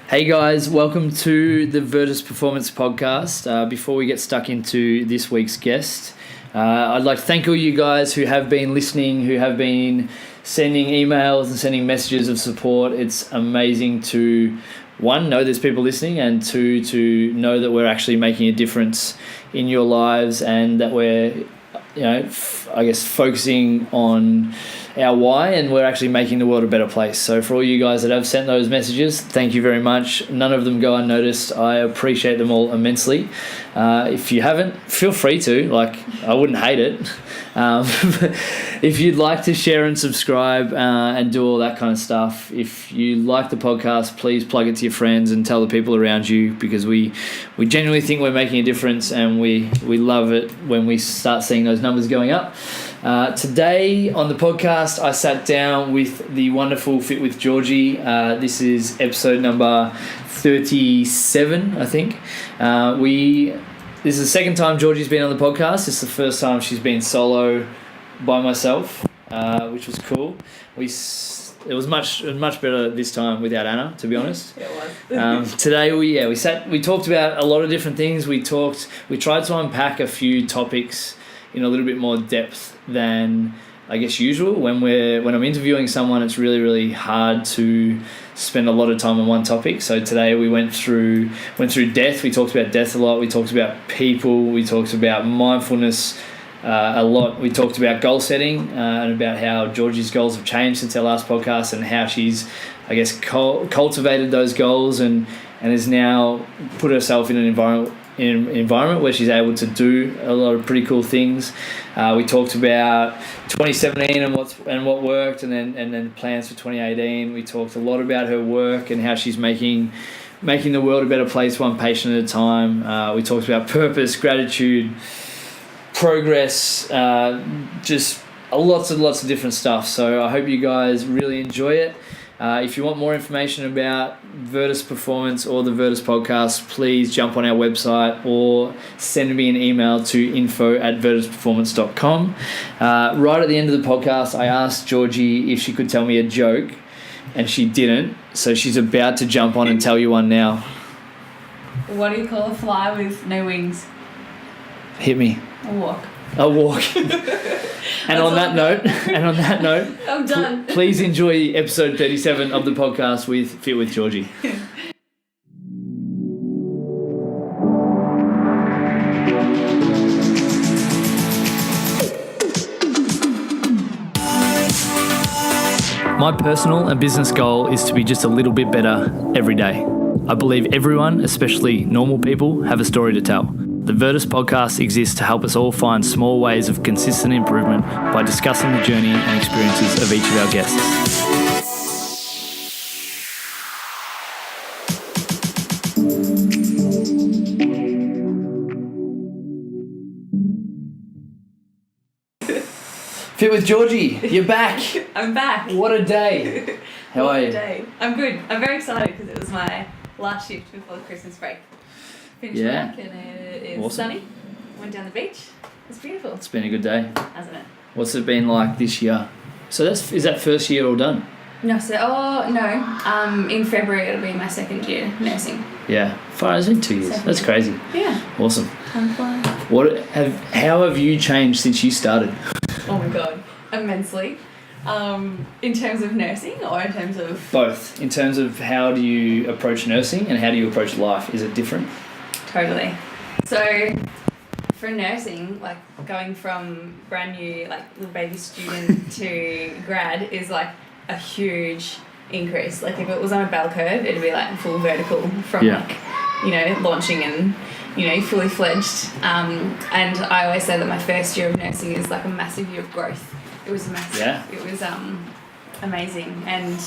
Hey guys, welcome to the Virtus Performance Podcast. Before we get stuck into this week's guest, I'd like to thank all you guys who have been listening, who have been sending emails and sending messages of support. It's amazing to, one, know there's people listening, and two, to know that we're actually making a difference in your lives and that we're, focusing on our why, and we're actually making the world a better place. So for all you guys that have sent those messages, thank you very much. None of them go unnoticed. I appreciate them all immensely. If you haven't, feel free to. I wouldn't hate it. If you'd like to share and subscribe and do all that kind of stuff, if you like the podcast, please plug it to your friends and tell the people around you, because we genuinely think we're making a difference, and we love it when we start seeing those numbers going up. Today on the podcast, I sat down with the wonderful Fit with Georgie. This is episode number 37, I think. This is the second time Georgie's been on the podcast. It's the first time she's been solo by myself, which was cool. It was much better this time without Anna, to be honest. It was. Today we talked about a lot of different things. We tried to unpack a few topics in a little bit more depth than I guess usual. When I'm interviewing someone, it's really, really hard to spend a lot of time on one topic. So today we went through death. We talked about death a lot. We talked about people. We talked about mindfulness a lot. We talked about goal setting and about how Georgie's goals have changed since our last podcast, and how she's, I guess, cultivated those goals and has now put herself in an environment where she's able to do a lot of pretty cool things. We talked about 2017 and what worked, and then plans for 2018. We talked a lot about her work and how she's making the world a better place, one patient at a time. We talked about purpose, gratitude, progress, just lots and lots of different stuff. So I hope you guys really enjoy it. If you want more information about Virtus Performance or the Virtus Podcast, please jump on our website or send me an email to info@virtusperformance.com. Right at the end of the podcast, I asked Georgie if she could tell me a joke, and she didn't. So she's about to jump on and tell you one now. What do you call a fly with no wings? Hit me. A walk. A walk. And on that note, I'm done. Please enjoy episode 37 of the podcast with Fit with Georgie. My personal and business goal is to be just a little bit better every day. I believe everyone, especially normal people, have a story to tell. The Virtus Podcast exists to help us all find small ways of consistent improvement by discussing the journey and experiences of each of our guests. Fit with Georgie, you're back. I'm back. What a day. How are you? What a day. I'm good. I'm very excited because it was my last shift before the Christmas break. Finished work, and it's awesome. Sunny. Went down the beach. It's beautiful. It's been a good day. Hasn't it? What's it been like this year? So is that first year all done? No, in February it'll be my second year nursing. Yeah. It's been 2 years. That's crazy. Yeah. Awesome. I'm fine. How have you changed since you started? Oh my god, immensely. In terms of nursing or in terms of... Both. In terms of how do you approach nursing and how do you approach life? Is it different? Totally. So for nursing, like going from brand new, like little baby student to grad is like a huge increase. Like if it was on a bell curve, it'd be like full vertical from launching and, fully fledged. And I always say that my first year of nursing is like a massive year of growth. It was massive. Yeah. It was amazing. And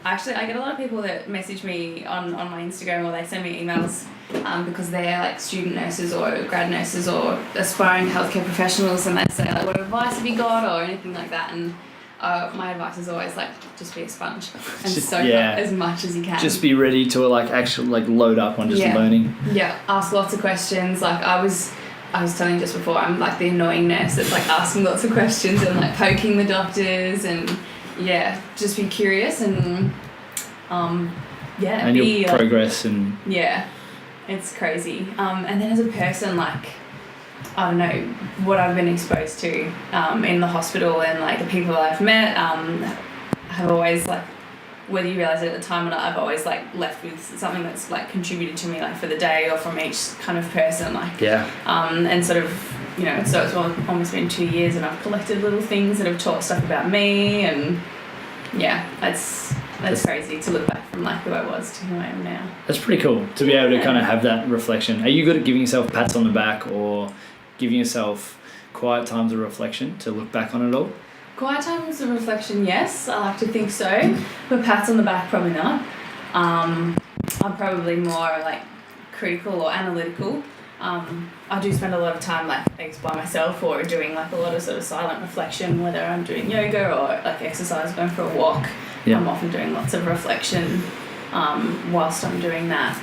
actually I get a lot of people that message me on my Instagram, or they send me emails because they're like student nurses or grad nurses or aspiring healthcare professionals, and they say like, what advice have you got or anything like that. And my advice is always like, just be a sponge and soak up as much as you can. Just be ready to load up on just learning. Yeah, ask lots of questions. Like I was telling you just before, I'm like the annoying nurse that's like asking lots of questions and like poking the doctors, and just be curious and yeah, and your progress and yeah, it's crazy. And then as a person, like, I don't know what I've been exposed to in the hospital, and like the people I've met have always, like, whether you realise it at the time or not, I've always like left with something that's like contributed to me, like for the day or from each kind of person, like and sort of, you know, so it's almost been 2 years and I've collected little things that have taught stuff about me, and yeah, that's crazy to look back from like who I was to who I am now. That's pretty cool to be able to kind of have that reflection. Are you good at giving yourself pats on the back or giving yourself quiet times of reflection to look back on it all? Quiet times of reflection, yes, I like to think so, but pats on the back, probably not. I'm probably more like critical or analytical. I do spend a lot of time like by myself or doing like a lot of sort of silent reflection, whether I'm doing yoga or like exercise, going for a walk. Yeah. I'm often doing lots of reflection whilst I'm doing that.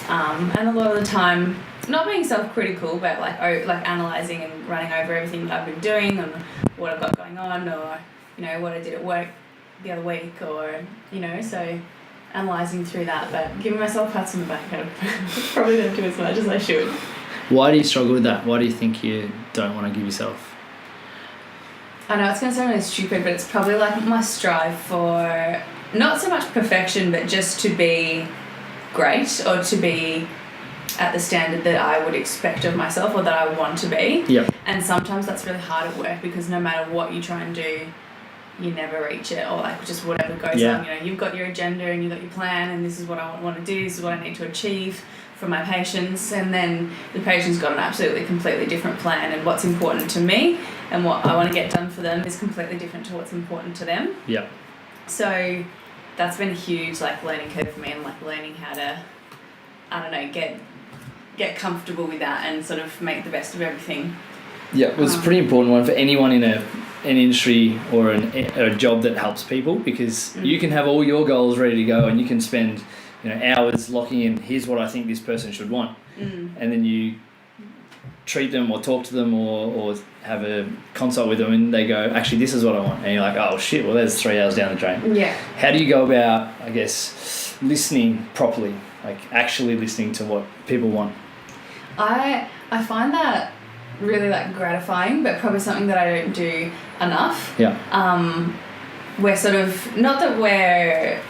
And a lot of the time, not being self-critical, but like analysing and running over everything that I've been doing and what I've got going on, or, you know, what I did at work the other week, or, you know, so analysing through that, but giving myself pats on the back, I probably don't do as much as I should. Why do you struggle with that? Why do you think you don't want to give yourself? I know it's going to sound really stupid, but it's probably like my strive for not so much perfection, but just to be great, or to be at the standard that I would expect of myself, or that I want to be. Yep. And sometimes that's really hard at work, because no matter what you try and do, you never reach it, or like just whatever goes on. You know, you've got your agenda and you've got your plan, and this is what I want to do, this is what I need to achieve for my patients, and then the patient's got an absolutely completely different plan, and what's important to me and what I want to get done for them is completely different to what's important to them. Yeah. So that's been a huge like learning curve for me, and like learning how to, I don't know, get comfortable with that and sort of make the best of everything. Yeah, it was a pretty important one for anyone in an industry or a job that helps people, because you can have all your goals ready to go and you can spend, you know, hours locking in, here's what I think this person should want. And then you treat them or talk to them or have a consult with them, and they go, actually, this is what I want. And you're like, oh shit, well, there's 3 hours down the drain. Yeah. How do you go about, I guess, listening properly, like actually listening to what people want? I find that really like gratifying, but probably something that I don't do enough. Yeah. We're sort of, not that we're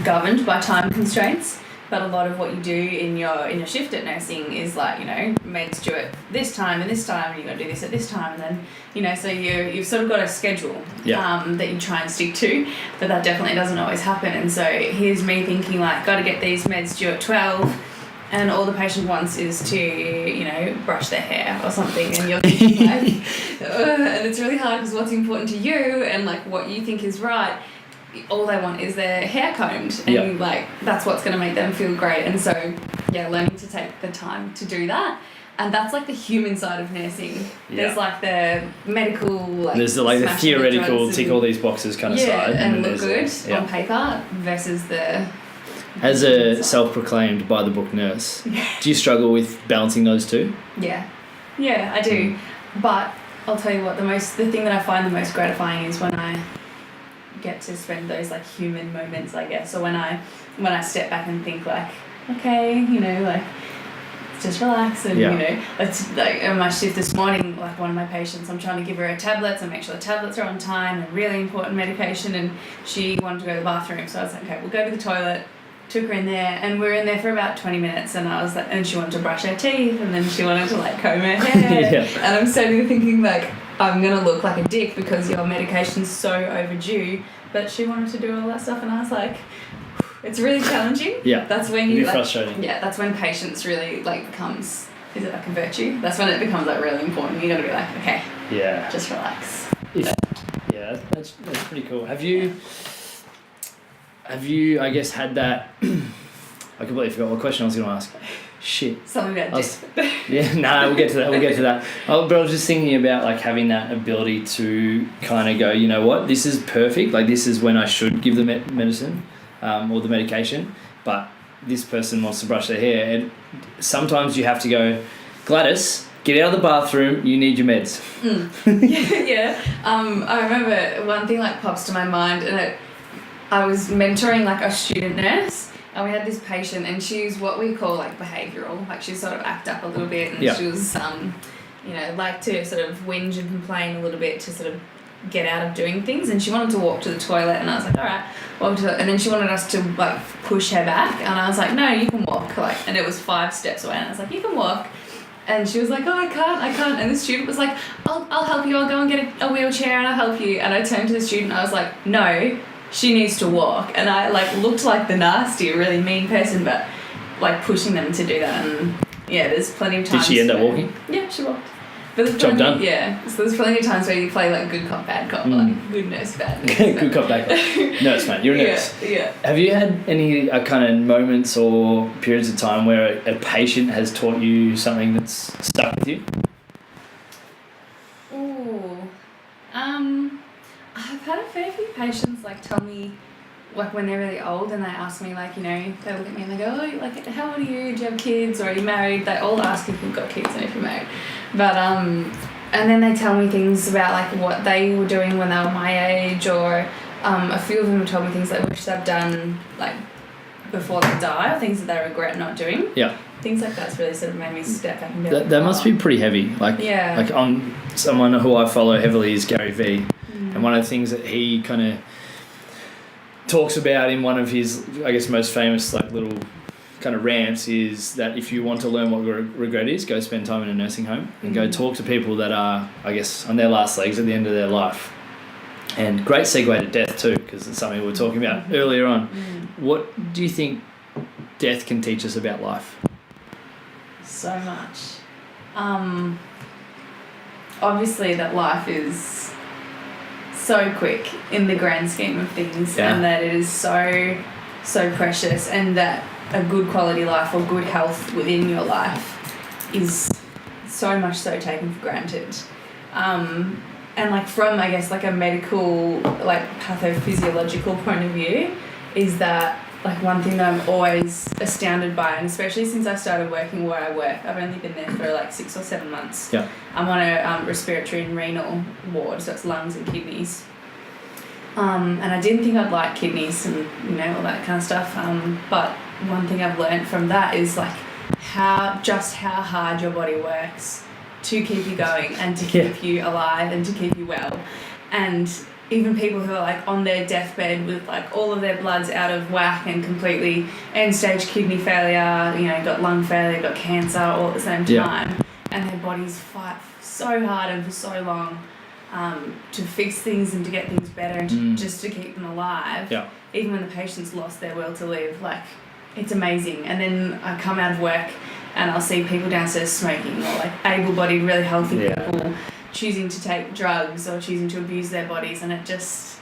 governed by time constraints, but a lot of what you do in your shift at nursing is like, you know, meds due at this time and this time, and you're going to do this at this time, and then, you know, so you've sort of got a schedule that you try and stick to, but that definitely doesn't always happen. And so here's me thinking like, got to get these meds due at 12, and all the patient wants is to, you know, brush their hair or something, and you're thinking like, and it's really hard, because what's important to you and like what you think is right, all they want is their hair combed, and like that's what's going to make them feel great. And so learning to take the time to do that, and that's like the human side of nursing. There's like the medical, like there's the theoretical tick all these boxes kind of side, and look good on paper, versus the, as a self-proclaimed by the book nurse, do you struggle with balancing those two? Yeah, I do. But I'll tell you what, the thing that I find the most gratifying is when I get to spend those like human moments, I guess, or when I step back and think like, okay, you know, like just relax, and you know, it's like on my shift this morning, like one of my patients, I'm trying to give her her tablets and make sure the tablets are on time and really important medication, and she wanted to go to the bathroom, so I was like, okay, we'll go to the toilet. Took her in there, and we were in there for about 20 minutes, and I was like, and she wanted to brush her teeth, and then she wanted to like comb her hair, and I'm sitting there thinking like, I'm gonna look like a dick because your medication's so overdue, but she wanted to do all that stuff, and I was like, it's really challenging. That's when you like, frustrating. That's when patience really like becomes, is it like a virtue? That's when it becomes like really important. You gotta be like, okay, just relax. That's pretty cool. Have you, I guess, had that... I completely forgot what question I was going to ask. Shit. Something about we'll get to that. But I was just thinking about, like, having that ability to kind of go, you know what, this is perfect. Like, this is when I should give the medicine or the medication. But this person wants to brush their hair. And sometimes you have to go, Gladys, get out of the bathroom, you need your meds. I remember one thing, like, pops to my mind, and I was mentoring like a student nurse, And we had this patient, and she's what we call like behavioural. Like she sort of act up a little bit, and Yeah. she was like to sort of whinge and complain a little bit to sort of get out of doing things. And she wanted to walk to the toilet, and I was like, all right, walk to it. And then she wanted us to like push her back, and I was like, no, you can walk. Like, and it was 5 steps away, and I was like, you can walk. And she was like, oh, I can't. And the student was like, I'll help you. I'll go and get a wheelchair and I'll help you. And I turned to the student. I was like, no, she needs to walk. And I like looked like the nasty, really mean person, but like pushing them to do that. And yeah, there's plenty of times. Did she end up walking? Yeah, she walked. But there's Job done. Yeah. So there's plenty of times where you play like good cop, bad cop, like good nurse, bad nurse. Good cop, bad cop. Nurse, mate. You're a nurse. Yeah. Have you had any kind of moments or periods of time where a patient has taught you something that's stuck with you? Ooh. I've had a fair few patients like tell me, like when they're really old and they ask me like, they look at me and they go, oh, like how old are you? Do you have kids? Or are you married? They all ask if you've got kids and if you're married. But and then they tell me things about like what they were doing when they were my age, or a few of them have told me things they wish they'd done like before they die, or things that they regret not doing. Yeah. Things like that's really sort of made me step back and be That must be pretty heavy. Like, yeah. Like on someone who I follow heavily is Gary Vee. And one of the things that he kind of talks about in one of his, I guess, most famous like little kind of rants is that if you want to learn what regret is, go spend time in a nursing home and go talk to people that are, I guess, on their last legs at the end of their life. And great segue to death too, because it's something we were talking about earlier on. What do you think death can teach us about life? So much. Obviously that life is so quick in the grand scheme of things, and that it is so precious, and that a good quality life or good health within your life is so much so taken for granted. And like from, I guess, like a medical, like pathophysiological point of view, is that like one thing that I'm always astounded by, and especially since I started working where I work, I've only been there for like 6 or 7 months. Yeah. I'm on a respiratory and renal ward, so it's lungs and kidneys. And I didn't think I'd like kidneys and all that kind of stuff. But one thing I've learned from that is like how hard your body works to keep you going and to keep you alive and to keep you well. And even people who are like on their deathbed with like all of their bloods out of whack and completely end stage kidney failure, got lung failure, got cancer all at the same time, and their bodies fight so hard and for so long to fix things and to get things better and just to keep them alive. Yeah. Even when the patient's lost their will to live, like it's amazing. And then I come out of work and I'll see people downstairs smoking, or like able-bodied, really healthy people choosing to take drugs or choosing to abuse their bodies, and it just,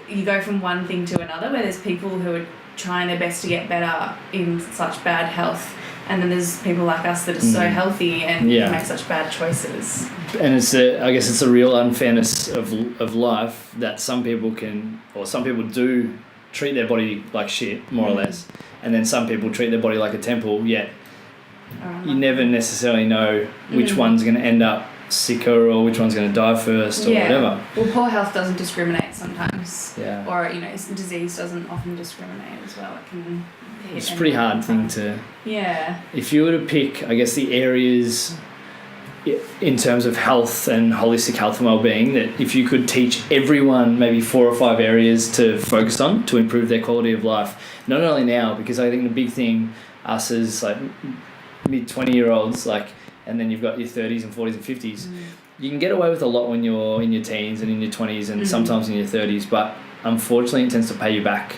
you go from one thing to another where there's people who are trying their best to get better in such bad health, and then there's people like us that are so healthy and make such bad choices. And I guess it's a real unfairness of life that some people do treat their body like shit, more or less, and then some people treat their body like a temple, yet you never necessarily know which one's going to end up sicker or which one's going to die first or whatever. Well, poor health doesn't discriminate sometimes. Yeah. Or, disease doesn't often discriminate as well. It can hit. It's a pretty hard thing to... Yeah. If you were to pick, I guess, the areas in terms of health and holistic health and well-being, that if you could teach everyone maybe 4 or 5 areas to focus on to improve their quality of life, not only now, because I think the big thing, us as like mid-20-year-olds, like, and then you've got your 30s and 40s and 50s. You can get away with a lot when you're in your teens and in your 20s and sometimes in your 30s, but unfortunately it tends to pay you back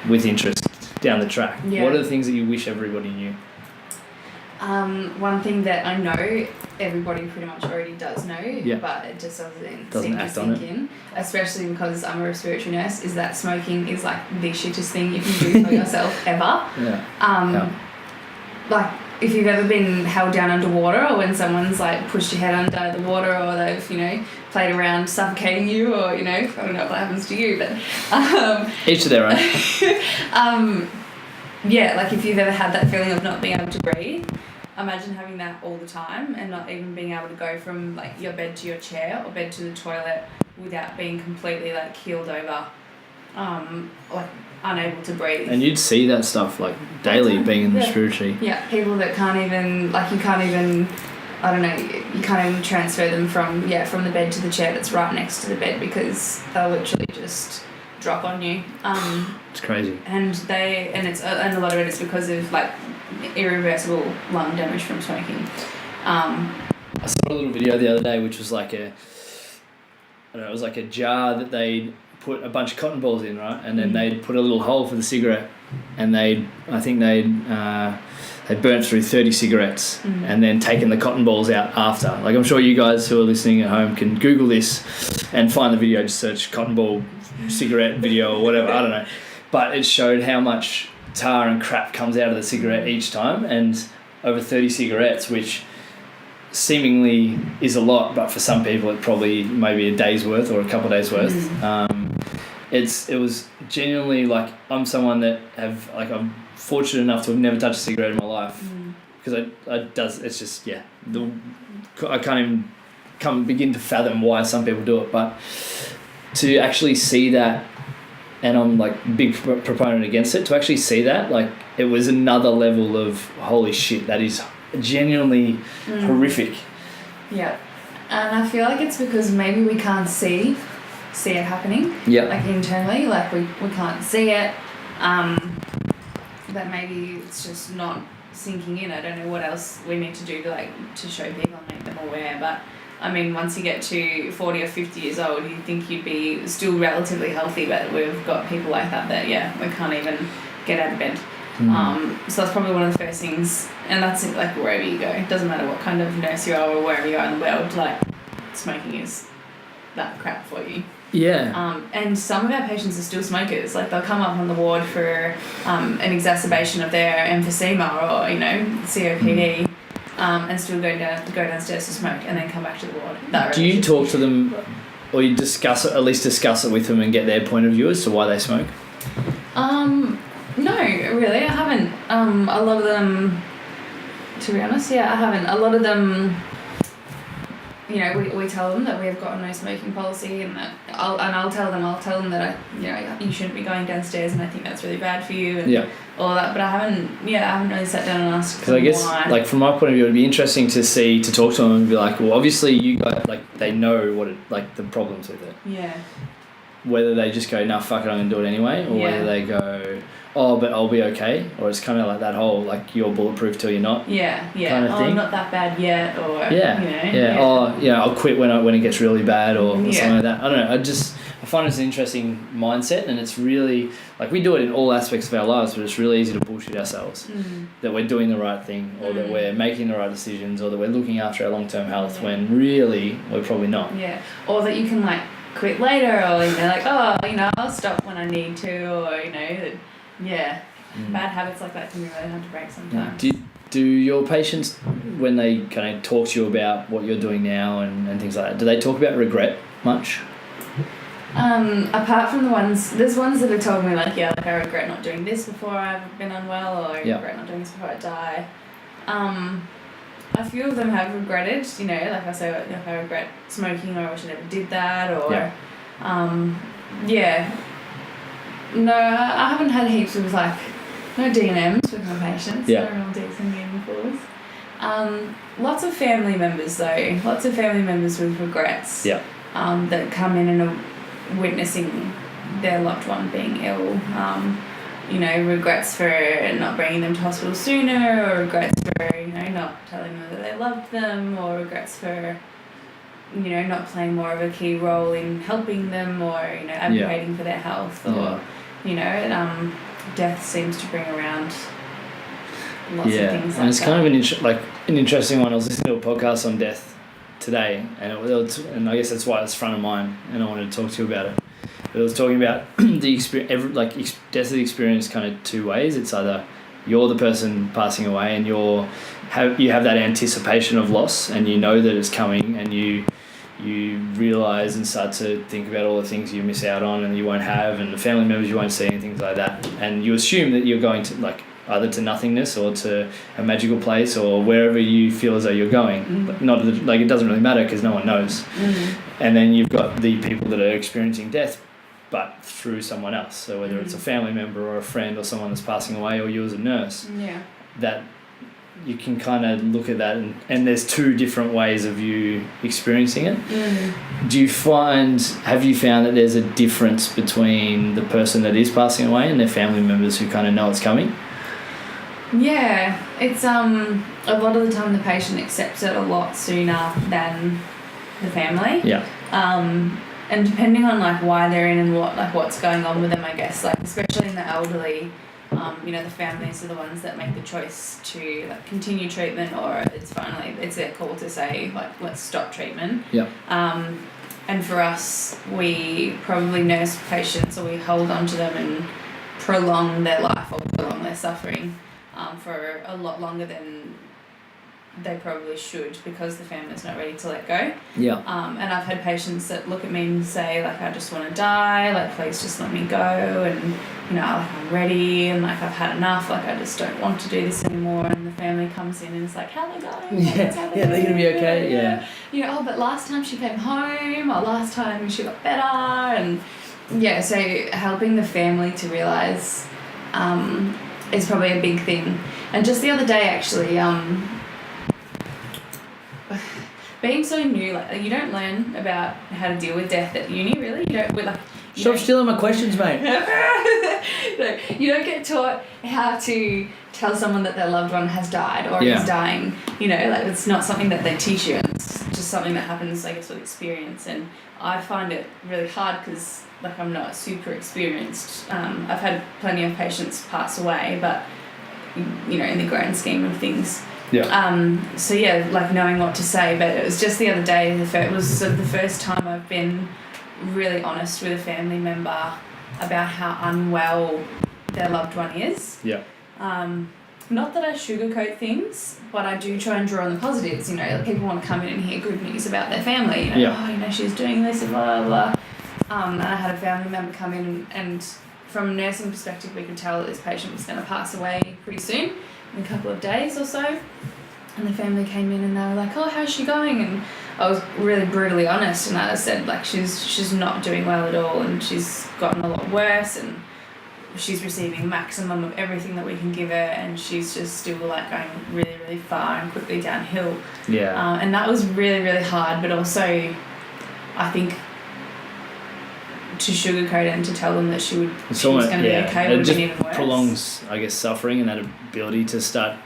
with interest down the track. Yeah. What are the things that you wish everybody knew? One thing that I know everybody pretty much already does know, but it just doesn't seem to sink in, especially because I'm a respiratory nurse, is that smoking is like the shittest thing you can do for yourself ever. Like, if you've ever been held down underwater, or when someone's like pushed your head under the water, or they've, played around suffocating you, or, I don't know if that happens to you, but... Each of their own. Like if you've ever had that feeling of not being able to breathe, imagine having that all the time and not even being able to go from like your bed to your chair or bed to the toilet without being completely like keeled over like unable to breathe. And you'd see that stuff like daily being in the respiratory. Yeah, people that can't even, like, you can't even, I don't know, you can't even transfer them from the bed to the chair that's right next to the bed because they'll literally just drop on you. It's crazy. And a lot of it is because of like irreversible lung damage from smoking. I saw a little video the other day which was like it was like a jar that they'd put a bunch of cotton balls in, right? And then they'd put a little hole for the cigarette, and they'd burnt through 30 cigarettes and then taken the cotton balls out after. Like, I'm sure you guys who are listening at home can Google this and find the video, just search cotton ball cigarette video or whatever, I don't know. But it showed how much tar and crap comes out of the cigarette each time, and over 30 cigarettes, which seemingly is a lot, but for some people it probably maybe a day's worth or a couple of days worth. It was genuinely like, I'm someone that I'm fortunate enough to have never touched a cigarette in my life because I can't even begin to fathom why some people do it, but to actually see that, and I'm like big proponent against it, to actually see that, like, it was another level of holy shit, that is genuinely horrific. Yeah, and I feel like it's because maybe we can't see it happening. Yeah. Like internally, like we can't see it. That maybe it's just not sinking in. I don't know what else we need to do to show people and make them aware. But I mean, once you get to 40 or 50 years old, you think you'd be still relatively healthy, but we've got people like that we can't even get out of bed. So that's probably one of the first things, and that's like wherever you go. It doesn't matter what kind of nurse you are or wherever you are in the world, like, smoking is that crap for you. Yeah. And some of our patients are still smokers. Like, they'll come up on the ward for an exacerbation of their emphysema or, COPD, and still go downstairs to smoke and then come back to the ward. Do you talk to them, or you at least discuss it with them and get their point of view as to why they smoke? No, really, I haven't. A lot of them, to be honest, I haven't. A lot of them, we tell them that we have got a no smoking policy, and that I'll tell them that you shouldn't be going downstairs, and I think that's really bad for you, and all that. But I haven't really sat down and asked. Because I guess, why. like, from my point of view, it'd be interesting to talk to them and be like, well, obviously you guys, like, they know the problems with it. Yeah. Whether they just go, nah, fuck it, I'm gonna do it anyway, or whether they go, oh, but I'll be okay, or it's kind of like that whole, like, you're bulletproof till you're not. Yeah. Kind of thing. I'm not that bad yet, or I'll quit when it gets really bad, or something like that. I don't know. I find it's an interesting mindset, and it's really, like, we do it in all aspects of our lives, but it's really easy to bullshit ourselves that we're doing the right thing, or that we're making the right decisions, or that we're looking after our long-term health when really we're probably not. Yeah, or that you can, like, quit later, or I'll stop when I need to, or bad habits like that can be really hard to break sometimes. Do your patients, when they kind of talk to you about what you're doing now and things like that, do they talk about regret much? Apart from there's ones that have told me, like, I regret not doing this before I've been unwell, or I regret not doing this before I die. A few of them have regretted, like I say, like, I regret smoking, or I wish I never did that, or no, I haven't had heaps of, like, no D&Ms with my patients, no real Ds and meaningfuls. Lots of family members though, with regrets that come in and are witnessing their loved one being ill. Regrets for not bringing them to hospital sooner, or regrets for, not telling them that they loved them, or regrets for, not playing more of a key role in helping them, or, advocating for their health, or, death seems to bring around lots of things like that. And it's kind of an interesting one. I was listening to a podcast on death today, and and I guess that's why it's front of mind, and I wanted to talk to you about it. But it was talking about the experience, death is experienced kind of two ways. It's either you're the person passing away, and you have that anticipation of loss, and you know that it's coming, and you realise and start to think about all the things you miss out on and you won't have, and the family members you won't see, and things like that. And you assume that you're going to, like, either to nothingness or to a magical place or wherever you feel as though you're going. It doesn't really matter because no one knows. And then you've got the people that are experiencing death but through someone else. So whether it's a family member or a friend or someone that's passing away, or you as a nurse, that you can kind of look at that, and there's two different ways of you experiencing it. Have you found that there's a difference between the person that is passing away and their family members who kind of know it's coming? Yeah, it's a lot of the time the patient accepts it a lot sooner than the family. Yeah. And depending on like why they're in and what's going on with them, I guess, like especially in the elderly, the families are the ones that make the choice to like continue treatment, or it's their call to say like, let's stop treatment. Yeah. And for us, we probably nurse patients, or we hold on to them and prolong their life or prolong their suffering for a lot longer than they probably should, because the family's not ready to let go. Yeah. And I've had patients that look at me and say, like, I just want to die, like, please just let me go, and, like, I'm ready, and, like, I've had enough, like, I just don't want to do this anymore. And the family comes in and it's like, how are they going? Yeah, they're going to be okay, yeah. But last time she came home, or last time she got better, and, so helping the family to realise is probably a big thing. And just the other day, actually, being so new, like you don't learn about how to deal with death at uni, really. Stop stealing my questions, mate. No, you don't get taught how to tell someone that their loved one has died or is dying. It's not something that they teach you. It's just something that happens, I guess, with experience. And I find it really hard because, like, I'm not super experienced. I've had plenty of patients pass away, but in the grand scheme of things. Yeah. Like knowing what to say, but it was just the other day, it was sort of the first time I've been really honest with a family member about how unwell their loved one is. Yeah. Not that I sugarcoat things, but I do try and draw on the positives. Like people want to come in and hear good news about their family. She's doing this and blah, blah, blah. And I had a family member come in, and from a nursing perspective, we could tell that this patient was going to pass away pretty soon, in a couple of days or so. And the family came in and they were like, oh, how's she going? And I was really brutally honest, and I said, like, she's not doing well at all, and she's gotten a lot worse, and she's receiving maximum of everything that we can give her, and she's just still like going really, really far and quickly downhill. Yeah. And that was really, really hard, but also I think to sugarcoat it and to tell them that she was going to be okay would have been even worse. It prolongs, I guess, suffering and that ability to start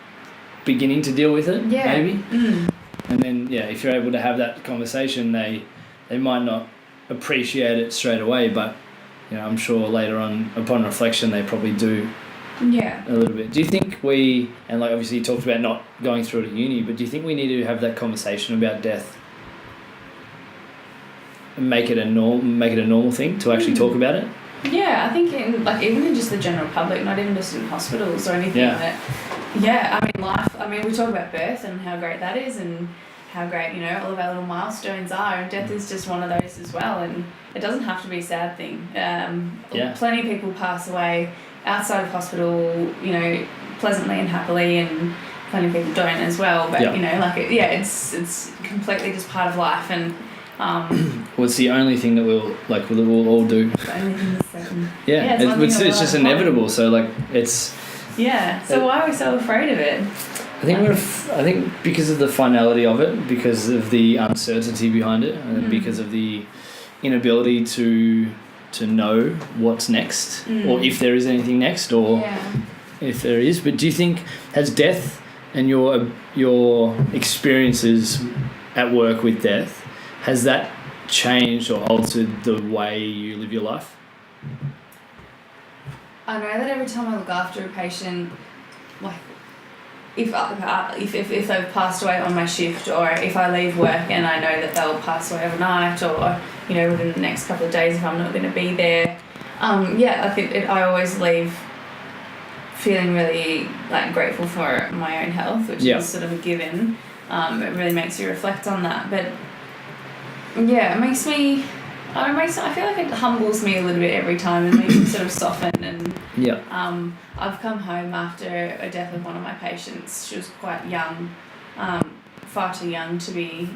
beginning to deal with it, maybe. And then, if you're able to have that conversation, they might not appreciate it straight away, but, I'm sure later on, upon reflection, they probably do a little bit. Do you think and like obviously you talked about not going through it at uni, but do you think we need to have that conversation about death and make it a normal thing to actually talk about it? Yeah, I think even in just the general public, not even just in hospitals or anything life, we talk about birth and how great that is and how great, all of our little milestones are, and death is just one of those as well, and it doesn't have to be a sad thing. Plenty of people pass away outside of hospital, pleasantly and happily, and plenty of people don't as well, but it's completely just part of life. And well, it's the only thing that we'll all do. The only thing that's certain. It's just inevitable. So it's. Yeah. So why are we so afraid of it? I think because of the finality of it, because of the uncertainty behind it, and because of the inability to know what's next, or if there is anything next, or if there is. But do you think has death and your experiences at work with death, has that changed or altered the way you live your life? I know that every time I look after a patient, like if they've passed away on my shift, or if I leave work and I know that they'll pass away overnight, or within the next couple of days if I'm not going to be there, I always leave feeling really grateful for my own health, which is sort of a given. It really makes you reflect on that, but it makes me. I feel like it humbles me a little bit every time and makes me sort of soften. And I've come home after a death of one of my patients. She was quite young, far too young to be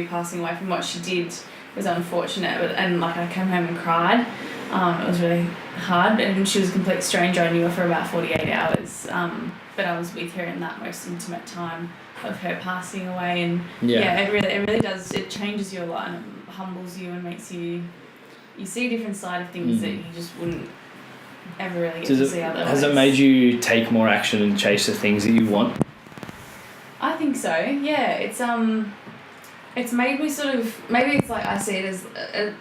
passing away from what she did. Was unfortunate, and I came home and cried. It was really hard, and she was a complete stranger. I knew her for about 48 hours, but I was with her in that most intimate time of her passing away, and it really does. It changes you a lot, and it humbles you and makes you see a different side of things that you just wouldn't ever really get to see otherwise. Has it made you take more action and chase the things that you want? I think so. Yeah, it's made me sort of, maybe it's like I see it as a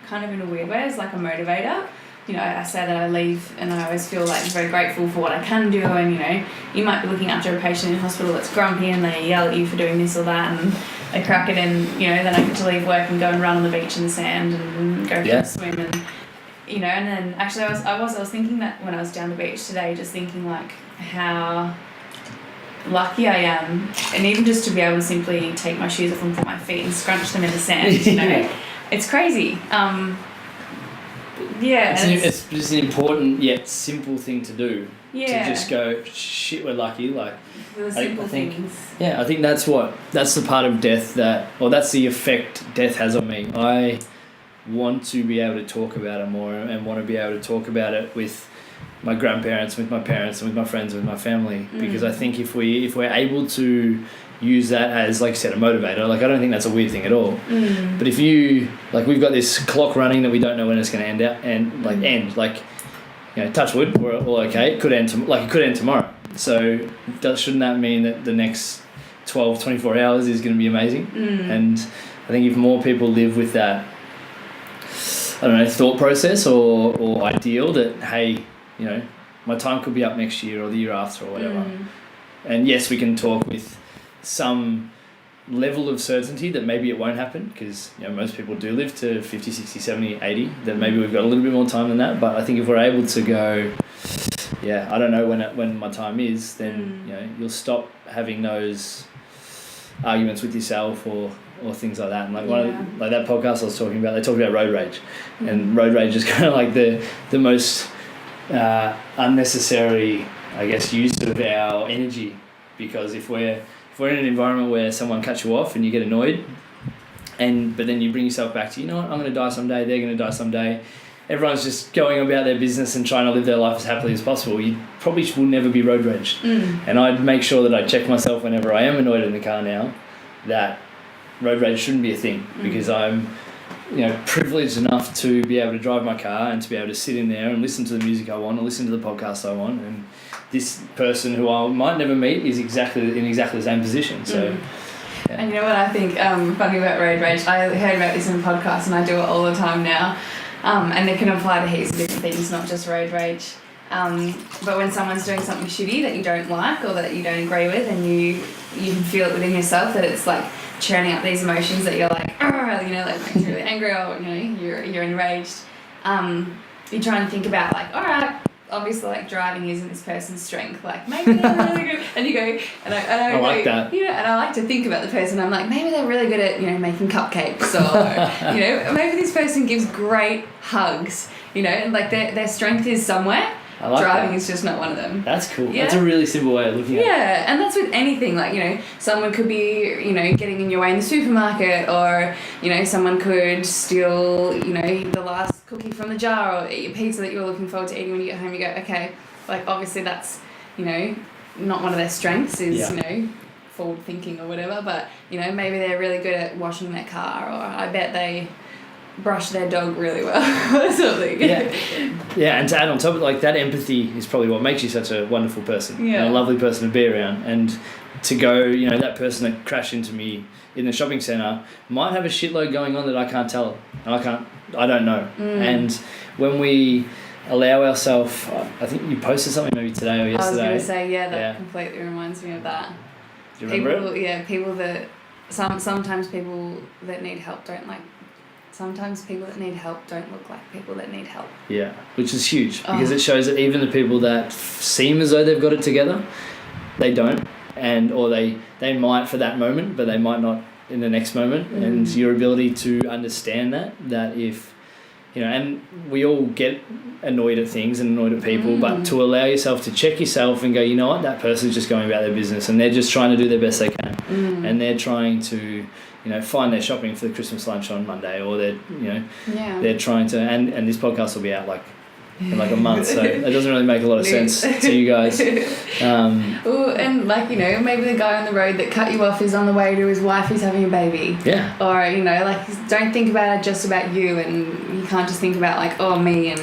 kind of in a weird way as like a motivator. You know, I say that I leave and I always feel like very grateful for what I can do, and you know, you might be looking after a patient in hospital that's grumpy and they yell at you for doing this or that, and they crack it, and you know, then I get to leave work and go and run on the beach in the sand and go for a swim, and you know, and then actually I was thinking that when I was down the beach today, just thinking like how lucky I am, and even just to be able to simply take my shoes off and put my feet and scrunch them in the sand, you know, it's crazy. It's just an important yet simple thing to do. Yeah. To just go, shit, we're lucky. Like, the simple things. Yeah, I think that's the part of death that's the effect death has on me. I want to be able to talk about it more, and want to be able to talk about it with my grandparents, with my parents, and with my friends, with my family. Because I think if we're able to use that as, like you said, a motivator, like I don't think that's a weird thing at all. But if you, like, we've got this clock running that we don't know when it's going to end, like, you know, touch wood, we're all okay. It could end tomorrow. So shouldn't that mean that the next 12, 24 hours is going to be amazing? And I think if more people live with that, I don't know, thought process or ideal that, hey, you know, my time could be up next year or the year after or whatever. And yes, we can talk with some level of certainty that maybe it won't happen, because you know, most people do live to 50, 60, 70, 80, that maybe we've got a little bit more time than that. But I think if we're able to go, yeah, I don't know when my time is, then you know, you'll stop having those arguments with yourself or things like that. And like like that podcast I was talking about, they talked about road rage, and road rage is kind of like the most unnecessary, I guess, use of our energy, because if we're in an environment where someone cuts you off and you get annoyed, but then you bring yourself back to, you know what, I'm going to die someday, they're going to die someday, everyone's just going about their business and trying to live their life as happily as possible, you probably will never be road raged. And I'd make sure that I check myself whenever I am annoyed in the car now, that road rage shouldn't be a thing, because I'm, you know, privileged enough to be able to drive my car and to be able to sit in there and listen to the music I want, or listen to the podcast I want, and this person who I might never meet is in exactly the same position. So, And you know what I think funny about road rage? I heard about this in a podcast, and I do it all the time now. And it can apply to heaps of different things, not just road rage. But when someone's doing something shitty that you don't like or that you don't agree with, and you can feel it within yourself that it's like churning up these emotions that you're like, you know, like makes you really angry, or you know, you're enraged. You try and think about like, all right, obviously like driving isn't this person's strength, like maybe they're really good, and you go, and I like that, you know, and I like to think about the person. I'm like, maybe they're really good at, you know, making cupcakes, or you know, maybe this person gives great hugs, you know, and like their strength is somewhere. I like driving that. is just not one of them. That's cool. Yeah? That's a really simple way of looking at it. Yeah, and that's with anything. Like, you know, someone could be, you know, getting in your way in the supermarket, or, you know, someone could steal, you know, the last cookie from the jar, or eat your pizza that you were looking forward to eating when you get home. You go, okay, like obviously that's, you know, not one of their strengths is, you know, forward thinking or whatever, but, you know, maybe they're really good at washing their car, or I bet they brush their dog really well or something. Yeah, and to add on top of it, like that empathy is probably what makes you such a wonderful person, and a lovely person to be around. And to go, you know, that person that crashed into me in the shopping centre might have a shitload going on that I can't tell, and I don't know. And when we allow ourselves, I think you posted something maybe today or yesterday. I was going to say, that completely reminds me of that. Do you remember it? Yeah, people that, sometimes people that need help don't like, sometimes people that need help don't look like people that need help. Yeah, which is huge, because it shows that even the people that seem as though they've got it together, they don't, or they might for that moment, but they might not in the next moment. And your ability to understand that if, you know, and we all get annoyed at things and annoyed at people, but to allow yourself to check yourself and go, you know what, that person's just going about their business and they're just trying to do their best they can, and they're trying to, find their shopping for the Christmas lunch on Monday, or they're, Yeah. they're trying to, and this podcast will be out in a month, so it doesn't really make a lot of sense to you guys. And maybe the guy on the road that cut you off is on the way to his wife who's having a baby. Yeah. Or, don't think about it just about you, and you can't just think about me, and,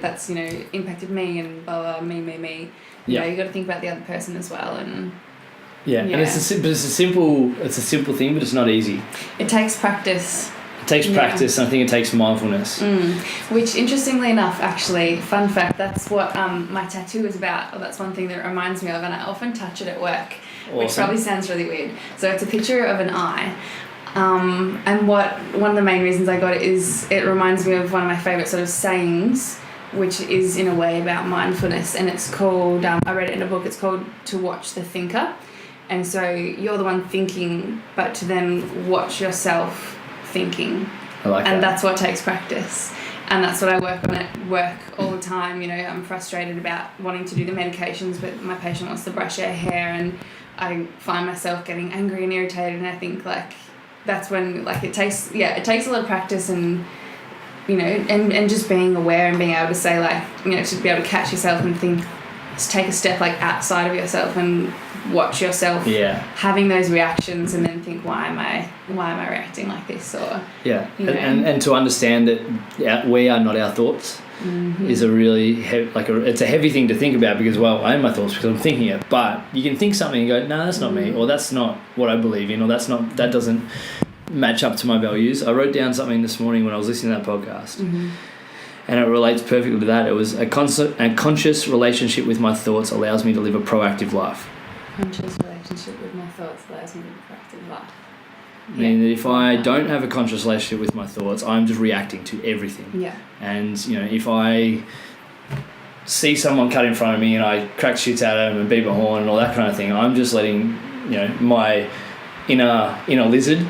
that's impacted me, and blah, blah, me. You got to think about the other person as well, and... Yeah, and it's a simple thing, but it's not easy. It takes practice. It takes practice, and I think it takes mindfulness. Which, interestingly enough, actually, fun fact, that's what my tattoo is about. Or that's one thing that it reminds me of, and I often touch it at work, which probably sounds really weird. So it's a picture of an eye. And one of the main reasons I got it is it reminds me of one of my favourite sort of sayings, which is in a way about mindfulness, and it's called, I read it in a book, it's called To Watch the Thinker. And so you're the one thinking, but to then watch yourself thinking. I like that. And that's what takes practice. And that's what I work on at work all the time. I'm frustrated about wanting to do the medications, but my patient wants to brush their hair, and I find myself getting angry and irritated, and I think that's when it takes a lot of practice, and and just being aware and being able to say to be able to catch yourself and think, just take a step outside of yourself and watch yourself having those reactions, and then think, why am I reacting like this? Or and to understand that we are not our thoughts is a really it's a heavy thing to think about, because I am my thoughts because I'm thinking it, but you can think something and go, no, that's not me, or that's not what I believe in, or that doesn't match up to my values. I wrote down something this morning when I was listening to that podcast. And it relates perfectly to that. It was a conscious relationship with my thoughts allows me to live a proactive life. Conscious relationship with my thoughts allows me to live a proactive life. Meaning that if I don't have a conscious relationship with my thoughts, I'm just reacting to everything. Yeah. And, if I see someone cut in front of me and I crack shits at them and beat my horn and all that kind of thing, I'm just letting, my inner lizard,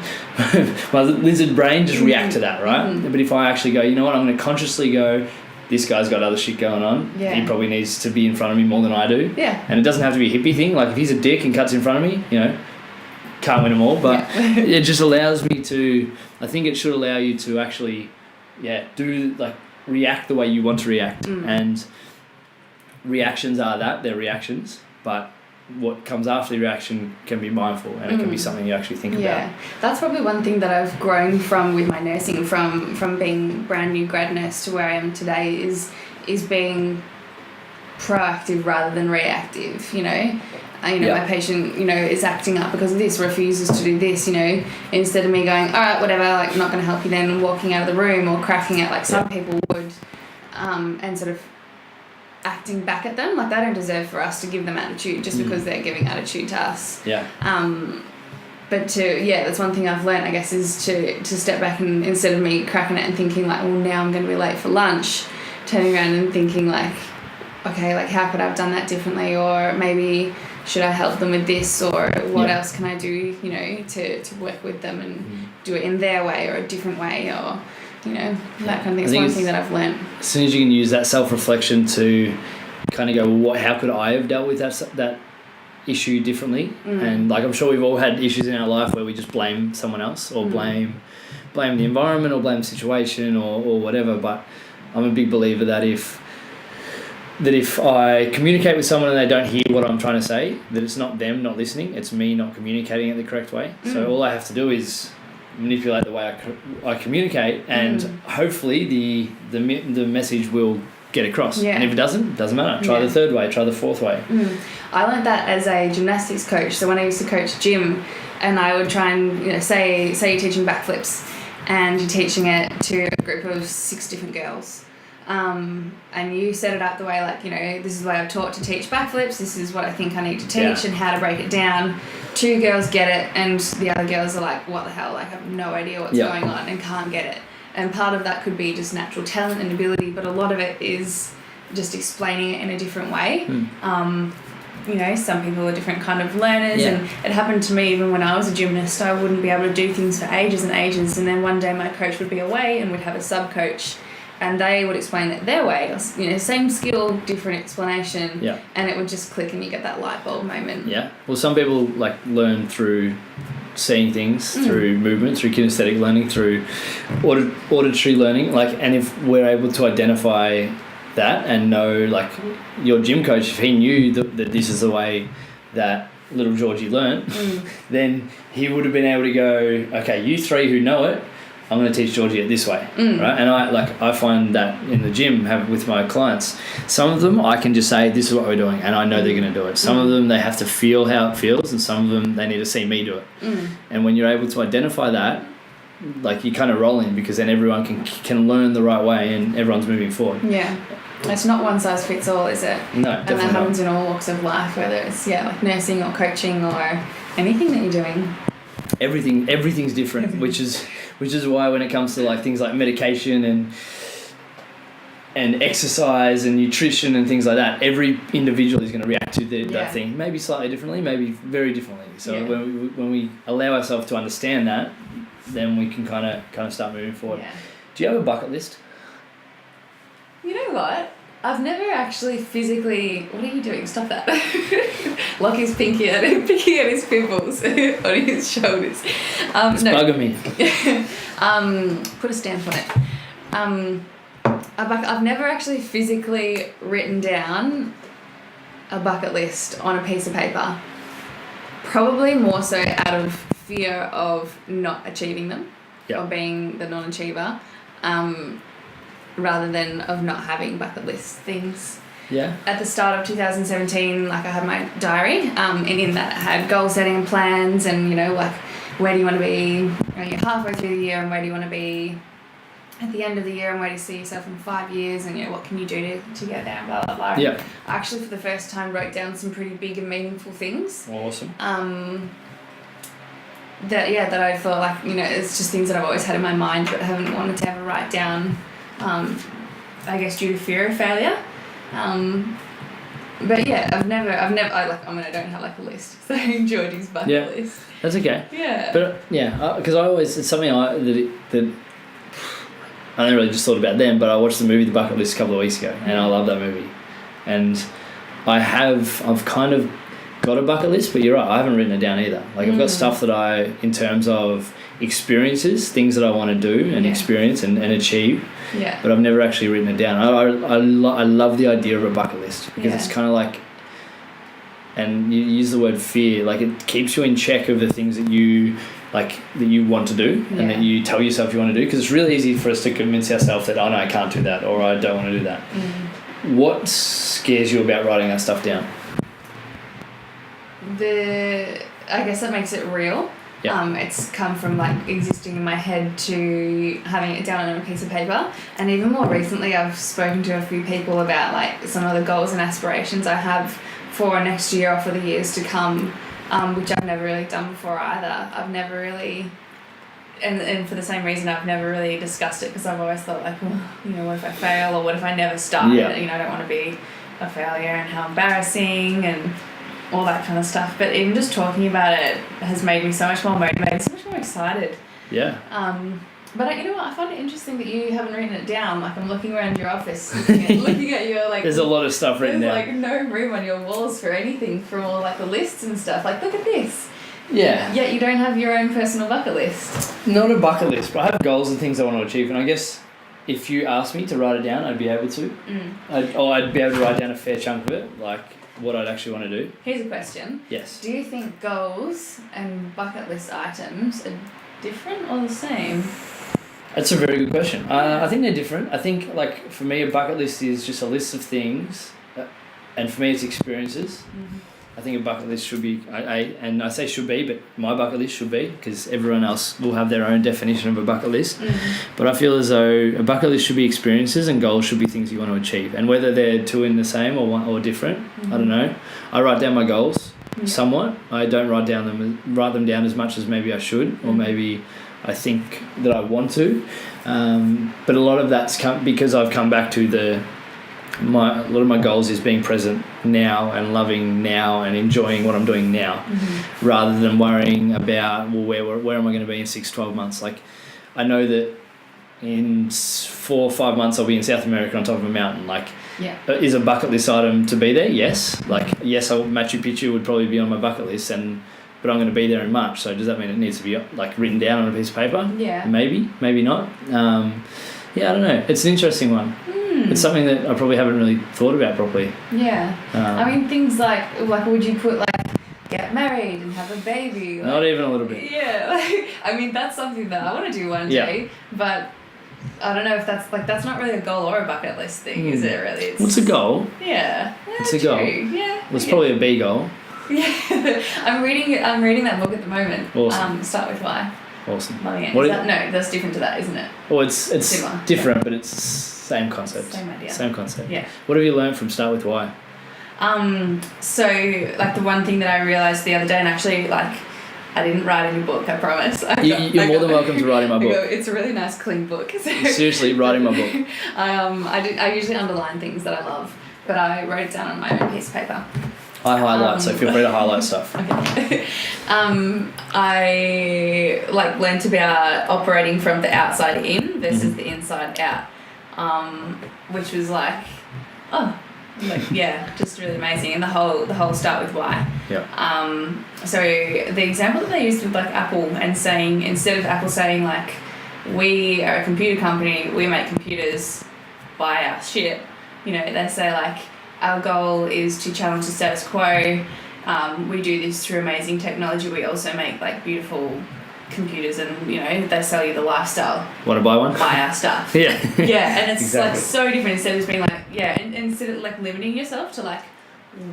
my lizard brain just react to that, right? But if I actually go, you know what, I'm going to consciously go, this guy's got other shit going on. Yeah. He probably needs to be in front of me more than I do. Yeah. And it doesn't have to be a hippie thing. If he's a dick and cuts in front of me, can't win them all. But it just allows me to, I think it should allow you to actually, do, react the way you want to react. And reactions are they're reactions. But what comes after the reaction can be mindful, and it can be something you actually think about. Yeah, that's probably one thing that I've grown from with my nursing, from being brand new grad nurse to where I am today, is being proactive rather than reactive. My patient, is acting up because of this, refuses to do this, instead of me going, all right, whatever, I'm not going to help you then, and walking out of the room or cracking it like some people would, and sort of acting back at them. They don't deserve for us to give them attitude just because they're giving attitude to us. Yeah. But that's one thing I've learned, I guess, is to step back, and instead of me cracking it and thinking now I'm going to be late for lunch, turning around and thinking okay, how could I have done that differently, or maybe should I help them with this, or what else can I do, to work with them and do it in their way or a different way, or that kind of thing. It's one thing that I've learned. As soon as you can use that self-reflection to kind of go, how could I have dealt with that issue differently? And I'm sure we've all had issues in our life where we just blame someone else, or blame the environment, or blame the situation, or whatever. But I'm a big believer that if I communicate with someone and they don't hear what I'm trying to say, that it's not them not listening, it's me not communicating it the correct way. So all I have to do is manipulate the way I communicate, and hopefully the message will get across. Yeah. And if it doesn't matter. Try the third way, try the fourth way. I learned that as a gymnastics coach. So when I used to coach gym, and I would try and say you're teaching backflips, and you're teaching it to a group of 6 different girls. And you set it up the way this is the way I've taught to teach backflips, this is what I think I need to teach, and how to break it down. 2 girls get it, and the other girls are like, what the hell, I have no idea what's going on and can't get it. And part of that could be just natural talent and ability, but a lot of it is just explaining it in a different way. Some people are different kind of learners, and it happened to me even when I was a gymnast. I wouldn't be able to do things for ages and ages, and then one day my coach would be away and we'd have a sub-coach, and they would explain it their way. You know, same skill, different explanation. Yeah. And it would just click, and you get that light bulb moment. Yeah. Well, some people like learn through seeing things, through movement, through kinesthetic learning, through auditory learning. Like, and if we're able to identify that and know, like, your gym coach, if he knew that this is the way that little Georgie learnt, then he would have been able to go, okay, you three who know it, I'm going to teach Georgie it this way, right? And I find that in the gym, with my clients, some of them I can just say, this is what we're doing, and I know they're going to do it. Some of them they have to feel how it feels, and some of them they need to see me do it. And when you're able to identify that, like, you're kind of rolling, because then everyone can learn the right way and everyone's moving forward. Yeah. It's not one size fits all, is it? No, and definitely that happens not. in all walks of life, whether it's like nursing or coaching or anything that you're doing. Everything's different, which is why when it comes to like things like medication and exercise and nutrition and things like that, every individual is going to react to that thing, maybe slightly differently, maybe very differently. So when we allow ourselves to understand that, then we can kind of start moving forward. Yeah. Do you have a bucket list? You know what? I've never actually physically... What are you doing? Stop that. Lockie's picking at his pimples on his shoulders. It's bugging me. Put a stamp on it. I've never actually physically written down a bucket list on a piece of paper. Probably more so out of fear of not achieving them, or being the non-achiever. Rather than of not having bucket list things. Yeah. At the start of 2017, like, I had my diary, and in that I had goal setting and plans, and, you know, like, where do you want to be when you're halfway through the year, and where do you want to be at the end of the year, and where do you see yourself in 5 years, and, you know, what can you do to get there, blah, blah, blah. Yeah. I actually, for the first time, wrote down some pretty big and meaningful things. Awesome. That I thought, like, you know, it's just things that I've always had in my mind but haven't wanted to ever write down. I guess due to fear of failure. But yeah, I don't have like a list. So Georgie's bucket list. That's okay. Yeah. But because it's something that I never really just thought about then, but I watched the movie The Bucket List a couple of weeks ago, and I love that movie. And I've kind of got a bucket list, but you're right, I haven't written it down either. Like, I've got stuff that in terms of experiences, things that I want to do and experience and achieve. Yeah. But I've never actually written it down. I love the idea of a bucket list, because it's kind of like, and you use the word fear, like, it keeps you in check of the things that you want to do and that you tell yourself you want to do, because it's really easy for us to convince ourselves that, oh no, I can't do that, or I don't want to do that. What scares you about writing that stuff down? I guess that makes it real. Yeah. It's come from like existing in my head to having it down on a piece of paper, and even more recently I've spoken to a few people about like some of the goals and aspirations I have for next year or for the years to come, which I've never really done before either. I've never really, and for the same reason I've never really discussed it, because I've always thought like, well, you know, what if I fail, or what if I never start? You know, I don't want to be a failure, and how embarrassing and all that kind of stuff. But even just talking about it has made me so much more motivated, so much more excited. Yeah. But you know what? I find it interesting that you haven't written it down. Like, I'm looking around your office, looking at your like. There's a lot of stuff written down. There's like no room on your walls for anything from all like the lists and stuff. Like, look at this. Yeah. Yet you don't have your own personal bucket list. Not a bucket list, but I have goals and things I want to achieve, and I guess if you asked me to write it down, I'd be able to. I'd be able to write down a fair chunk of it, like what I'd actually want to do. Here's a question. Yes. Do you think goals and bucket list items are different or the same? That's a very good question. I think they're different. I think, like, for me, a bucket list is just a list of things, and for me, it's experiences. I think a bucket list should be, and I say should be, but my bucket list should be, because everyone else will have their own definition of a bucket list. But I feel as though a bucket list should be experiences, and goals should be things you want to achieve. And whether they're two in the same or one or different, I don't know. I write down my goals somewhat. I don't write them down as much as maybe I should, or maybe I think that I want to. But a lot of that's because I've come back to a lot of my goals is being present now and loving now and enjoying what I'm doing now, rather than worrying about, well, where am I going to be in 6-12 months. Like, I know that, in 4 or 5 months I'll be in South America on top of a mountain. Like, Yeah. is a bucket list item to be there? Yes. Like, yes, Machu Picchu would probably be on my bucket list, but I'm going to be there in March. So does that mean it needs to be like written down on a piece of paper? Yeah. Maybe not. Yeah, I don't know. It's an interesting one. It's something that I probably haven't really thought about properly. Yeah. I mean, things like would you put like get married and have a baby? Like, not even a little bit. Yeah. Like, I mean, that's something that I want to do one day, but I don't know if that's not really a goal or a bucket list thing, is it really? What's a goal? Yeah. It's a goal. Yeah. Well, it's probably a B goal. Yeah. I'm reading that book at the moment. Awesome. Start with Why. Awesome. Loving it. No, that's different to that, isn't it? Well, it's Similar. different, but it's same concept. Same idea. Same concept. Yeah. What have you learned from Start With Why? So like the one thing that I realised the other day, and actually like I didn't write any book, I promise. You're more than welcome to write in my book. It's a really nice clean book. So, seriously, write in my book. I usually underline things that I love, but I wrote it down on my own piece of paper. I highlight, so feel free to highlight stuff. Okay. I like learnt about operating from the outside in versus the inside out, which was like, just really amazing. And the whole Start With Why. Yeah. So the example that they used with like Apple and saying, instead of Apple saying like, we are a computer company, we make computers, buy our shit, they say like, our goal is to challenge the status quo. We do this through amazing technology. We also make like beautiful computers, and they sell you the lifestyle. Want to buy one? Buy our stuff. Yeah. Yeah, and it's exactly. like so different. Instead of just being like, and instead of like limiting yourself to like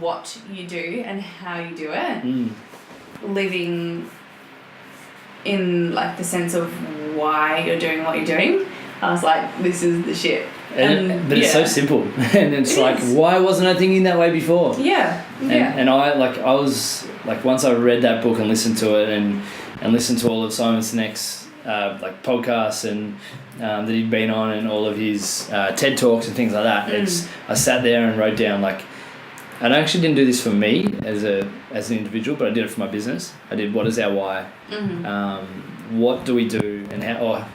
what you do and how you do it, living in like the sense of why you're doing what you're doing. I was like, this is the shit. But it's so simple, and it's like, why wasn't I thinking that way before? Yeah. And I was like, once I read that book and listened to it, and listened to all of Simon Sinek's like podcasts and that he'd been on, and all of his TED Talks and things like that. I sat there and wrote down like, and I actually didn't do this for me as an individual, but I did it for my business. I did, what is our why? What do we do, and how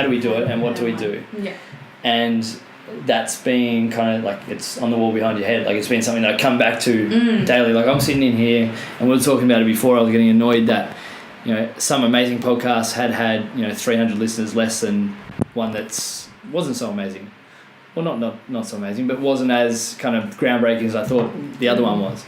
do we do it, and what do we do? Yeah. And that's been kind of like, it's on the wall behind your head. Like, it's been something that I come back to daily. Like, I'm sitting in here, and we were talking about it before. I was getting annoyed that, some amazing podcasts had 300 listeners less than one that's wasn't so amazing. Well, not so amazing, but wasn't as kind of groundbreaking as I thought the other one was.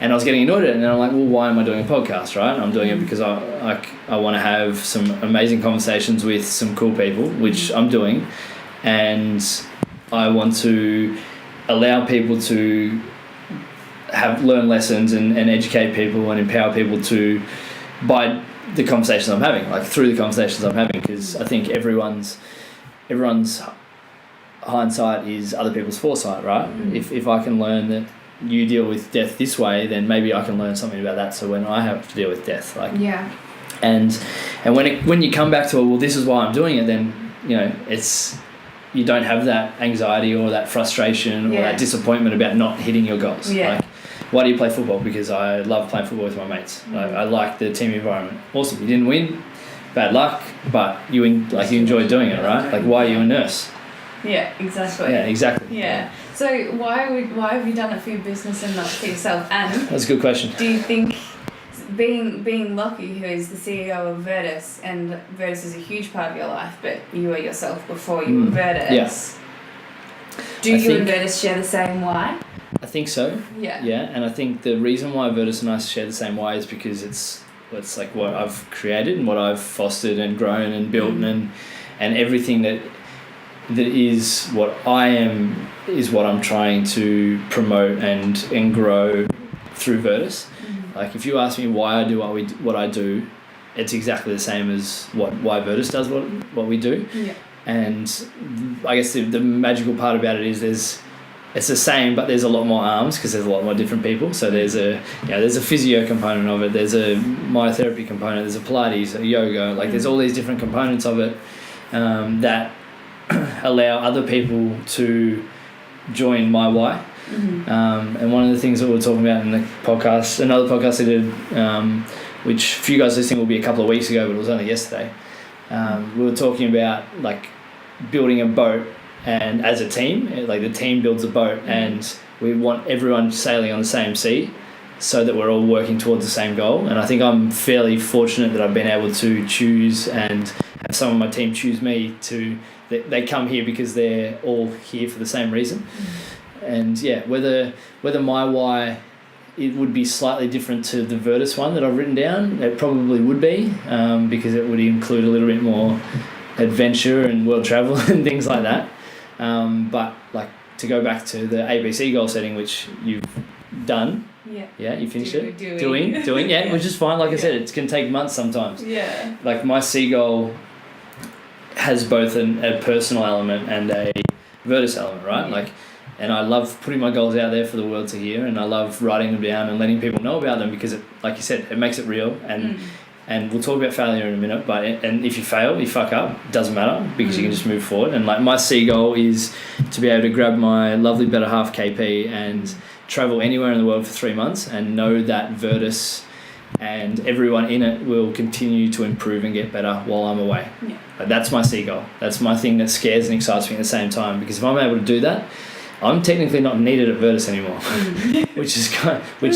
And I was getting annoyed at it, and then I'm like, well, why am I doing a podcast, right? I'm doing it because I want to have some amazing conversations with some cool people, which I'm doing, and I want to allow people to learn lessons and educate people and empower people by the conversations I'm having, like through the conversations I'm having, because I think everyone's hindsight is other people's foresight, right? If I can learn that you deal with death this way, then maybe I can learn something about that, so when I have to deal with death, like, and when you come back to it, well, this is why I'm doing it, then it's, you don't have that anxiety or that frustration or that disappointment about not hitting your goals. Like, why do you play football? Because I love playing football with my mates. I like the team environment. Awesome. You didn't win, bad luck, but you enjoyed doing it, right? Like, why are you a nurse? Yeah, exactly. Yeah, exactly. Yeah. So why have you done it for your business and not for yourself? And that's a good question. Do you think being Lockie, who is the CEO of Virtus, and Virtus is a huge part of your life, but you were yourself before you were Virtus. Do you and Virtus share the same why? I think so. Yeah. Yeah, and I think the reason why Virtus and I share the same why is because it's like what I've created and what I've fostered and grown and built and everything that is what I am is what I'm trying to promote and grow through Virtus. Like, if you ask me why I do what I do, it's exactly the same as why Virtus does what we do. Yeah. And I guess the magical part about it is it's the same, but there's a lot more arms because there's a lot more different people. So there's a physio component of it, there's a myotherapy component, there's a Pilates, a yoga, like there's all these different components of it that allow other people to join my why. And one of the things that we were talking about in the podcast, another podcast I did, which for you guys listening will be a couple of weeks ago, but it was only yesterday, we were talking about like building a boat, and as a team, like the team builds a boat, and we want everyone sailing on the same sea, so that we're all working towards the same goal. And I think I'm fairly fortunate that I've been able to choose and have some of my team choose me to. They come here because they're all here for the same reason. And yeah, whether my why, it would be slightly different to the Virtus one that I've written down. It probably would be, because it would include a little bit more adventure and world travel and things like that. But like to go back to the ABC goal setting, which you've done. Yeah, you finished it. Doing. Yeah, which is fine. Like I said, it can take months sometimes. Yeah. Like my C goal has both a personal element and a Virtus element, right? Like, and I love putting my goals out there for the world to hear, and I love writing them down and letting people know about them, because it, like you said, it makes it real. And we'll talk about failure in a minute, but and if you fail, you fuck up, doesn't matter, because you can just move forward. And like my C goal is to be able to grab my lovely better half KP and travel anywhere in the world for 3 months, and know that Virtus and everyone in it will continue to improve and get better while I'm away. Yeah. But that's my C goal. That's my thing that scares and excites me at the same time, because if I'm able to do that, I'm technically not needed at Virtus anymore, which is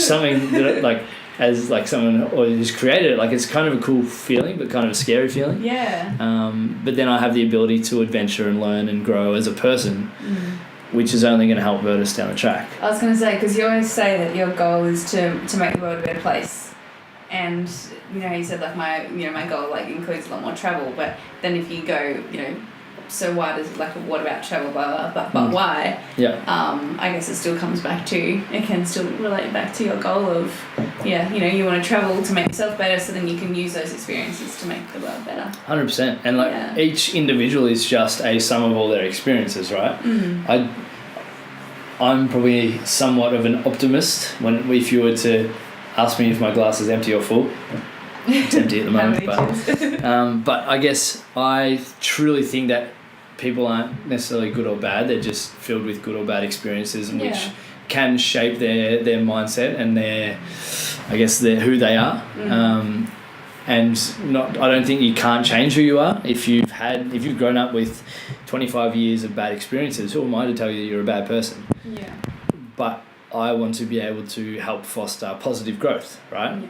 something that like, as like someone who's created it, like it's kind of a cool feeling, but kind of a scary feeling. Yeah. But then I have the ability to adventure and learn and grow as a person, which is only going to help Virtus down the track. I was going to say, because you always say that your goal is to make the world a better place. And, you know, you said like my goal like includes a lot more travel, but then if you go, so why does like what about travel, blah, blah, but why? Yeah. I guess it still comes back to, it can still relate back to your goal of, you want to travel to make yourself better, so then you can use those experiences to make the world better. 100%. And like each individual is just a sum of all their experiences, right? I'm probably somewhat of an optimist if you were to ask me if my glass is empty or full. It's empty at the moment, but I guess I truly think that people aren't necessarily good or bad. They're just filled with good or bad experiences, which can shape their mindset and their who they are. And I don't think you can't change who you are. If you've grown up with 25 years of bad experiences, who am I to tell you that you're a bad person? Yeah. But I want to be able to help foster positive growth, right?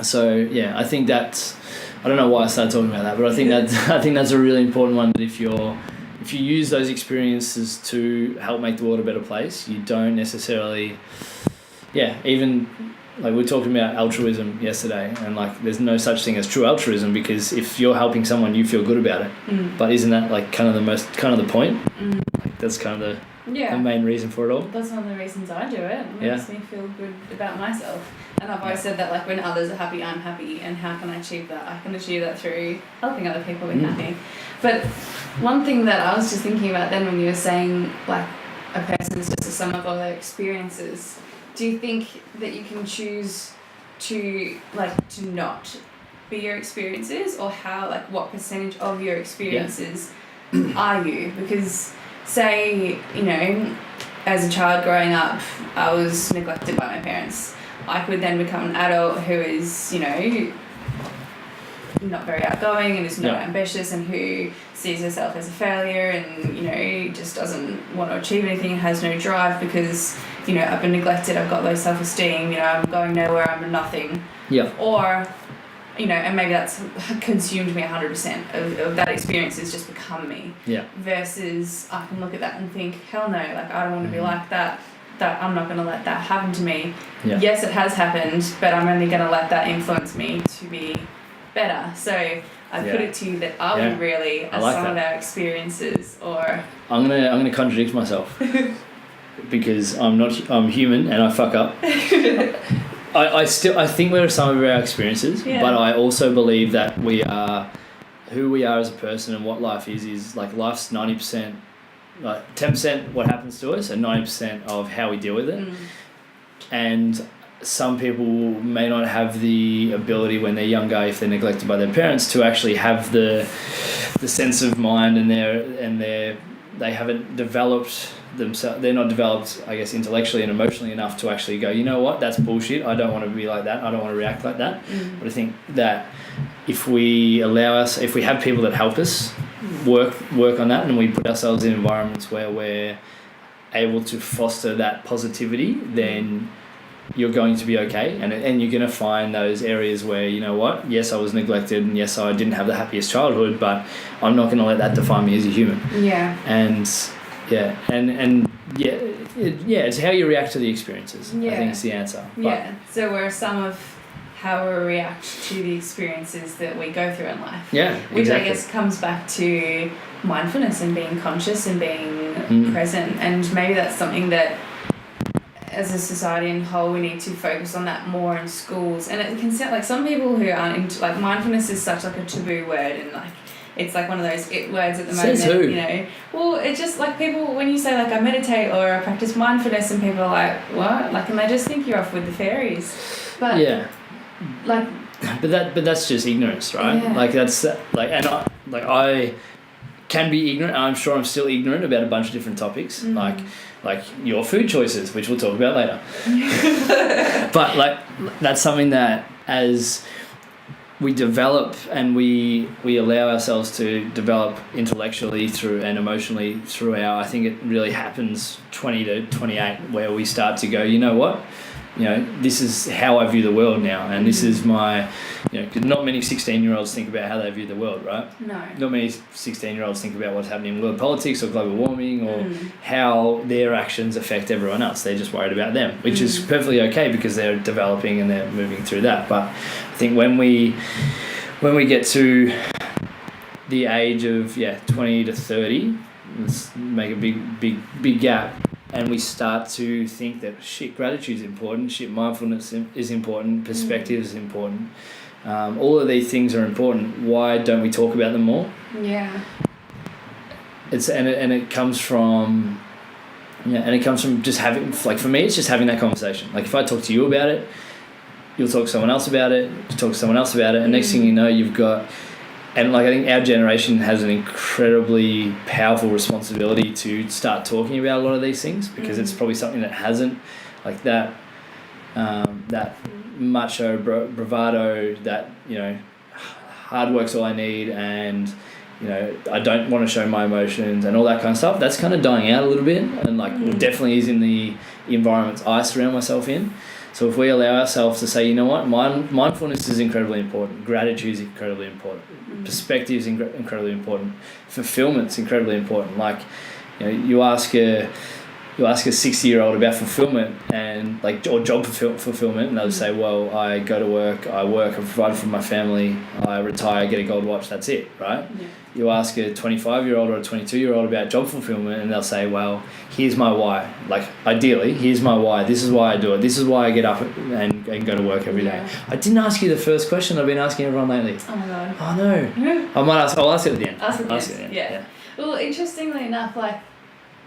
So yeah, I think that's, I don't know why I started talking about that, but I think that's a really important one, that if you use those experiences to help make the world a better place, you don't necessarily, even like we were talking about altruism yesterday, and like there's no such thing as true altruism, because if you're helping someone, you feel good about it. But isn't that like kind of the point? Like that's kind of the main reason for it all. That's one of the reasons I do it. It makes me feel good about myself. And I've always said that like when others are happy, I'm happy, and how can I achieve that? I can achieve that through helping other people be happy. But one thing that I was just thinking about then, when you were saying like a person is just a sum of all their experiences, do you think that you can choose to not be your experiences, or how, like what percentage of your experiences are you? Because say, as a child growing up, I was neglected by my parents. I could then become an adult who is, not very outgoing and is not ambitious, and who sees herself as a failure and, just doesn't want to achieve anything and has no drive because, I've been neglected, I've got low self-esteem, I'm going nowhere, I'm a nothing. Yeah. Or, and maybe that's consumed me 100% of that experience has just become me. Yeah. Versus I can look at that and think, hell no, like I don't want to be like that I'm not going to let that happen to me. Yeah. Yes, it has happened, but I'm only going to let that influence me to be better. So I put it to you that are we really a sum of our experiences, or I'm gonna contradict myself because I'm human and I fuck up. I think we're some of our experiences, but I also believe that we are who we are as a person, and what life is like life's 90%, like 10% what happens to us, and 90% of how we deal with it. And some people may not have the ability when they're younger, if they're neglected by their parents, to actually have the sense of mind, and they haven't developed themselves. They're not developed, I guess, intellectually and emotionally enough to actually go, you know what, that's bullshit. I don't want to be like that. I don't want to react like that. But I think that if we have people that help us work on that, and we put ourselves in environments where we're able to foster that positivity, then you're going to be okay, and you're going to find those areas where, you know what, yes, I was neglected, and yes, I didn't have the happiest childhood, but I'm not going to let that define me as a human. Yeah. And it's how you react to the experiences. I think it's the answer. So we're some of how we react to the experiences that we go through in life. Yeah, which exactly. I guess comes back to mindfulness and being conscious and being present, and maybe that's something that as a society in whole we need to focus on that more in schools. And it can sound like some people who aren't into, like, mindfulness is such like a taboo word, and like it's like one of those it words at the moment. Says who? You know, well, it's just like people, when you say like I meditate or I practice mindfulness, and people are like, what? Like, and they just think you're off with the fairies. But yeah, like, but that's just ignorance, right? Yeah. Like that's like, and I can be ignorant. I'm sure I'm still ignorant about a bunch of different topics, like your food choices, which we'll talk about later. But like, that's something that as we develop and we allow ourselves to develop intellectually through and emotionally throughout, I think it really happens 20 to 28 where we start to go, you know what? You know, this is how I view the world now, and this is my, you know, because not many 16-year-olds think about how they view the world, right? no. Not many 16-year-olds think about what's happening in world politics or global warming or how their actions affect everyone else. They're just worried about them, which is perfectly okay because they're developing and they're moving through that. But I think when we get to the age of 20 to 30, let's make a big gap, and we start to think that gratitude is important, mindfulness is important, perspective is important. All of these things are important. Why don't we talk about them more? Yeah. It comes from just having, like, for me, it's just having that conversation. Like, if I talk to you about it, you'll talk to someone else about it, you talk to someone else about it, and next thing you know, you've got. And like, I think our generation has an incredibly powerful responsibility to start talking about a lot of these things, because it's probably something that hasn't, like that macho bravado that, you know, hard work's all I need, and, you know, I don't want to show my emotions and all that kind of stuff. That's kind of dying out a little bit, and like definitely is in the environments I surround myself in. So if we allow ourselves to say, you know what, mindfulness is incredibly important, gratitude is incredibly important, perspective is incredibly important, fulfillment's incredibly important. Like, you know, you ask a 60-year-old about fulfillment and like, or job fulfillment, and they'll say, well, I go to work, I provide for my family, I retire, I get a gold watch, that's it, right? Yeah. You ask a 25-year-old or a 22-year-old about job fulfillment, and they'll say, well, here's my why. Like, ideally, here's my why. This is why I do it. This is why I get up and go to work every day. I didn't ask you the first question I've been asking everyone lately. Oh my god. Oh no. I'll ask it at the end. Ask it at the end. Yeah. Well, interestingly enough, like,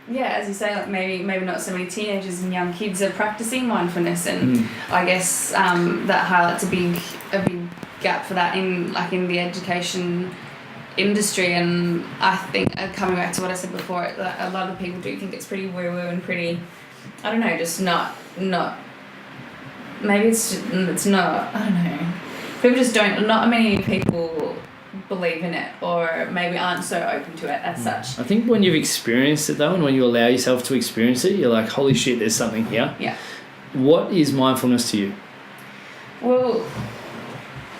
as you say, like maybe not so many teenagers and young kids are practicing mindfulness, and I guess that highlights a big gap for that in the education industry. And I think, coming back to what I said before, a lot of people do think it's pretty woo-woo and pretty, I don't know, just not maybe it's not, I don't know, people just don't, not many people believe in it, or maybe aren't so open to it as such. I think when you've experienced it though, and when you allow yourself to experience it, you're like, holy shit, there's something here. Yeah. What is mindfulness to you? Well,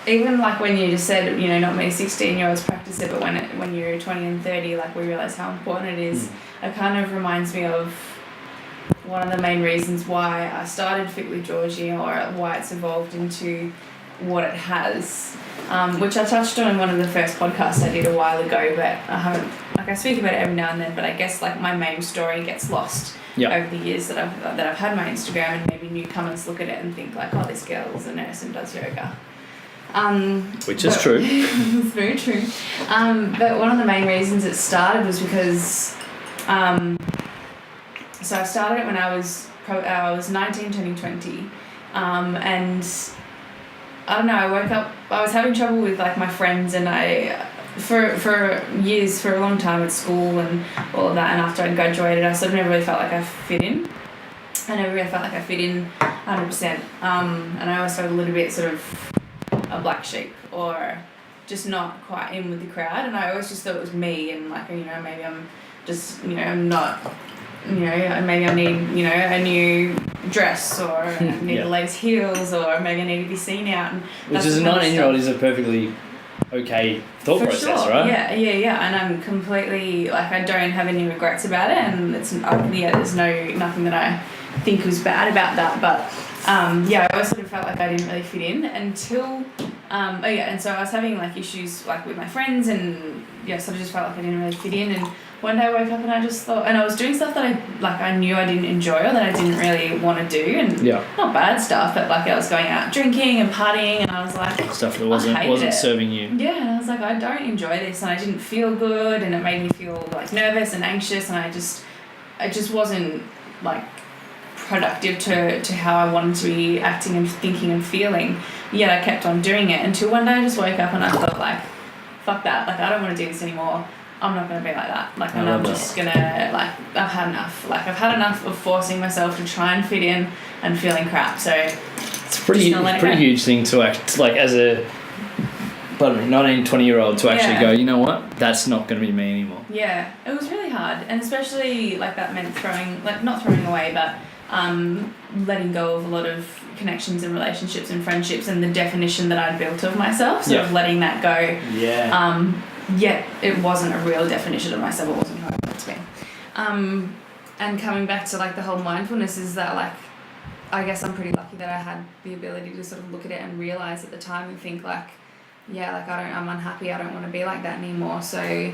even like when you just said, you know, not many 16-year-olds practice it, but when you're 20 and 30, like, we realise how important it is. It kind of reminds me of one of the main reasons why I started Fit with Georgie, or why it's evolved into what it has, which I touched on in one of the first podcasts I did a while ago, but I haven't, like, I speak about it every now and then, but I guess like my main story gets lost over the years that I've had my Instagram, and maybe newcomers look at it and think like, oh, this girl's a nurse and does yoga. Which is true. It's very true. But one of the main reasons it started was because, so I started it when I was 19 turning 20, and I don't know, I woke up, I was having trouble with like my friends, and for years, for a long time at school and all of that, and after I graduated, I sort of never really felt like I fit in. I never really felt like I fit in 100%, and I always felt a little bit sort of a black sheep, or just not quite in with the crowd, and I always just thought it was me, and like, you know, maybe I'm just, you know, I'm not, you know, maybe I need, you know, a new dress, or I need the latest heels, or maybe I need to be seen out. And which as a 19-year-old is a perfectly okay thought process, right? Yeah, and I'm completely, like, I don't have any regrets about it, and it's, there's nothing that I think was bad about that, but I always sort of felt like I didn't really fit in until and so I was having like issues like with my friends, and sort of just felt like I didn't really fit in. And one day I woke up and I just thought, and I was doing stuff that I knew I didn't enjoy, or that I didn't really want to do, and not bad stuff, but like I was going out drinking and partying, and I was like, stuff that wasn't serving you. Yeah, and I was like, I don't enjoy this, and I didn't feel good, and it made me feel like nervous and anxious, and it just wasn't like productive to how I wanted to be acting and thinking and feeling. Yet I kept on doing it until one day I just woke up and I thought, like, fuck that, like, I don't want to do this anymore. I'm not going to be like that. Like, and I'm just going to, like, I've had enough. Like, I've had enough of forcing myself to try and fit in and feeling crap. So it's a pretty huge thing to act, like, as a 19, 20-year-old to actually go, you know what, that's not going to be me anymore. Yeah, it was really hard. And especially, like, that meant not throwing away, but letting go of a lot of connections and relationships and friendships and the definition that I'd built of myself, sort of letting that go. Yet it wasn't a real definition of myself, it wasn't who I wanted to be. And coming back to like the whole mindfulness is that, like, I guess I'm pretty lucky that I had the ability to sort of look at it and realise at the time and think like, like I'm unhappy, I don't want to be like that anymore, so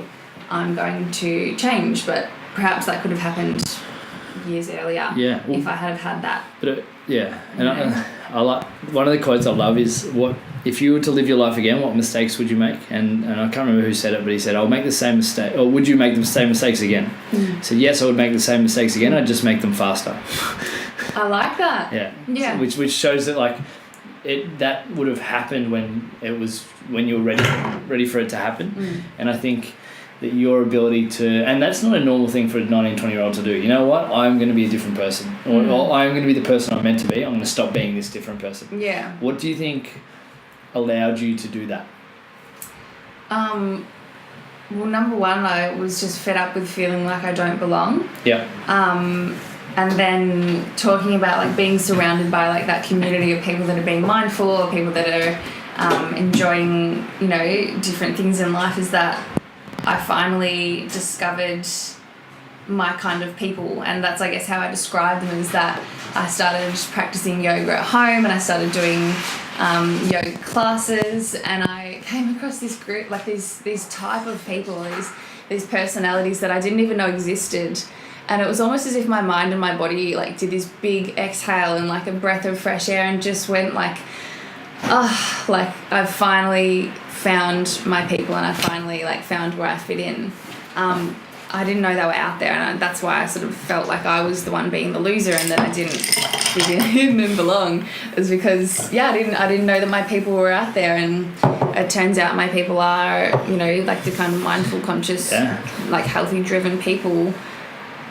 I'm going to change. But perhaps that could have happened years earlier if I had had that. But and I like, one of the quotes I love is, what if you were to live your life again, what mistakes would you make? And I can't remember who said it, but he said, I'll make the same mistake, or would you make the same mistakes again? I said, yes, I would make the same mistakes again, I'd just make them faster. I like that. So, which shows that, like, that would have happened when you were ready for it to happen. And I think that your ability to, and that's not a normal thing for a 19, 20-year-old to do. You know what? I'm going to be a different person. Or I'm going to be the person I'm meant to be. I'm going to stop being this different person. Yeah. What do you think allowed you to do that? Well, number one, I was just fed up with feeling like I don't belong. And then talking about like being surrounded by like that community of people that are being mindful, or people that are enjoying, you know, different things in life, is that I finally discovered my kind of people. And that's, I guess, how I describe them, is that I started practicing yoga at home, and I started doing yoga classes, and I came across this group, like these type of people, these personalities that I didn't even know existed. And it was almost as if my mind and my body like did this big exhale and like a breath of fresh air, and just went like, like I've finally found my people, and I finally like found where I fit in. I didn't know they were out there, and that's why I sort of felt like I was the one being the loser and that I didn't fit in and belong. It was because I didn't know that my people were out there, and it turns out my people are, you know, like the kind of mindful, conscious, like healthy, driven people.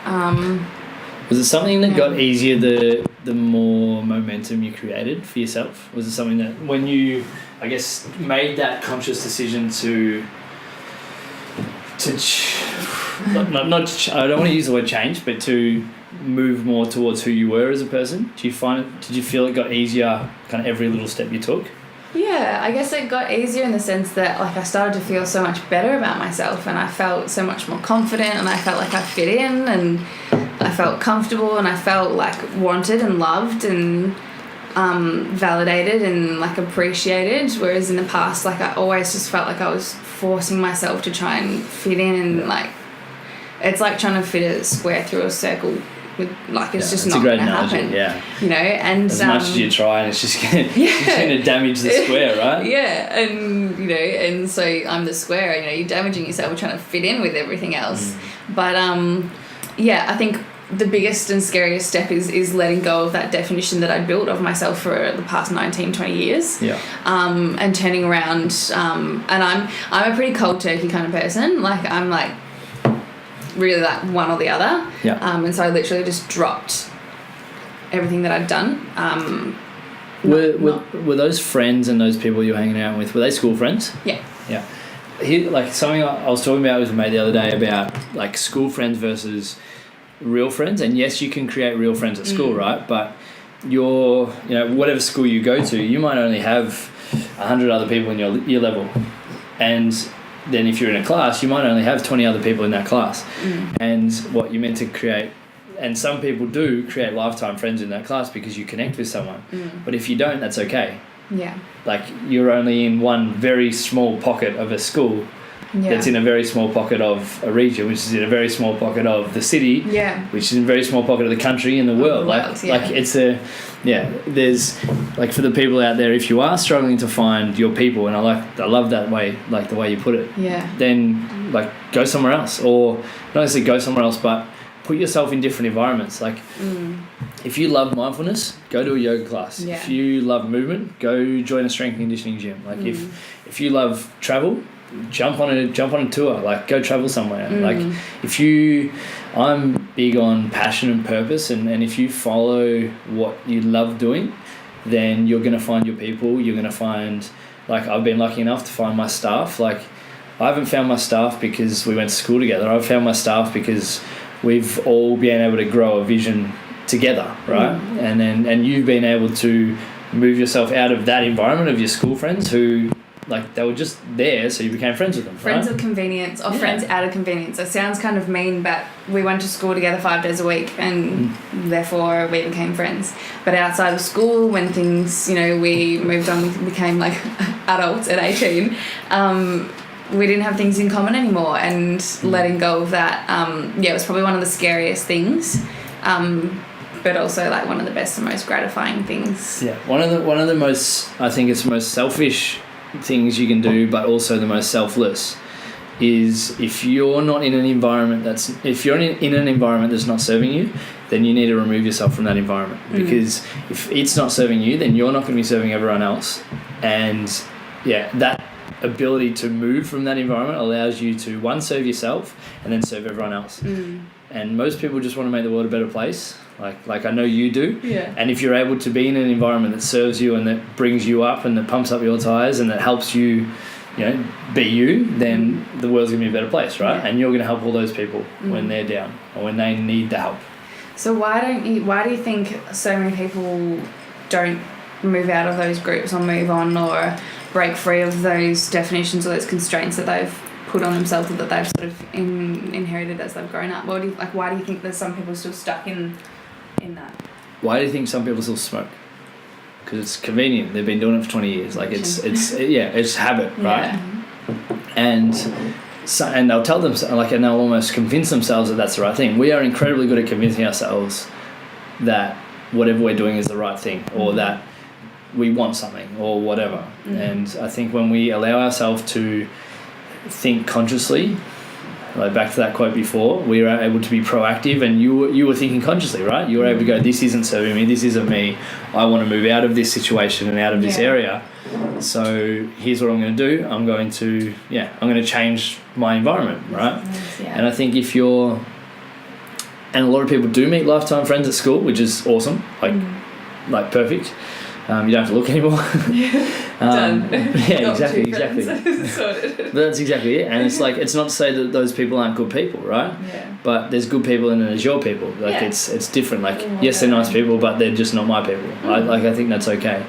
Was it something that got easier the more momentum you created for yourself? Was it something that when you, I guess, made that conscious decision to not I don't want to use the word change, but to move more towards who you were as a person? Did you feel it got easier kind of every little step you took? Yeah, I guess it got easier in the sense that like I started to feel so much better about myself, and I felt so much more confident, and I felt like I fit in, and I felt comfortable, and I felt like wanted and loved and validated and like appreciated. Whereas in the past, like I always just felt like I was forcing myself to try and fit in, and like it's like trying to fit a square through a circle. With, like it's just not going to happen, you know. And as much as you try, and it's just going to damage the square, right? And you know, and so I'm the square. You know, you're damaging yourself trying to fit in with everything else. But I think the biggest and scariest step is letting go of that definition that I'd built of myself for the past 19, 20 years. And turning around. And I'm a pretty cold turkey kind of person. Like I'm like really like one or the other. And so I literally just dropped everything that I'd done. Were those friends and those people you were hanging out with, were they school friends? Yeah. Yeah. Like something I was talking about with a mate the other day about like school friends versus real friends. And yes, you can create real friends at school, right? But whatever school you go to, you might only have 100 other people in your year level. And then if you're in a class, you might only have 20 other people in that class. And what you're meant to create, and some people do create lifetime friends in that class because you connect with someone. But if you don't, that's okay. Yeah. Like you're only in one very small pocket of a school that's in a very small pocket of a region, which is in a very small pocket of the city, which is in a very small pocket of the country and the world. Like it's there's like for the people out there, if you are struggling to find your people, and I love that way, like the way you put it, then like go somewhere else, or not necessarily go somewhere else, but put yourself in different environments. Like if you love mindfulness, go to a yoga class. If you love movement, go join a strength and conditioning gym. Like if you love travel, jump on a tour. Like go travel somewhere. Like I'm big on passion and purpose, and if you follow what you love doing, then you're gonna find your people. You're gonna find, like I've been lucky enough to find my staff. Like I haven't found my staff because we went to school together. I've found my staff because we've all been able to grow a vision together, right? And you've been able to move yourself out of that environment of your school friends who, like, they were just there, so you became friends with them, friends of convenience, or friends out of convenience. It sounds kind of mean, but we went to school together 5 days a week, and therefore we became friends. But outside of school, when things, we moved on, we became like adults at 18, we didn't have things in common anymore, and letting go of that, it was probably one of the scariest things, but also like one of the best and most gratifying things. Yeah, one of the most, I think it's the most selfish things you can do, but also the most selfless, is if you're not in an environment that's not serving you, then you need to remove yourself from that environment, because if it's not serving you, then you're not going to be serving everyone else. And that ability to move from that environment allows you to, one, serve yourself and then serve everyone else. And most people just want to make the world a better place, like I know you do. And if you're able to be in an environment that serves you and that brings you up and that pumps up your tires and that helps you, be you, then the world's going to be a better place, right? And you're going to help all those people when they're down or when they need the help. So why do you think so many people don't move out of those groups or move on or break free of those definitions or those constraints that they've put on themselves or that they've sort of inherited as they've grown up? Why do you think there's some people still stuck in that? Why do you think some people still smoke? Because it's convenient. They've been doing it for 20 years. Like it's habit, right? And they'll tell them, and they'll almost convince themselves that that's the right thing. We are incredibly good at convincing ourselves that whatever we're doing is the right thing, or that we want something, or whatever. And I think when we allow ourselves to think consciously, like back to that quote before, we are able to be proactive, and you were thinking consciously, right? You were able to go, this isn't serving me, this isn't me, I want to move out of this situation and out of this area, so here's what I'm going to do. I'm going to change my environment, right? And I think if you're, and a lot of people do meet lifetime friends at school, which is awesome, like perfect. You don't have to look anymore. Done. Yeah, exactly. Sorted. But that's exactly it. And it's like, it's not to say that those people aren't good people, right? But there's good people and then there's your people. Like it's different. Like yes, they're nice people, but they're just not my people. I think that's okay.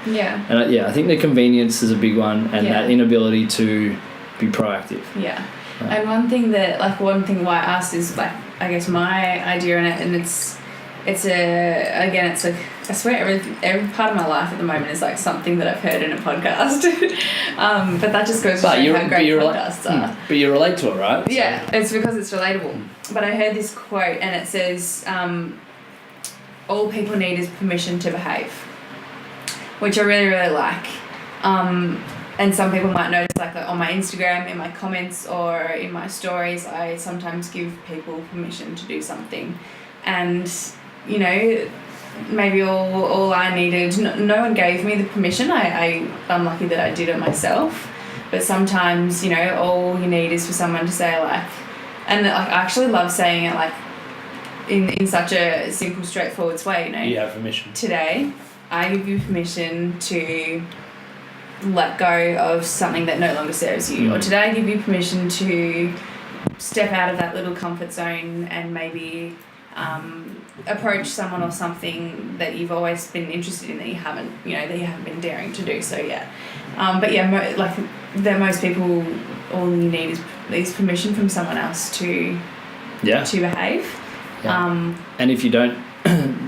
And I think the convenience is a big one, and that inability to be proactive. And one thing why I asked is, like, I guess my idea on it, and it's like, I swear every part of my life at the moment is like something that I've heard in a podcast. But that just goes to show how great podcasts are. But you relate to it, right? Yeah, it's because it's relatable. But I heard this quote, and it says, all people need is permission to behave, which I really, really like. And some people might notice, like on my Instagram, in my comments or in my stories, I sometimes give people permission to do something. And maybe all I needed, no one gave me the permission. I'm lucky that I did it myself. But sometimes, all you need is for someone to say, like, and like, I actually love saying it, like, in such a simple, straightforward way, You have permission. Today, I give you permission to let go of something that no longer serves you, or today I give you permission to step out of that little comfort zone and maybe approach someone or something that you've always been interested in that you haven't been daring to do so yet. But yeah, most people, all you need is permission from someone else to behave. Yeah. And if you don't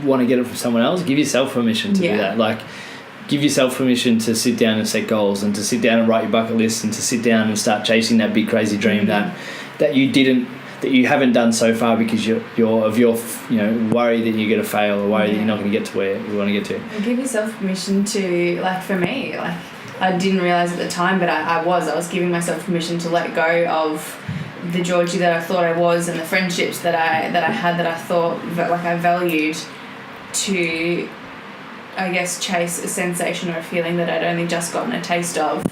want to get it from someone else, give yourself permission to do that. Like, give yourself permission to sit down and set goals, and to sit down and write your bucket list, and to sit down and start chasing that big crazy dream that you haven't done so far because you're worry that you're going to fail, or worry that you're not going to get to where you want to get to. And give yourself permission to, like, for me, like, I didn't realise at the time, but I was giving myself permission to let go of the Georgie that I thought I was, and the friendships that I had that I thought that, like, I valued, to, I guess, chase a sensation or a feeling that I'd only just gotten a taste of,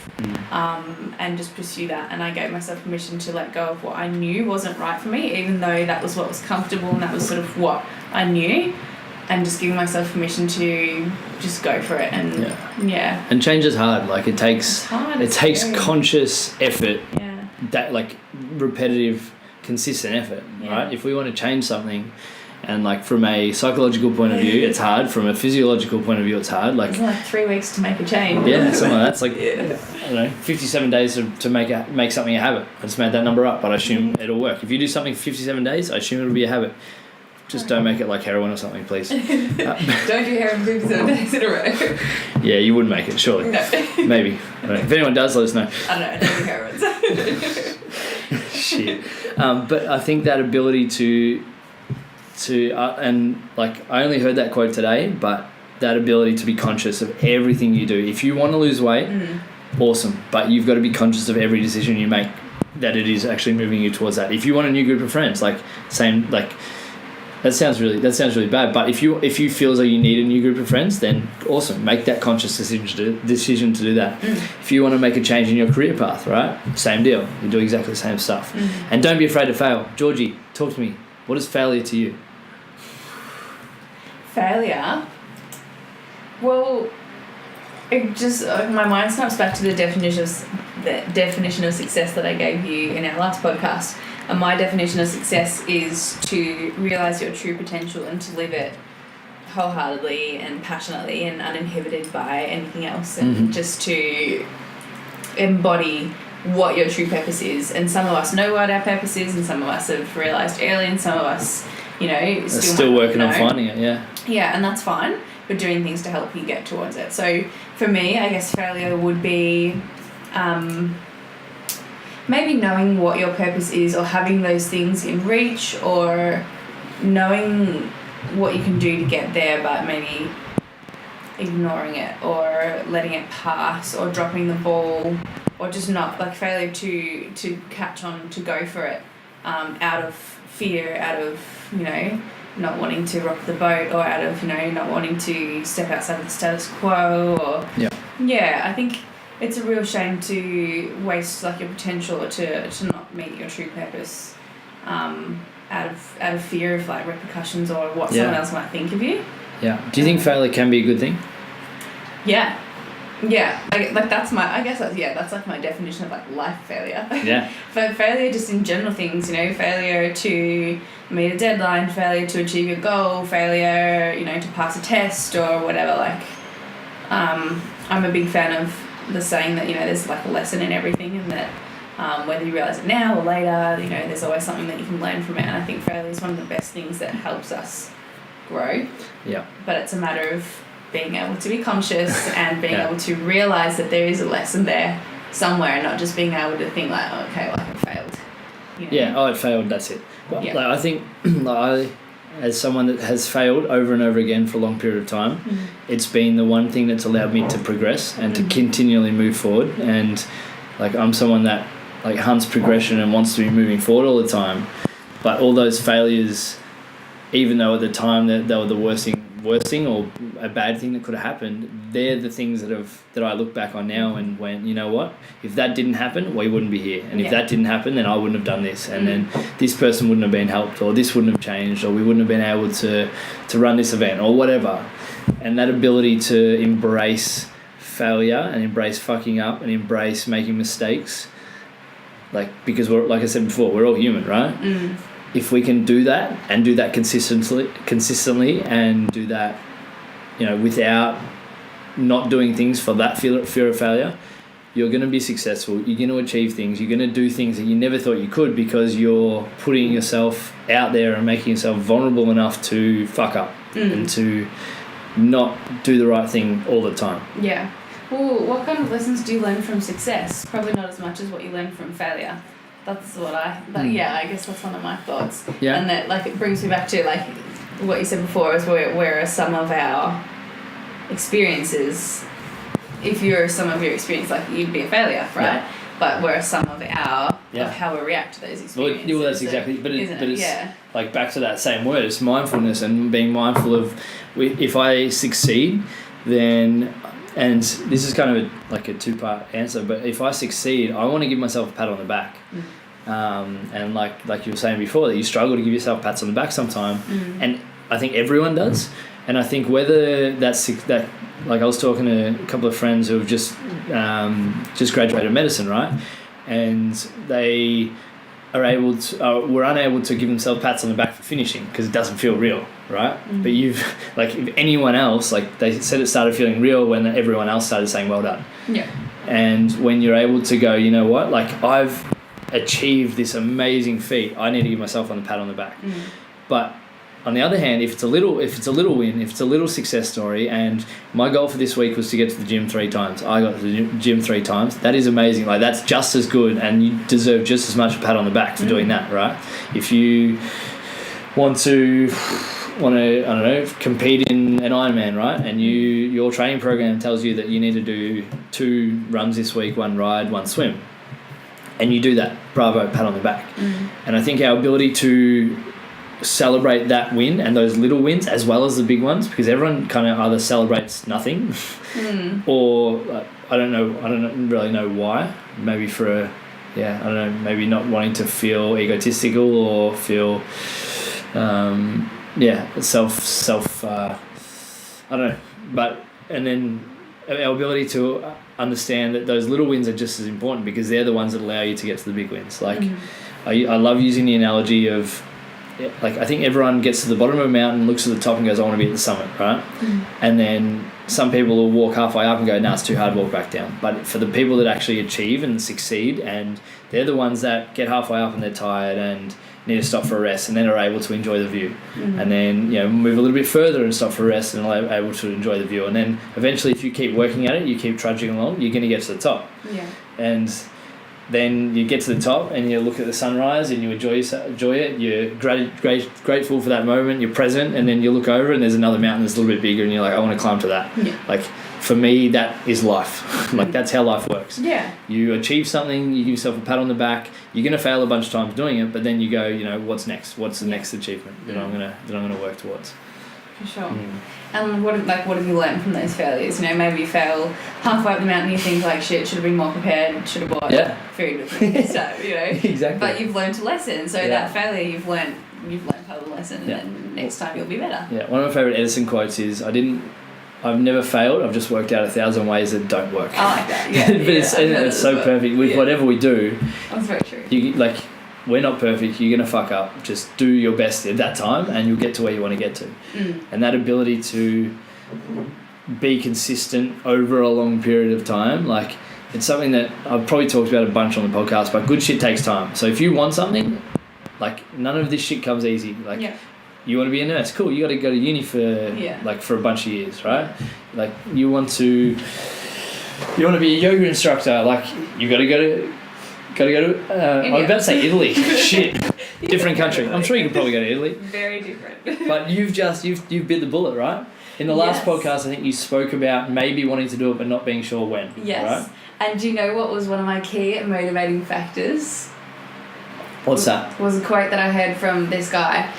and just pursue that. And I gave myself permission to let go of what I knew wasn't right for me, even though that was what was comfortable and that was sort of what I knew, and just giving myself permission to just go for it. And and change is hard. Like, it takes scary. Conscious effort, that, like, repetitive, consistent effort, right? If we want to change something, and, like, from a psychological point of view, it's hard. From a physiological point of view, it's hard. Like, it's like 3 weeks to make a change. Yeah, something like that. It's like, I don't know, 57 days to make something a habit. I just made that number up, but I assume it'll work. If you do something for 57 days, I assume it'll be a habit. Just don't make it like heroin or something, please. Don't do heroin 57 days in a row. Yeah, you wouldn't make it, surely. No. Maybe. I don't know. If anyone does, let us know. I don't know, don't do heroin. Shit. But I think that ability to and, like, I only heard that quote today, but that ability to be conscious of everything you do. If you want to lose weight, awesome, but you've got to be conscious of every decision you make, that it is actually moving you towards that. If you want a new group of friends, like, same, like, that sounds really bad, but if you feel as though you need a new group of friends, then awesome, make that conscious decision to do that. If you want to make a change in your career path, right, same deal, you do exactly the same stuff. And don't be afraid to fail. Georgie, talk to me. What is failure to you? Failure? Well, it just, my mind snaps back to the definition of success that I gave you in our last podcast. And my definition of success is to realise your true potential and to live it wholeheartedly and passionately and uninhibited by anything else, and just to embody what your true purpose is. And some of us know what our purpose is, and some of us have realised early, and some of us, still working on finding it. Yeah, and that's fine, but doing things to help you get towards it. So for me, I guess failure would be maybe knowing what your purpose is, or having those things in reach, or knowing what you can do to get there, but maybe ignoring it, or letting it pass, or dropping the ball, or just not, like, failure to catch on, to go for it, out of fear, out of, not wanting to rock the boat, or out of, not wanting to step outside of the status quo, or... I think it's a real shame to waste, like, your potential, or to not meet your true purpose, out of fear of, like, repercussions or what someone else might think of you. Yeah. Do you think failure can be a good thing? Yeah. Yeah. That's like my definition of, like, life failure. Yeah. But failure just in general things, failure to meet a deadline, failure to achieve your goal, failure, to pass a test or whatever. Like, I'm a big fan of the saying that, there's, like, a lesson in everything, and that whether you realise it now or later, there's always something that you can learn from it. And I think failure is one of the best things that helps us grow. Yeah. But it's a matter of being able to be conscious and being able to realise that there is a lesson there somewhere, and not just being able to think, like, oh, okay, well, I failed. It failed, that's it. But like, I think, like, as someone that has failed over and over again for a long period of time, it's been the one thing that's allowed me to progress and to continually move forward. And, like, I'm someone that, like, hunts progression and wants to be moving forward all the time. But all those failures, even though at the time they were the worst thing or a bad thing that could have happened, they're the things that I look back on now and went, you know what, if that didn't happen, we wouldn't be here, and if that didn't happen, then I wouldn't have done this, and then this person wouldn't have been helped, or this wouldn't have changed, or we wouldn't have been able to run this event or whatever. And that ability to embrace failure and embrace fucking up and embrace making mistakes, like, because we're, like I said before, we're all human, right? If we can do that and do that consistently and do that, you know, without not doing things for that fear of failure, you're going to be successful. You're going to achieve things. You're going to do things that you never thought you could, because you're putting yourself out there and making yourself vulnerable enough to fuck up and to not do the right thing all the time. Yeah. Well, what kind of lessons do you learn from success? Probably not as much as what you learn from failure. That's what I guess that's one of my thoughts. Yeah. And that, like, it brings me back to, like, what you said before, is where are some of our experiences, if you're some of your experience, like, you'd be a failure, right? Yeah. But where are some of our of how we react to those experiences? Well, that's exactly. But it's like back to that same word. It's mindfulness, and being mindful of, if I succeed, then, and this is kind of like a two-part answer, but if I succeed, I want to give myself a pat on the back. And like you were saying before, that you struggle to give yourself pats on the back sometime, and I think everyone does. And I think whether that's that, like, I was talking to a couple of friends who have just graduated medicine, right? And they are were unable to give themselves pats on the back for finishing, because it doesn't feel real, right? But you've, like, if anyone else, like, they said it started feeling real when everyone else started saying well done. Yeah. And when you're able to go, you know what, like, I've achieved this amazing feat, I need to give myself a pat on the back. But on the other hand, if it's a little win, if it's a little success story, and my goal for this week was to get to the gym 3 times, I got to the gym 3 times, that is amazing. Like, that's just as good, and you deserve just as much a pat on the back for doing that, right? If you want to I don't know, compete in an Ironman, right? And your training program tells you that you need to do 2 runs this week, 1 ride, 1 swim, and you do that, bravo, pat on the back. And I think our ability to celebrate that win and those little wins as well as the big ones, because everyone kind of either celebrates nothing or I don't really know why, maybe for maybe not wanting to feel egotistical or feel self I don't know, but, and then our ability to understand that those little wins are just as important, because they're the ones that allow you to get to the big wins. Like, I love using the analogy of, like, I think everyone gets to the bottom of a mountain, looks at the top and goes, I want to be at the summit, right? And then some people will walk halfway up and go, it's too hard, walk back down. But for the people that actually achieve and succeed, and they're the ones that get halfway up and they're tired and need to stop for a rest, and then are able to enjoy the view. And then, you know, move a little bit further and stop for a rest and are able to enjoy the view. And then eventually, if you keep working at it, you keep trudging along, you're going to get to the top. Yeah. And then you get to the top and you look at the sunrise and you enjoy it. You're grateful for that moment. You're present, and then you look over and there's another mountain that's a little bit bigger, and you're like, I want to climb to that. Yeah. Like, for me, that is life. Like, that's how life works. Yeah. You achieve something, you give yourself a pat on the back. You're gonna fail a bunch of times doing it, but then you go, you know, what's next? What's the next achievement that I'm gonna work towards? For sure. And what have you learned from those failures? You know, maybe you fail halfway up the mountain, you think, like, shit, should have been more prepared, should have bought food with me and stuff, you know. Exactly. But you've learned a lesson, so that failure you've learned part of the lesson, and then next time you'll be better. Yeah. One of my favourite Edison quotes is, I've never failed, I've just worked out 1,000 ways that don't work. I like that, yeah. But it's so perfect. With whatever we do, that's very true. We're not perfect, you're going to fuck up. Just do your best at that time and you'll get to where you want to get to. And that ability to be consistent over a long period of time, like, it's something that I've probably talked about a bunch on the podcast, but good shit takes time. So if you want something, like, none of this shit comes easy. Like, you want to be a nurse, cool, you got to go to uni for a bunch of years, right? Like, you want to be a yoga instructor, like, you got to go to I was about to say Italy. Shit. Different country. I'm sure you could probably go to Italy. Very different. But you've bit the bullet, right? In the last podcast, I think you spoke about maybe wanting to do it but not being sure when. Yes. Right? And do you know what was one of my key motivating factors? What's that? Was a quote that I heard from this guy.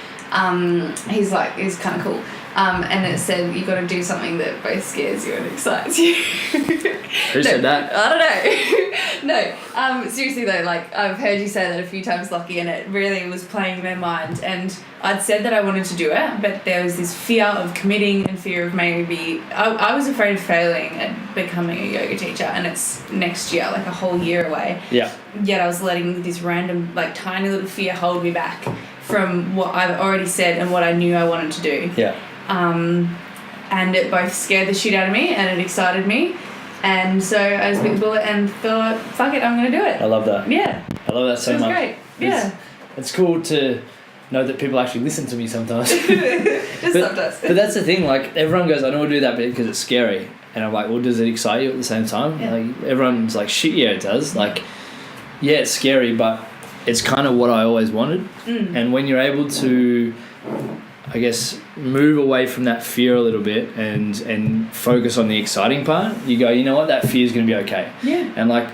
He's kind of cool. And it said, you got to do something that both scares you and excites you. Who said that? I don't know. No. Seriously though, like I've heard you say that a few times, Lockie, and it really was playing in my mind. And I'd said that I wanted to do it, but there was this fear of committing and fear of maybe... I was afraid of failing at becoming a yoga teacher, and it's next year, like a whole year away. Yeah. Yet I was letting this random, like tiny little fear hold me back from what I've already said and what I knew I wanted to do. Yeah. And it both scared the shit out of me and it excited me. And so I just bit the bullet and thought, fuck it, I'm going to do it. I love that. Yeah. I love that so much. Great. Yeah. It's cool to know that people actually listen to me sometimes. Sometimes. But that's the thing, like everyone goes, I don't want to do that bit because it's scary. And I'm like, well, does it excite you at the same time? Yeah. Like everyone's like, shit, yeah, it does. Like, yeah, it's scary, but it's kind of what I always wanted. And when you're able to, I guess, move away from that fear a little bit and focus on the exciting part, you go, you know what, that fear is going to be okay. Yeah. And like,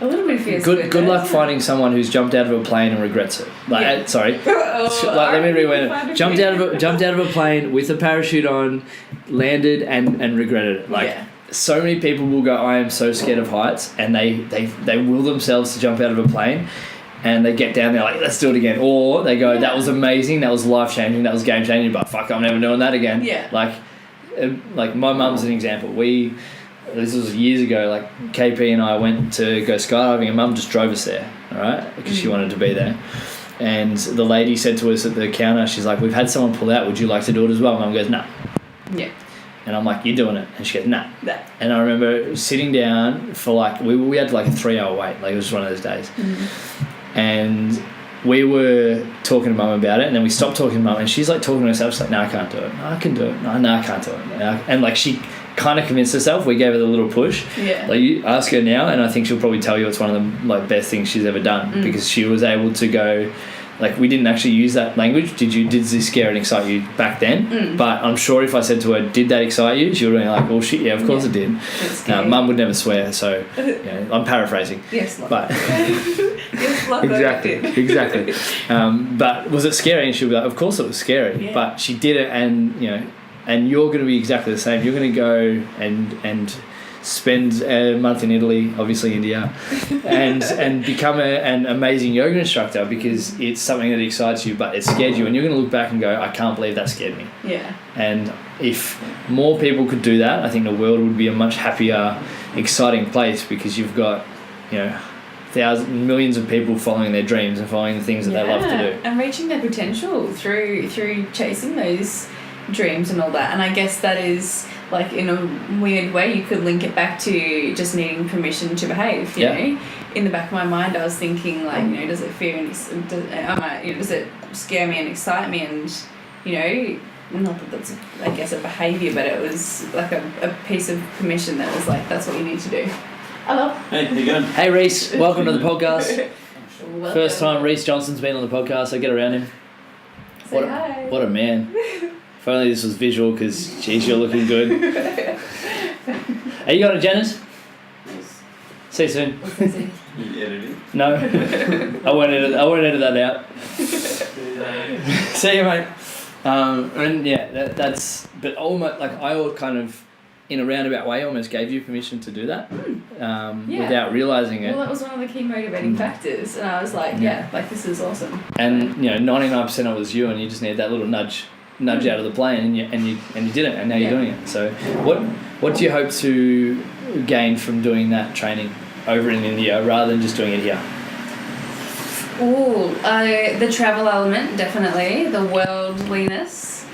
a little bit of fear is good luck finding someone who's jumped out of a plane and regrets it. Like, sorry. Let me rewind it. Jumped out of a plane with a parachute on, landed and regretted it. Like, so many people will go, I am so scared of heights, and they will themselves to jump out of a plane. And they get down there like, let's do it again. Or they go, that was amazing, that was life-changing, that was game-changing, but fuck, I'm never doing that again. Yeah. Like my mum's an example. This was years ago, like KP and I went to go skydiving and mum just drove us there, all right, because she wanted to be there. And the lady said to us at the counter, she's like, we've had someone pull out, would you like to do it as well? Mum goes, no. Yeah. And I'm like, you're doing it? And she goes, nah. Nah. And I remember sitting down for like, we had like a 3-hour wait, like it was one of those days. And we were talking to mum about it, and then we stopped talking to mum, and she's like talking to herself, she's like, no, I can't do it. No, I can do it. No, I can't do it. And like she kind of convinced herself. We gave her the little push. Yeah. Like you ask her now, and I think she'll probably tell you it's one of the like best things she's ever done, because she was able to go, like, we didn't actually use that language. Did this scare and excite you back then? But I'm sure if I said to her, did that excite you? She would have been like, oh shit, yeah, of course it did. Mum would never swear, so I'm paraphrasing. Yes, but yes, exactly. But was it scary? And she'll be like, of course it was scary. Yeah. But she did it, and and you're going to be exactly the same. You're going to go and spend a month in Italy, obviously India, and become an amazing yoga instructor, because it's something that excites you, but it scared you, and you're going to look back and go, I can't believe that scared me. Yeah. And if more people could do that, I think the world would be a much happier, exciting place, because you've got, millions of people following their dreams and following the things that they love to do. And reaching their potential through chasing those dreams and all that. And I guess that is, like, in a weird way, you could link it back to just needing permission to behave, you know? In the back of my mind, I was thinking, like, does it fear and does it scare me and excite me? And, not that that's, I guess, a behaviour, but it was like a piece of permission that was like, that's what you need to do. Hello. Hey, how you going? Hey, Reese. Welcome to the podcast. Welcome. First time Reese Johnson's been on the podcast. I get around him. Say hi. What a man. If only this was visual, because, geez, you're looking good. Are you got it, Janice? Yes. See you soon. What's this in? You editing? No. I won't edit that out. See you, mate. And yeah, that's... But almost, like, I all kind of, in a roundabout way, almost gave you permission to do that without realising it. Well, that was one of the key motivating factors, and I was like, this is awesome. And 99% of it was you, and you just need that little nudge out of the plane, and you did it, and now you're doing it. So what do you hope to gain from doing that training over in India rather than just doing it here? Ooh, the travel element, definitely. The worldliness.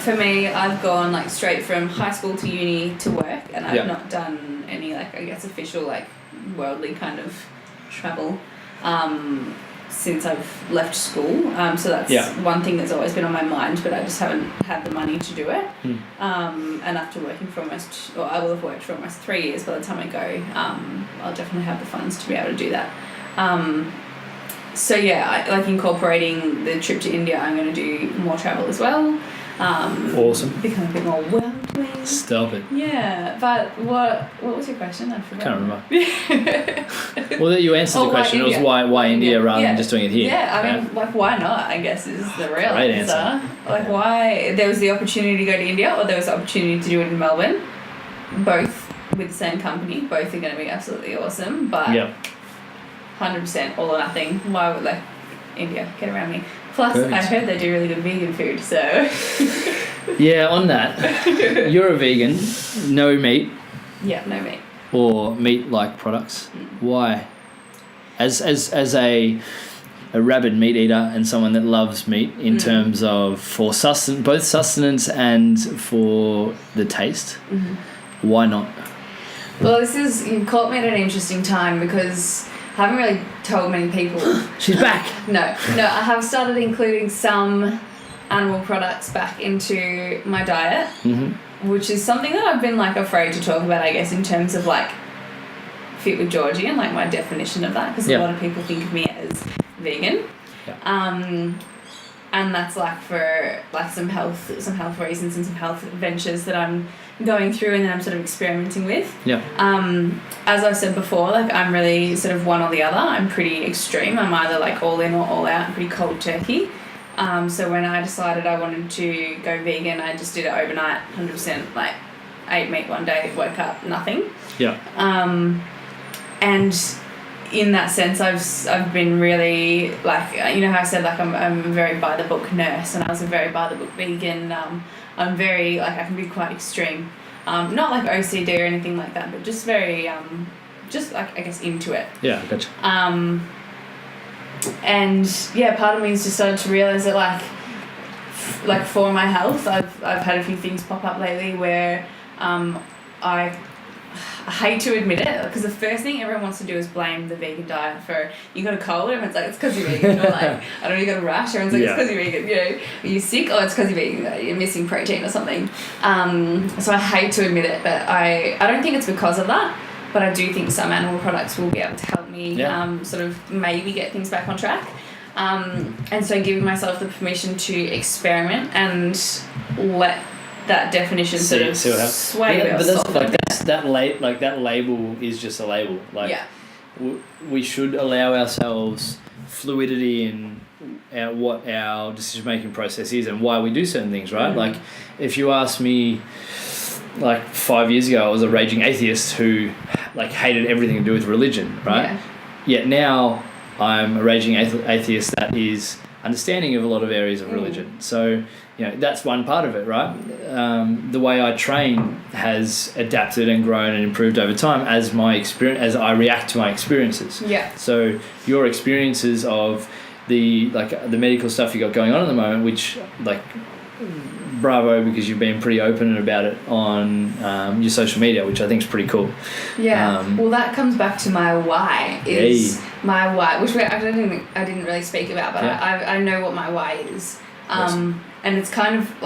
For me, I've gone like straight from high school to uni to work, and I've not done any, like, I guess, official, like, worldly kind of travel since I've left school. So that's one thing that's always been on my mind, but I just haven't had the money to do it. And after working for I will have worked for almost 3 years by the time I go, I'll definitely have the funds to be able to do that. So yeah, like incorporating the trip to India, I'm going to do more travel as well. Awesome. Become a bit more worldly. Stop it. Yeah, but what was your question? I forgot. Can't remember. Well, you answered the question. It was why India rather than just doing it here. Yeah, I mean, like, why not, I guess, is the real Great answer. Like, why there was the opportunity to go to India, or there was the opportunity to do it in Melbourne. Both with the same company. Both are going to be absolutely awesome, but 100% all or nothing. Why would India get around me? Plus, Perfect. I heard they do really good vegan food, so. Yeah, on that, you're a vegan, no meat. Yeah, no meat. Or meat-like products. Why? As a rabid meat eater and someone that loves meat in terms of for both sustenance and for the taste, why not? Well, you've caught me at an interesting time because I haven't really told many people. She's back. No, I have started including some animal products back into my diet, which is something that I've been afraid to talk about, I guess, in terms of fit with Georgie and my definition of that, because a lot of people think of me as vegan. And that's for some health reasons and some health ventures that I'm going through and that I'm sort of experimenting with. As I've said before, I'm really sort of one or the other. I'm pretty extreme. I'm either all in or all out. I'm pretty cold turkey. So when I decided I wanted to go vegan, I just did it overnight, 100%. Ate meat one day, woke up, nothing. And in that sense, I've been really how I said I'm a very by the book nurse, and I was a very by the book vegan. I'm very I can be quite extreme, not OCD or anything like that, but just very I guess into it. Yeah, gotcha. And part of me has just started to realize that for my health, I've had a few things pop up lately where I hate to admit it, because the first thing everyone wants to do is blame the vegan diet for, you got a cold, everyone's like, it's because you're vegan, or I don't know, you got a rash, everyone's like, it's because you're vegan, are you sick? Oh, it's because you're vegan, you're missing protein or something. So I hate to admit it, but I don't think it's because of that, but I do think some animal products will be able to help me sort of maybe get things back on track. And so giving myself the permission to experiment and let that definition sort of sway. But that label is just a label. We should allow ourselves fluidity in what our decision making process is and why we do certain things, right? If you ask me, 5 years ago, I was a raging atheist who hated everything to do with religion, right? Yet now I'm a raging atheist that is understanding of a lot of areas of religion. So that's one part of it, right? The way I train has adapted and grown and improved over time as I react to my experiences. So your experiences of the medical stuff you got going on at the moment, which bravo, because you've been pretty open about it on your social media, which I think is pretty cool. Well, that comes back to my why. My why, which I didn't really speak about, but I know what my why is. And it's kind of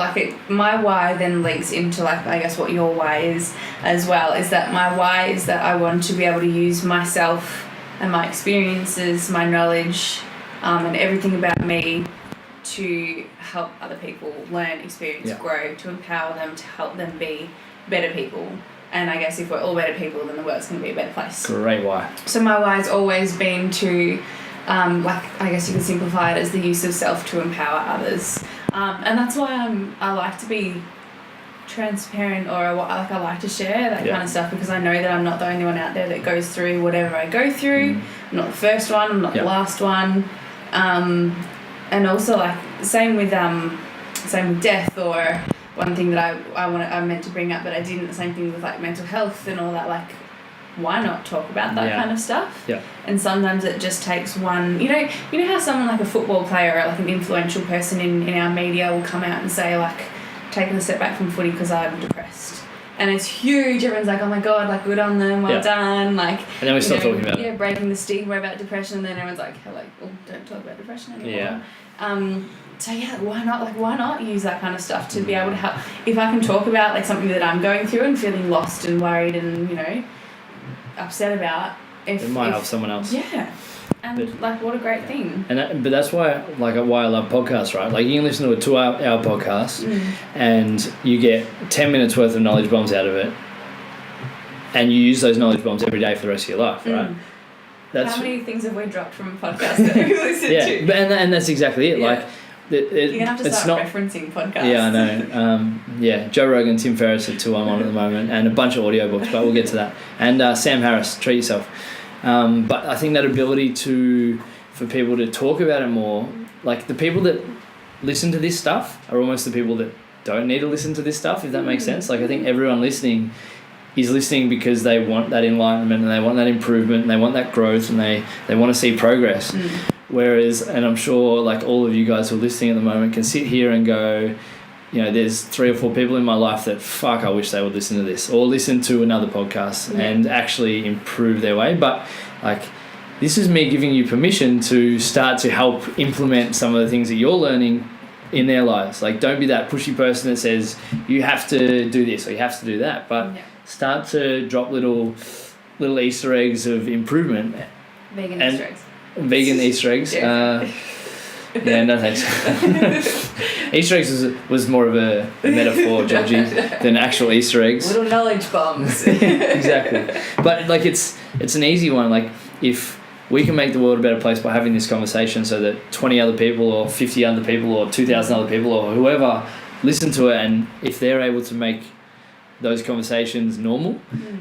my why then links into I guess what your why is as well, is that my why is that I want to be able to use myself and my experiences, my knowledge, and everything about me to help other people learn, experience, grow, to empower them, to help them be better people. And I guess if we're all better people, then the world's going to be a better place. Great why. So my why has always been to, I guess you can simplify it as the use of self to empower others. And that's why I like to be transparent, or I like to share that kind of stuff, because I know that I'm not the only one out there that goes through whatever I go through. I'm not the first one, I'm not the last one. And also same with death, or one thing that I meant to bring up but I didn't, the same thing with mental health and all that, why not talk about that kind of stuff? And sometimes it just takes one, you know how someone a football player or an influential person in our media will come out and say taking a step back from footy because I'm depressed, and it's huge, everyone's oh my god, good on them, well done, and then we stop talking about it. Breaking the stigma about depression, and then everyone's don't talk about depression anymore. So why not use that kind of stuff to be able to help? If I can talk about something that I'm going through and feeling lost and worried and upset about, it might help someone else. And what a great thing. But that's why why I love podcasts, right? You can listen to a 2-hour podcast and you get 10 minutes worth of knowledge bombs out of it, and you use those knowledge bombs every day for the rest of your life, right? How many things have we dropped from a podcast that we listened to? And that's exactly it. You're going to have to start referencing podcasts. Yeah, I know. Joe Rogan, Tim Ferriss are 2 I'm on at the moment, and a bunch of audiobooks, but we'll get to that. And Sam Harris, Treat Yourself. But I think that ability for people to talk about it more, like the people that listen to this stuff are almost the people that don't need to listen to this stuff, if that makes sense. Like I think everyone listening is listening because they want that enlightenment and they want that improvement and they want that growth and they want to see progress. Whereas, and I'm sure like all of you guys who are listening at the moment can sit here and go, you know, there's 3 or 4 people in my life that I wish they would listen to this or listen to another podcast and actually improve their way. But like, this is me giving you permission to start to help implement some of the things that you're learning in their lives. Like, don't be that pushy person that says you have to do this or you have to do that, but start to drop little Easter eggs of improvement. Vegan Easter eggs. Vegan Easter eggs. No thanks. Easter eggs was more of a metaphor, Georgie, than actual Easter eggs. Little knowledge bombs. Exactly. But like it's an easy one. Like if we can make the world a better place by having this conversation so that 20 other people or 50 other people or 2,000 other people or whoever listen to it, and if they're able to make those conversations normal,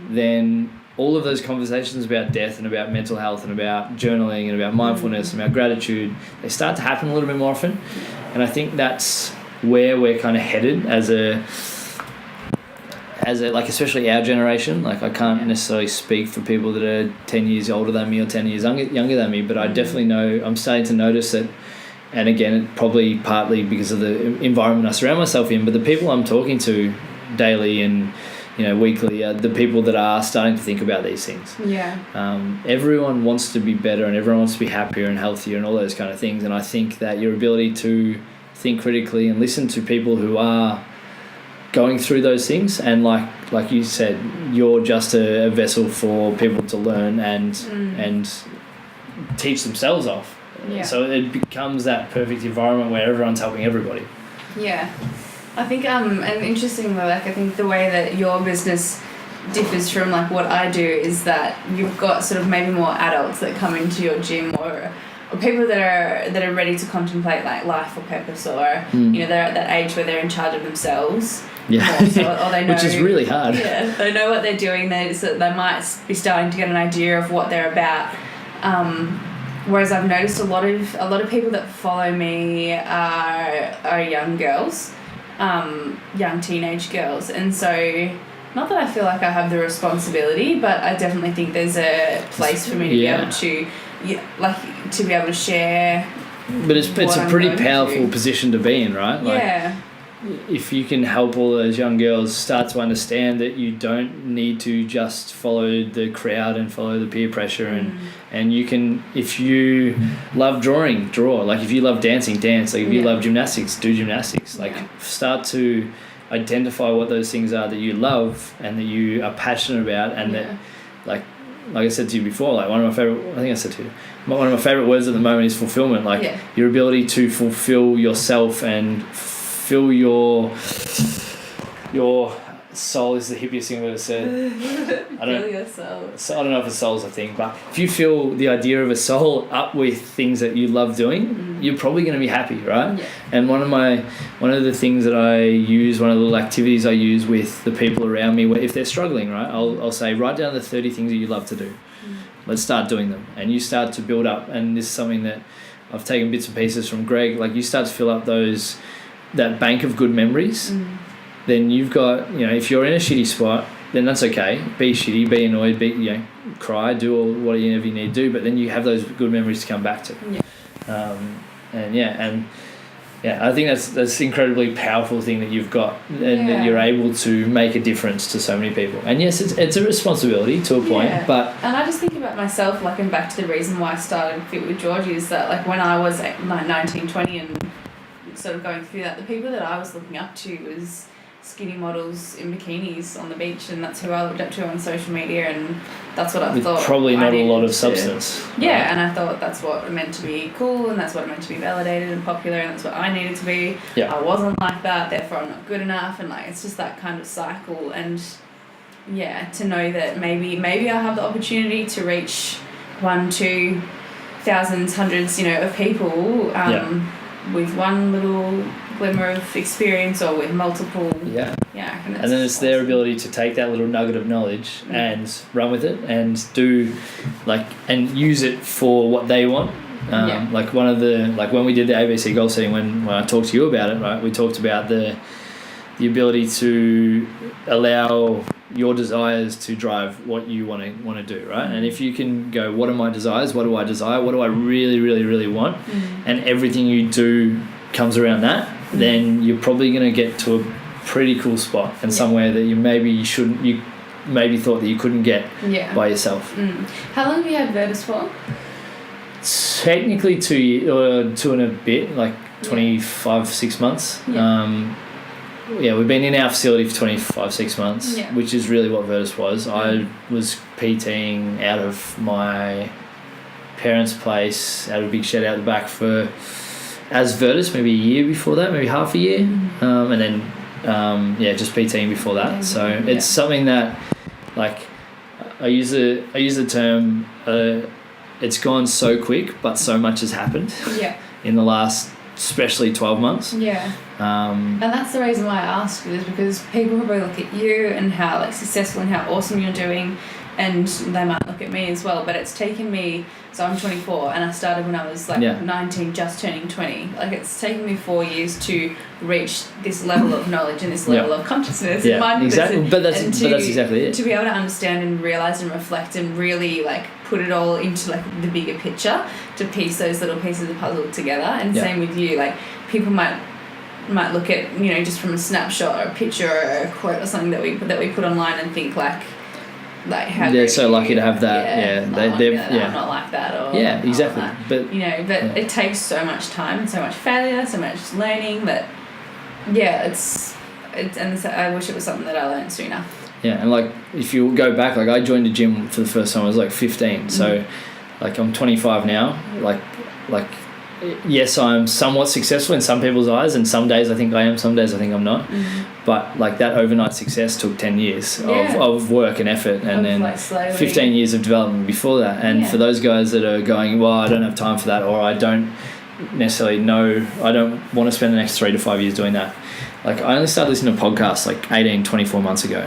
then all of those conversations about death and about mental health and about journaling and about mindfulness and about gratitude, they start to happen a little bit more often. And I think that's where we're kind of headed as a like, especially our generation. Like I can't necessarily speak for people that are 10 years older than me or 10 years younger than me, but I definitely know, I'm starting to notice that, and again, probably partly because of the environment I surround myself in, but the people I'm talking to daily and weekly are the people that are starting to think about these things. Everyone wants to be better and everyone wants to be happier and healthier and all those kind of things, and I think that your ability to think critically and listen to people who are going through those things, and like you said, you're just a vessel for people to learn and teach themselves off. So it becomes that perfect environment where everyone's helping everybody. I think and interestingly, like I think the way that your business differs from like what I do is that you've got sort of maybe more adults that come into your gym or people that are ready to contemplate like life or purpose, or they're at that age where they're in charge of themselves. Or they know, which is really hard. They know what they're doing. They might be starting to get an idea of what they're about. Whereas I've noticed a lot of people that follow me are young girls. Young teenage girls, and so not that I feel like I have the responsibility, but I definitely think there's a place for me to be able to be able to share. But it's a pretty powerful position to be in, right? Like, if you can help all those young girls start to understand that you don't need to just follow the crowd and follow the peer pressure, and you can, if you love drawing, draw. Like if you love dancing, dance. Like if you love gymnastics, do gymnastics. Like start to identify what those things are that you love and that you are passionate about, and that like I said to you before, like one of my favorite words at the moment is fulfillment. Like your ability to fulfill yourself and fill your soul is the hippiest thing I've ever said. Fill your soul. So I don't know if a soul's a thing, but if you fill the idea of a soul up with things that you love doing, you're probably going to be happy, right? And one of the things that I use, one of the little activities I use with the people around me, if they're struggling, right, I'll say, write down the 30 things that you love to do. Let's start doing them, and you start to build up. And this is something that I've taken bits and pieces from Greg. Like you start to fill up that bank of good memories. Then you've got, if you're in a shitty spot, then that's okay. Be shitty, be annoyed, cry, do all whatever you need to do, but then you have those good memories to come back to. I think that's an incredibly powerful thing that you've got, and that you're able to make a difference to so many people. And yes, it's a responsibility to a point, but... And I just think about myself, like, and back to the reason why I started Fit with Georgie is that, like, when I was like 19, 20 and sort of going through that, the people that I was looking up to was skinny models in bikinis on the beach, and that's who I looked up to on social media, and that's what I thought. Probably not a lot of substance. Yeah, and I thought that's what it meant to be cool, and that's what it meant to be validated and popular, and that's what I needed to be. I wasn't like that, therefore I'm not good enough, and like it's just that kind of cycle. And to know that maybe I have the opportunity to reach 1, 2 thousands, hundreds, of people. with one little glimmer of experience or with multiple. Yeah. Yeah. And then it's their ability to take that little nugget of knowledge and run with it and and use it for what they want. Like one of the, like when we did the ABC goal setting, when I talked to you about it, right, we talked about the ability to allow your desires to drive what you want to do, right? And if you can go, what are my desires? What do I desire? What do I really, really, really want? And everything you do comes around that, then you're probably going to get to a pretty cool spot and somewhere that you maybe thought that you couldn't get by yourself. How long have you had Virtus for? Technically 2 years, or 2 and a bit, like 6 months. We've been in our facility for 6 months, which is really what Virtus was. I was PTing out of my parents' place, out of a big shed out the back as Virtus, maybe a year before that, maybe half a year, and then just PTing before that. So it's something that, like, I use the term. It's gone so quick, but so much has happened. In the last, especially 12 months. And that's the reason why I asked you, is because people probably look at you and how successful and how awesome you're doing, and they might look at me as well. But it's taken me, so I'm 24 and I started when I was 19, just turning 20. Like, it's taken me 4 years to reach this level of knowledge and this level of consciousness and mindfulness. Exactly. But that's exactly it. To be able to understand and realise and reflect and really put it all into the bigger picture, to piece those little pieces of the puzzle together. And same with you, people might look at, just from a snapshot or a picture or a quote or something that we put online and think how they're so lucky to have that. I'm not like that, or exactly. Like that. But it takes so much time and so much failure, so much learning that and I wish it was something that I learned sooner. And if you go back, I joined a gym for the first time, I was 15, so I'm 25 now. Yes, I'm somewhat successful in some people's eyes, and some days I think I am, some days I think I'm not. But that overnight success took 10 years of work and effort, and then 15 years of development before that. And for those guys that are going, well, I don't have time for that, or I don't necessarily know, I don't want to spend the next 3 to 5 years doing that. I only started listening to podcasts 18, 24 months ago.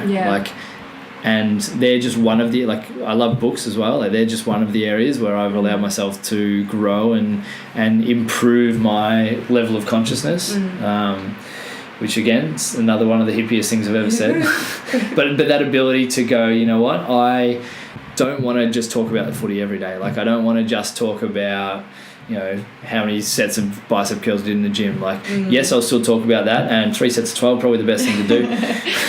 And they're just one of the, I love books as well. They're just one of the areas where I've allowed myself to grow and improve my level of consciousness, which again, is another one of the hippiest things I've ever said. but that ability to go, you know what, I don't want to just talk about the footy every day. I don't want to just talk about, how many sets of bicep curls did in the gym. Yes, I'll still talk about that, and 3 sets of 12 probably the best thing to do.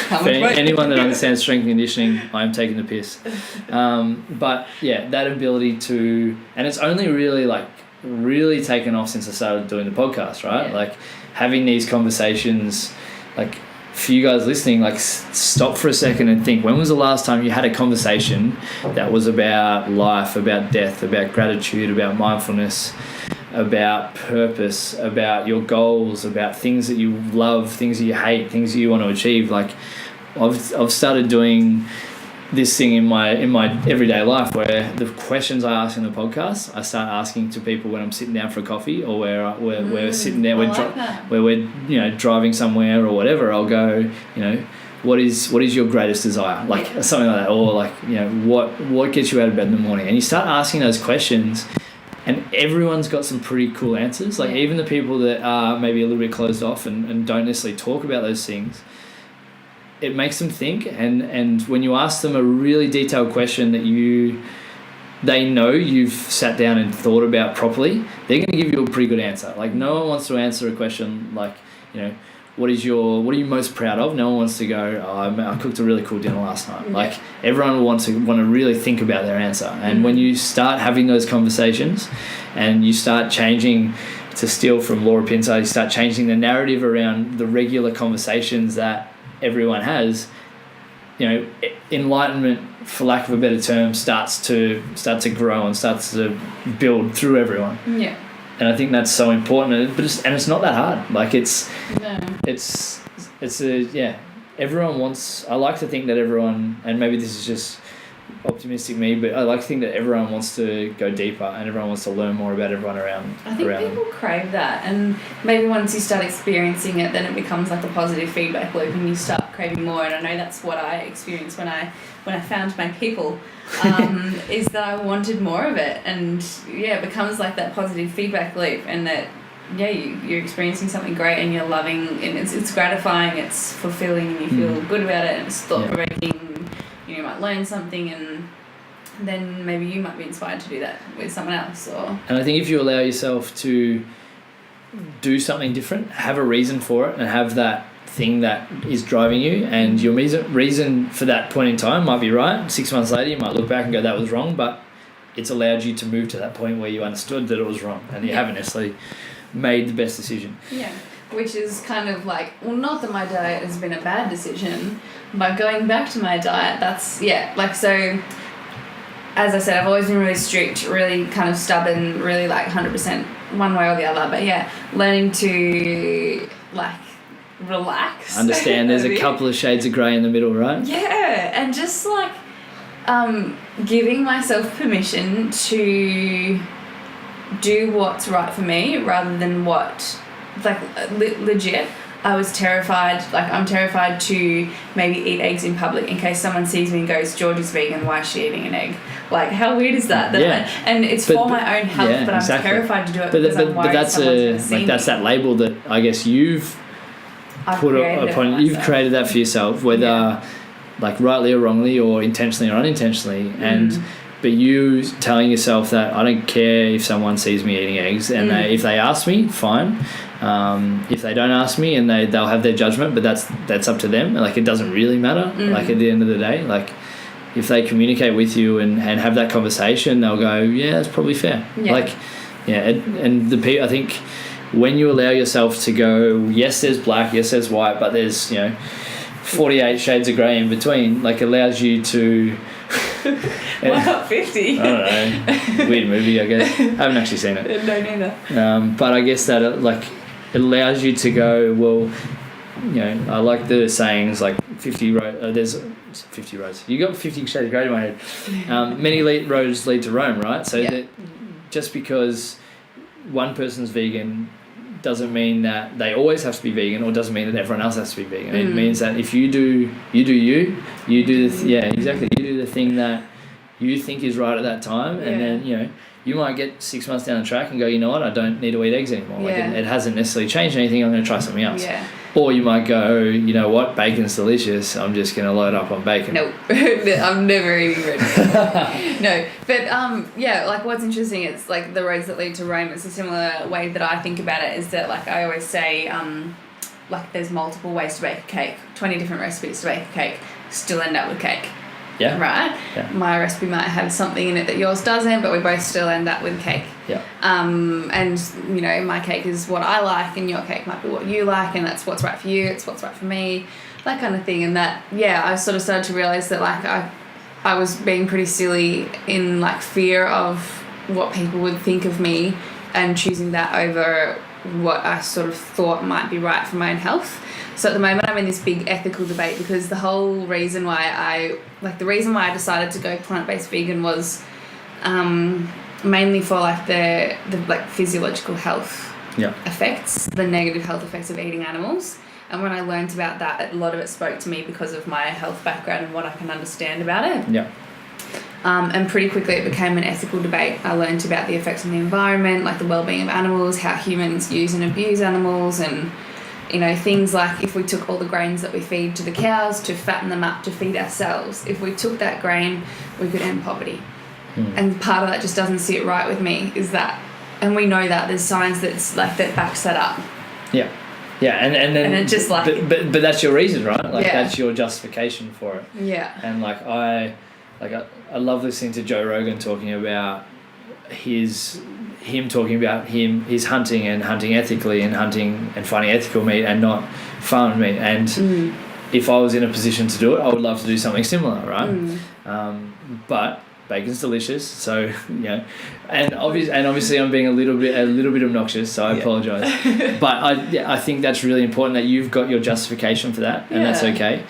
For anyone that understands strength and conditioning, I'm taking the piss. But that ability to, and it's only really taken off since I started doing the podcast, right? Having these conversations, for you guys listening, stop for a second and think, when was the last time you had a conversation that was about life, about death, about gratitude, about mindfulness, about purpose, about your goals, about things that you love, things that you hate, things that you want to achieve? I've started doing this thing in my everyday life, where the questions I ask in the podcast, I start asking to people when I'm sitting down for a coffee, or we're sitting there, where we're driving somewhere or whatever. I'll go, what is your greatest desire, something like that, or what gets you out of bed in the morning, and you start asking those questions, and everyone's got some pretty cool answers. Even the people that are maybe a little bit closed off and don't necessarily talk about those things, it makes them think, and when you ask them a really detailed question that they know you've sat down and thought about properly, they're going to give you a pretty good answer. No one wants to answer a question what are you most proud of? No one wants to go, I cooked a really cool dinner last night. Everyone will want to really think about their answer. And when you start having those conversations and you start changing, to steal from Laura Pinsard, you start changing the narrative around the regular conversations that everyone has, enlightenment, for lack of a better term, starts to grow and starts to build through everyone. And I think that's so important, but it's not that hard. Everyone wants, I like to think that everyone, and maybe this is just optimistic me, but I like to think that everyone wants to go deeper and everyone wants to learn more about everyone around. I think people crave that, and maybe once you start experiencing it, then it becomes like a positive feedback loop, and you start craving more. And I know that's what I experienced when I found my people, is that I wanted more of it, and it becomes like that positive feedback loop, and that you're experiencing something great and you're loving, and it's gratifying, it's fulfilling, and you feel good about it, and it's thought provoking. You might learn something, and then maybe you might be inspired to do that with someone else. And I think if you allow yourself to do something different, have a reason for it, and have that thing that is driving you, and your reason for that point in time might be right. 6 months later you might look back and go, that was wrong, but it's allowed you to move to that point where you understood that it was wrong, and you haven't necessarily made the best decision. Which is kind of like, well, not that my diet has been a bad decision, but going back to my diet, that's, so, as I said, I've always been really strict, really kind of stubborn, really like 100% one way or the other, but learning to, like, relax. Understand there's a couple of shades of grey in the middle, right? Yeah, and just, like, giving myself permission to do what's right for me rather than what... Like, legit, I was terrified, I'm terrified to maybe eat eggs in public in case someone sees me and goes, Georgie's vegan, why is she eating an egg? Like, how weird is that? And it's for my own health, but I'm terrified to do it because I'm worried someone's going to see me. That's that label that I guess you've put upon, you've created that for yourself, whether like rightly or wrongly or intentionally or unintentionally, but you telling yourself that I don't care if someone sees me eating eggs, and if they ask me, fine. If they don't ask me, and they'll have their judgment, but that's up to them. Like, it doesn't really matter. Like, at the end of the day, like, if they communicate with you and have that conversation, they'll go, yeah, that's probably fair. Like, and I think when you allow yourself to go, yes, there's black, yes, there's white, but there's 48 shades of grey in between, like, allows you to why not 50? I don't know, weird movie, I guess. I haven't actually seen it. No, neither. But I guess that it allows you to go, well, I like the sayings like 50 roads. There's 50 roads. You got 50 shades of grey in my head. Many roads lead to Rome, right? So that just because one person's vegan doesn't mean that they always have to be vegan, or doesn't mean that everyone else has to be vegan. It means that if you do you do the thing that you think is right at that time, and then you might get 6 months down the track and go, you know what, I don't need to eat eggs anymore. Like, it hasn't necessarily changed anything, I'm going to try something else. Or you might go, you know what, bacon's delicious, I'm just going to load up on bacon. No, I'm never eating red meat. No, but like, what's interesting is like the roads that lead to Rome. It's a similar way that I think about it, is that, like, I always say, like, there's multiple ways to bake a cake, 20 different recipes to bake a cake, still end up with cake. Yeah. Right? Yeah. My recipe might have something in it that yours doesn't, but we both still end up with cake. Yeah. And, my cake is what I like, and your cake might be what you like, and that's what's right for you, it's what's right for me, that kind of thing. And that, I sort of started to realise that, like, I was being pretty silly in, like, fear of what people would think of me, and choosing that over what I sort of thought might be right for my own health. So at the moment I'm in this big ethical debate, because the whole reason why I decided to go plant-based vegan was mainly for, like, the like physiological health effects, the negative health effects of eating animals. And when I learned about that, a lot of it spoke to me because of my health background and what I can understand about it. Yeah. And pretty quickly it became an ethical debate. I learned about the effects on the environment, like the well-being of animals, how humans use and abuse animals, and things like, if we took all the grains that we feed to the cows to fatten them up to feed ourselves, if we took that grain, we could end poverty. And part of that just doesn't sit right with me, is that, and we know that there's science that's like that backs that up. Yeah. Yeah, and then it's just like, but that's your reason, right? Like, that's your justification for it. Yeah. And like I love listening to Joe Rogan talking about his hunting and hunting ethically, and hunting and finding ethical meat and not farmed meat. And if I was in a position to do it, I would love to do something similar, right? But bacon's delicious, so and obviously I'm being a little bit obnoxious, so I apologize. But I think that's really important that you've got your justification for that, and that's okay.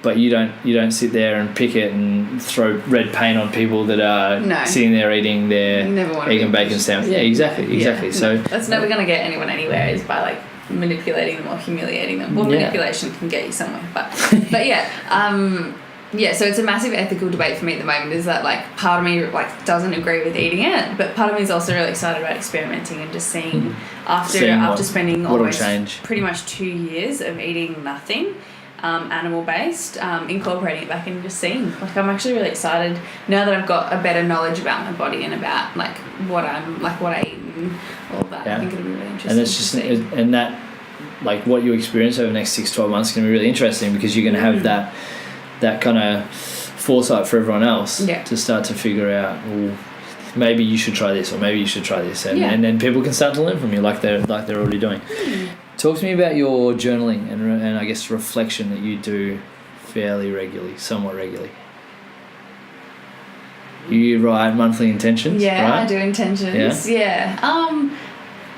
but you don't sit there and pick it and throw red paint on people that are sitting there eating their egg and bacon sandwich. Yeah, exactly. Yeah. So that's never going to get anyone anywhere, is by like manipulating them or humiliating them. Well, manipulation can get you somewhere, but so it's a massive ethical debate for me at the moment, is that like part of me like doesn't agree with eating it, but part of me is also really excited about experimenting and just seeing after spending almost pretty much 2 years of eating nothing animal based, incorporating it back and just seeing. Like I'm actually really excited now that I've got a better knowledge about my body and about like what I eat and all of that. I think it'll be really interesting. And that's just and that like what you experience over the next 6-12 months is going to be really interesting, because you're going to have that kind of foresight for everyone else to start to figure out, well, maybe you should try this, or maybe you should try this, and then people can start to learn from you like they're already doing. Talk to me about your journaling and I guess reflection that you do somewhat regularly. You write monthly intentions, right? I do intentions. Yeah.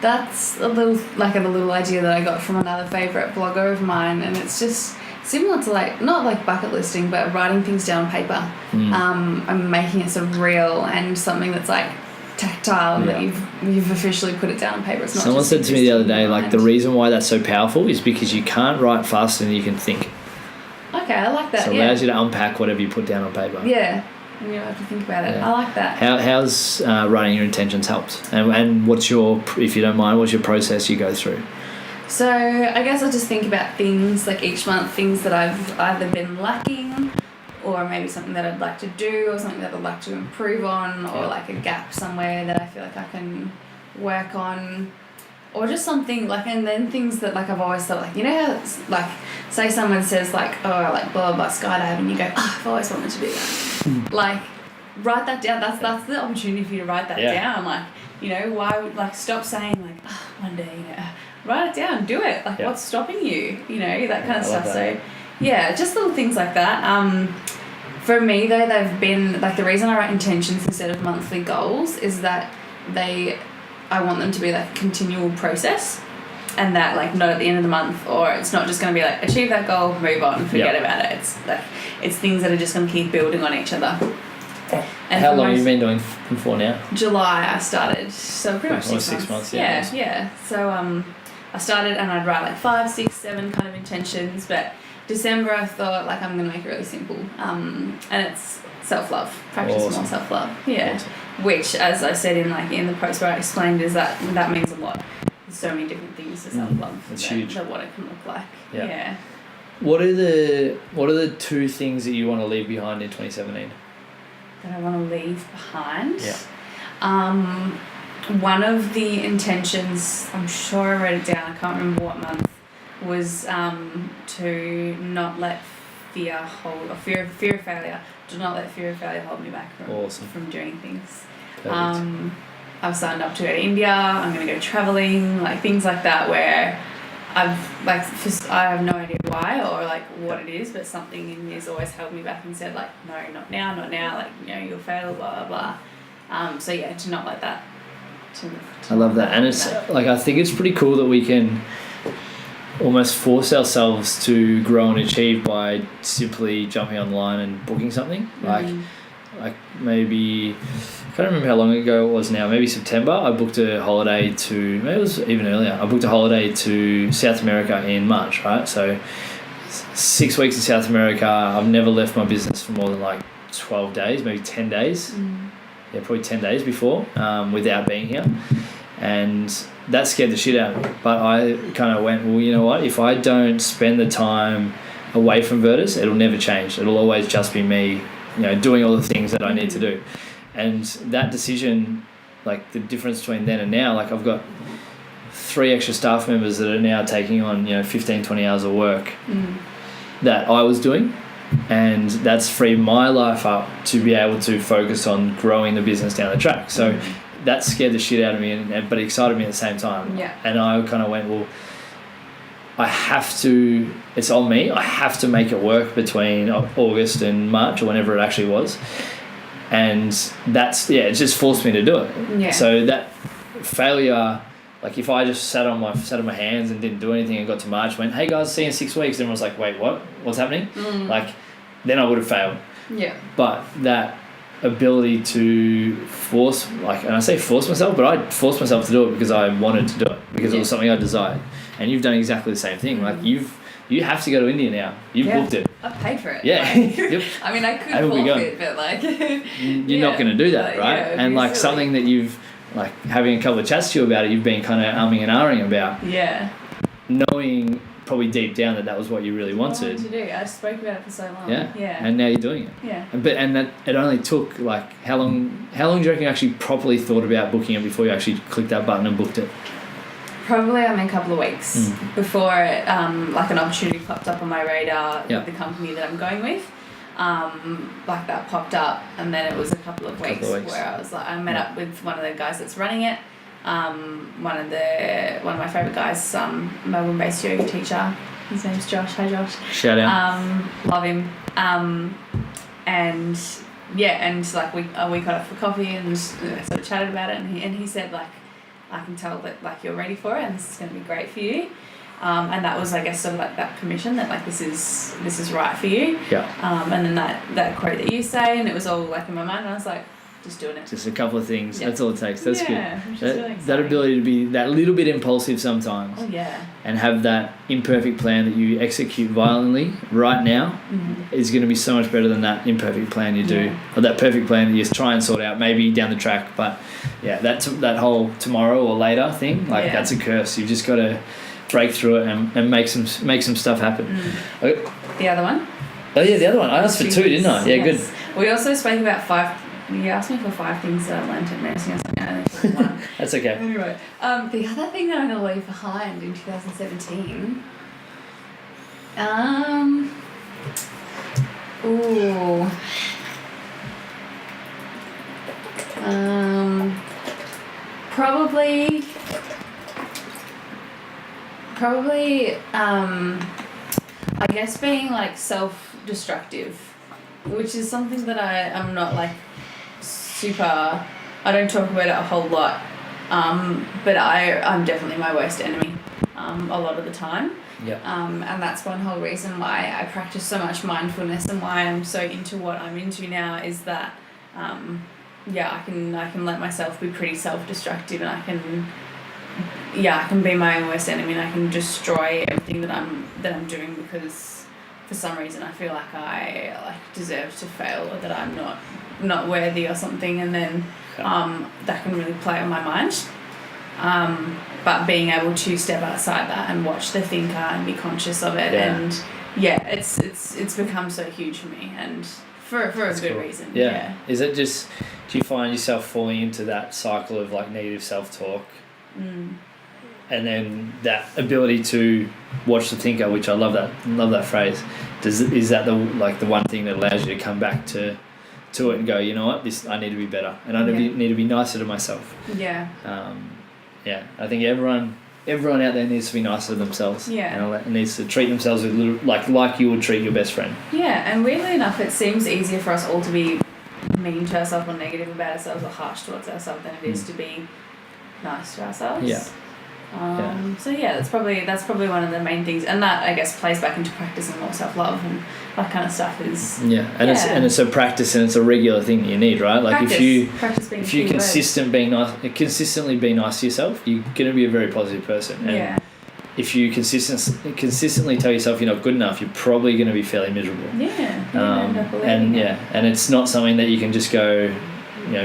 That's a little idea that I got from another favourite blogger of mine, and it's just similar to like, not like bucket listing, but writing things down on paper. I'm making it sort of real and something that's like tactile, and that you've officially put it down on paper. It's not. Someone said to me the other day, like the reason why that's so powerful is because you can't write faster than you can think. Okay, I like that. So it allows you to unpack whatever you put down on paper. Yeah. You don't have to think about it. I like that. How's writing your intentions helped? And what's your, if you don't mind, what's your process you go through? So I guess I just think about things like each month, things that I've either been lacking, or maybe something that I'd like to do, or something that I'd like to improve on, or like a gap somewhere that I feel like I can work on, or just something like, and then things that like I've always thought, like, you know how it's like, say someone says like, oh, I like blah blah skydiving, and you go, oh, I've always wanted to do that. Like, write that down. That's the opportunity for you to write that down. Like, you know, why would, like, stop saying like, oh, one day, you know, write it down, do it. Like, what's stopping you? You know, that kind of stuff. So yeah, just little things like that. For me though, they've been like, the reason I write intentions instead of monthly goals is that I want them to be like a continual process, and that like not at the end of the month, or it's not just going to be like achieve that goal, move on, forget about it. It's like, it's things that are just going to keep building on each other. And how long have you been doing for now? July I started, so pretty much 6 months. Yeah. So I started and I'd write like 5, 6, 7 kind of intentions, but December I thought like I'm going to make it really simple, and it's self-love, practice more self-love. Awesome. Which, as I said in the post where I explained, is that means a lot. There's so many different things to self-love. It's huge. What it can look like. Yeah. What are the 2 things that you want to leave behind in 2017? That I want to leave behind? Yeah. One of the intentions, I'm sure I wrote it down, I can't remember what month, was to not let fear of failure. Do not let fear of failure hold me back from doing things. I've signed up to go to India. I'm going to go traveling, like things like that, where I've like, I have no idea why or like what it is, but something in me has always held me back and said like, no, not now, like, you know, you'll fail, blah blah blah. So yeah, to not let that. I love that, and it's like, I think it's pretty cool that we can almost force ourselves to grow and achieve by simply jumping online and booking something. Like maybe, I can't remember how long ago it was now, maybe September, I booked a holiday to, maybe it was even earlier, I booked a holiday to South America in March, right? So 6 weeks in South America. I've never left my business for more than like 12 days, maybe 10 days. Yeah, probably 10 days before, without being here. And that scared the shit out of me. But I kind of went, well, you know what? If I don't spend the time away from Virtus, it'll never change. It'll always just be me, you know, doing all the things that I need to do. And that decision, like the difference between then and now, like I've got 3 extra staff members that are now taking on, you know, 15, 20 hours of work that I was doing. And that's freed my life up to be able to focus on growing the business down the track. So that scared the shit out of me, but it excited me at the same time. Yeah. And I kind of went, well, I have to, it's on me. I have to make it work between August and March or whenever it actually was. And that's, it just forced me to do it. Yeah. So that failure Like if I just sat on my hands and didn't do anything and got to March, went, hey guys, see you in 6 weeks, everyone's like, wait, what? What's happening? Like, then I would have failed. Yeah. But that ability to force, like, and I say force myself, but I forced myself to do it because I wanted to do it, because it was something I desired. And you've done exactly the same thing. Like you have to go to India now. You've booked it. I've paid for it. Yeah. Like, I mean, I could forfeit, but like you're not going to do that, right? And like silly. Something that you've, like, having a couple of chats to you about it, you've been kind of umming and ahhing about. Yeah. Knowing probably deep down that was what you really wanted. To do. I spoke about it for so long. Yeah. Yeah. And now you're doing it. Yeah. And that it only took, like, how long do you reckon you actually properly thought about booking it before you actually clicked that button and booked it? Probably a couple of weeks before like an opportunity popped up on my radar with the company that I'm going with. Like that popped up, and then it was a couple of weeks where I was like, I met up with one of the guys that's running it. One of my favourite guys, Melbourne-based yoga teacher. His name's Josh. Hi, Josh. Shout out. Love him. And like we got off for coffee and sort of chatted about it, and he said, like, I can tell that, like, you're ready for it and this is going to be great for you. And that was, I guess, sort of like that permission that, like, this is right for you. Yeah. And then that quote that you say, and it was all, like, in my mind, and I was like, just doing it. Just a couple of things. Yeah. That's all it takes. That's good. Really that ability to be that little bit impulsive sometimes. Oh, yeah. And have that imperfect plan that you execute violently right now is going to be so much better than that imperfect plan you do, or that perfect plan that you just try and sort out maybe down the track. But yeah, that whole tomorrow or later thing, like that's a curse. You've just got to break through it and make some stuff happen. Okay. The other one? Oh yeah, the other one. I asked for 2, didn't I? Yeah, yes. Good. We also spoke about 5. You asked me for 5 things that I learned at nursing or something. I only took 1. That's okay. Anyway, the other thing that I'm going to leave behind in 2017. Probably, I guess being, like, self-destructive, which is something that I'm not, like, super, I don't talk about it a whole lot, but I'm definitely my worst enemy a lot of the time. Yeah. And that's one whole reason why I practice so much mindfulness and why I'm so into what I'm into now is that I can let myself be pretty self-destructive, and I can be my own worst enemy, and I can destroy everything that I'm doing because for some reason I feel like I deserve to fail, or that I'm not worthy or something, and then that can really play on my mind. But being able to step outside that and watch the thinker and be conscious of it, and it's become so huge for me, and for a good reason. Yeah. Is it just, do you find yourself falling into that cycle of, like, negative self-talk? And then that ability to watch the thinker, which I love that phrase. Is that the one thing that allows you to come back to it and go, you know what, I need to be better, and I need to be nicer to myself. Yeah. I think everyone out there needs to be nicer to themselves. Yeah. And needs to treat themselves with like you would treat your best friend. Yeah, and weirdly enough, it seems easier for us all to be mean to ourselves or negative about ourselves or harsh towards ourselves than it is to be nice to ourselves. Yeah. So that's probably one of the main things, and that, I guess, plays back into practicing more self-love and that kind of stuff is it's a practice, and it's a regular thing that you need, right? Like practice if you consistently be nice to yourself, you're going to be a very positive person. And if you consistently tell yourself you're not good enough, you're probably going to be fairly miserable. And it's not something that you can just go,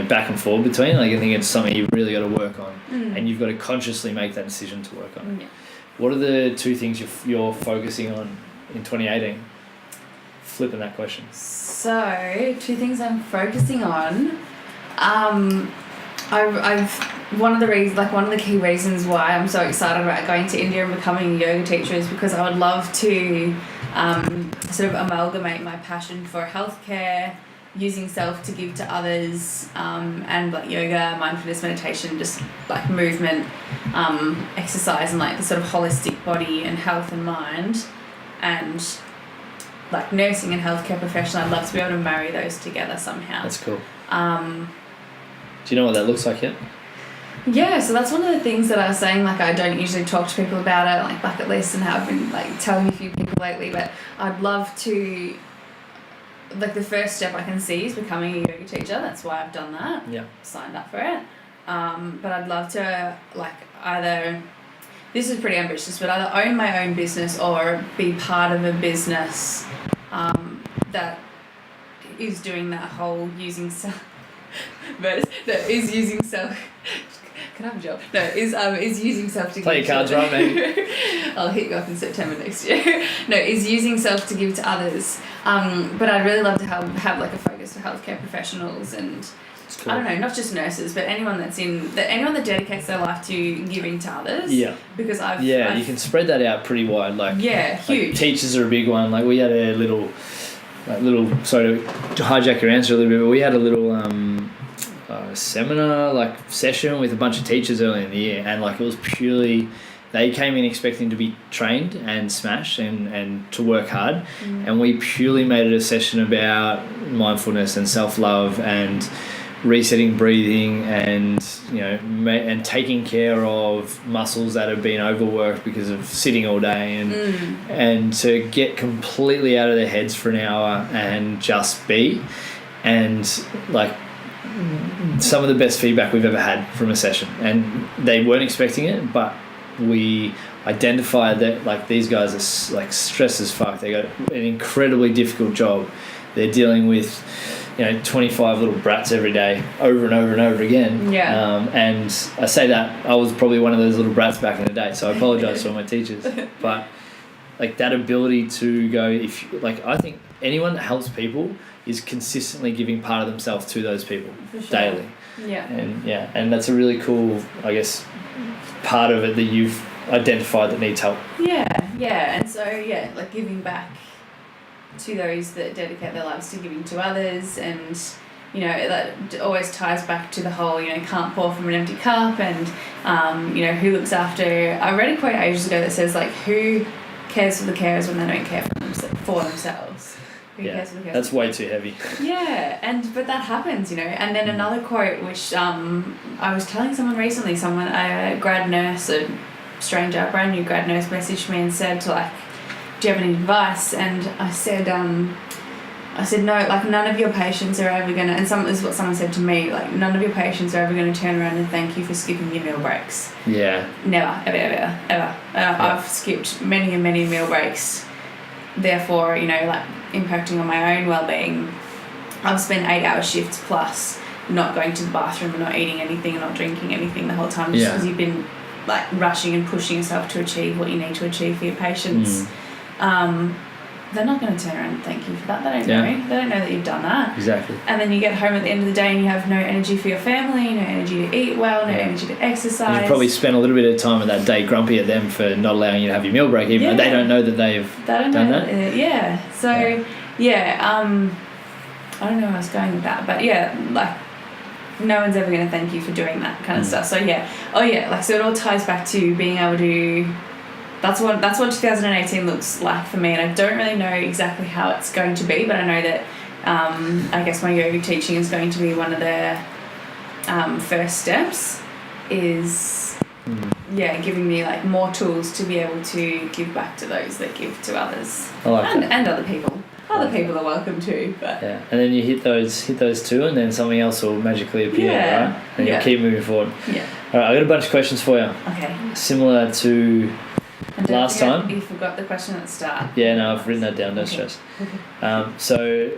back and forth between. Like, I think it's something you've really got to work on, and you've got to consciously make that decision to work on. Yeah. What are the 2 things you're focusing on in 2018? Flipping that question. So, 2 things I'm focusing on. I've one of the key reasons why I'm so excited about going to India and becoming a yoga teacher is because I would love to sort of amalgamate my passion for healthcare, using self to give to others, and like yoga, mindfulness, meditation, just like movement, exercise, and like the sort of holistic body and health and mind, and like nursing and healthcare professional. I'd love to be able to marry those together somehow. That's cool. Do you know what that looks like yet? Yeah, so that's one of the things that I was saying, like I don't usually talk to people about it, like bucket list, and how I've been like telling a few people lately, but I'd love to, like the first step I can see is becoming a yoga teacher. That's why I've done that. Yeah. Signed up for it. But I'd love to like either, this is pretty ambitious, but either own my own business or be part of a business that is doing that whole using self verse that is using self. Can I have a job? No, is using self to play give your cards to, right, maybe. I'll hit you up in September next year. No, is using self to give to others. But I'd really love to have like a focus for healthcare professionals and Cool. I don't know, not just nurses, but anyone anyone that dedicates their life to giving to others. Yeah. Because you can spread that out pretty wide. Like huge. Like teachers are a big one. Like we had a little sorry to hijack your answer a little bit, but we had a little seminar like session with a bunch of teachers early in the year, and like it was purely they came in expecting to be trained and smashed and to work hard, and we purely made it a session about mindfulness and self-love and resetting breathing and and taking care of muscles that have been overworked because of sitting all day and to get completely out of their heads for an hour and just be, and like some of the best feedback we've ever had from a session, and they weren't expecting it, but we identified that like these guys are like stressed as fuck. They got an incredibly difficult job. They're dealing with 25 little brats every day over and over and over again. And I say that I was probably one of those little brats back in the day, so I apologize to all my teachers, but like that ability to go, I think anyone that helps people is consistently giving part of themselves to those people daily. And that's a really cool, I guess, part of it that you've identified that needs help. And so like giving back to those that dedicate their lives to giving to others, and that always ties back to the whole can't pour from an empty cup, and who looks after. I read a quote ages ago that says like, who cares for the carers when they don't care for themselves? Who cares for the carers? That's way too heavy. But that happens, and then another quote which I was telling someone recently, a grad nurse, a brand new grad nurse, messaged me and said like, do you have any advice? And I said no, like none of your patients are ever gonna, and this is what someone said to me, like none of your patients are ever gonna turn around and thank you for skipping your meal breaks. Never, ever. I've skipped many and many meal breaks, therefore like impacting on my own well-being. I've spent 8-hour shifts plus not going to the bathroom and not eating anything and not drinking anything the whole time, just because you've been like rushing and pushing yourself to achieve what you need to achieve for your patients. They're not going to turn around and thank you for that. They don't know. They don't know that you've done that. Exactly. And then you get home at the end of the day and you have no energy for your family, no energy to eat well, no energy to exercise. You probably spent a little bit of time of that day grumpy at them for not allowing you to have your meal break, even though they don't know that they've done that. So, I don't know where I was going with that, but like no one's ever going to thank you for doing that kind of stuff. So so it all ties back to being able to. That's what 2018 looks like for me, and I don't really know exactly how it's going to be, but I know that I guess my yoga teaching is going to be one of the first steps. Is giving me like more tools to be able to give back to those that give to others. I like that. And other people. Other people are welcome too, but and then you hit those two, and then something else will magically appear, right? And you'll keep moving forward. All right, I got a bunch of questions for you. Okay. Similar to last time. You forgot the question at the start. Yeah, no, I've written that down. Don't stress. So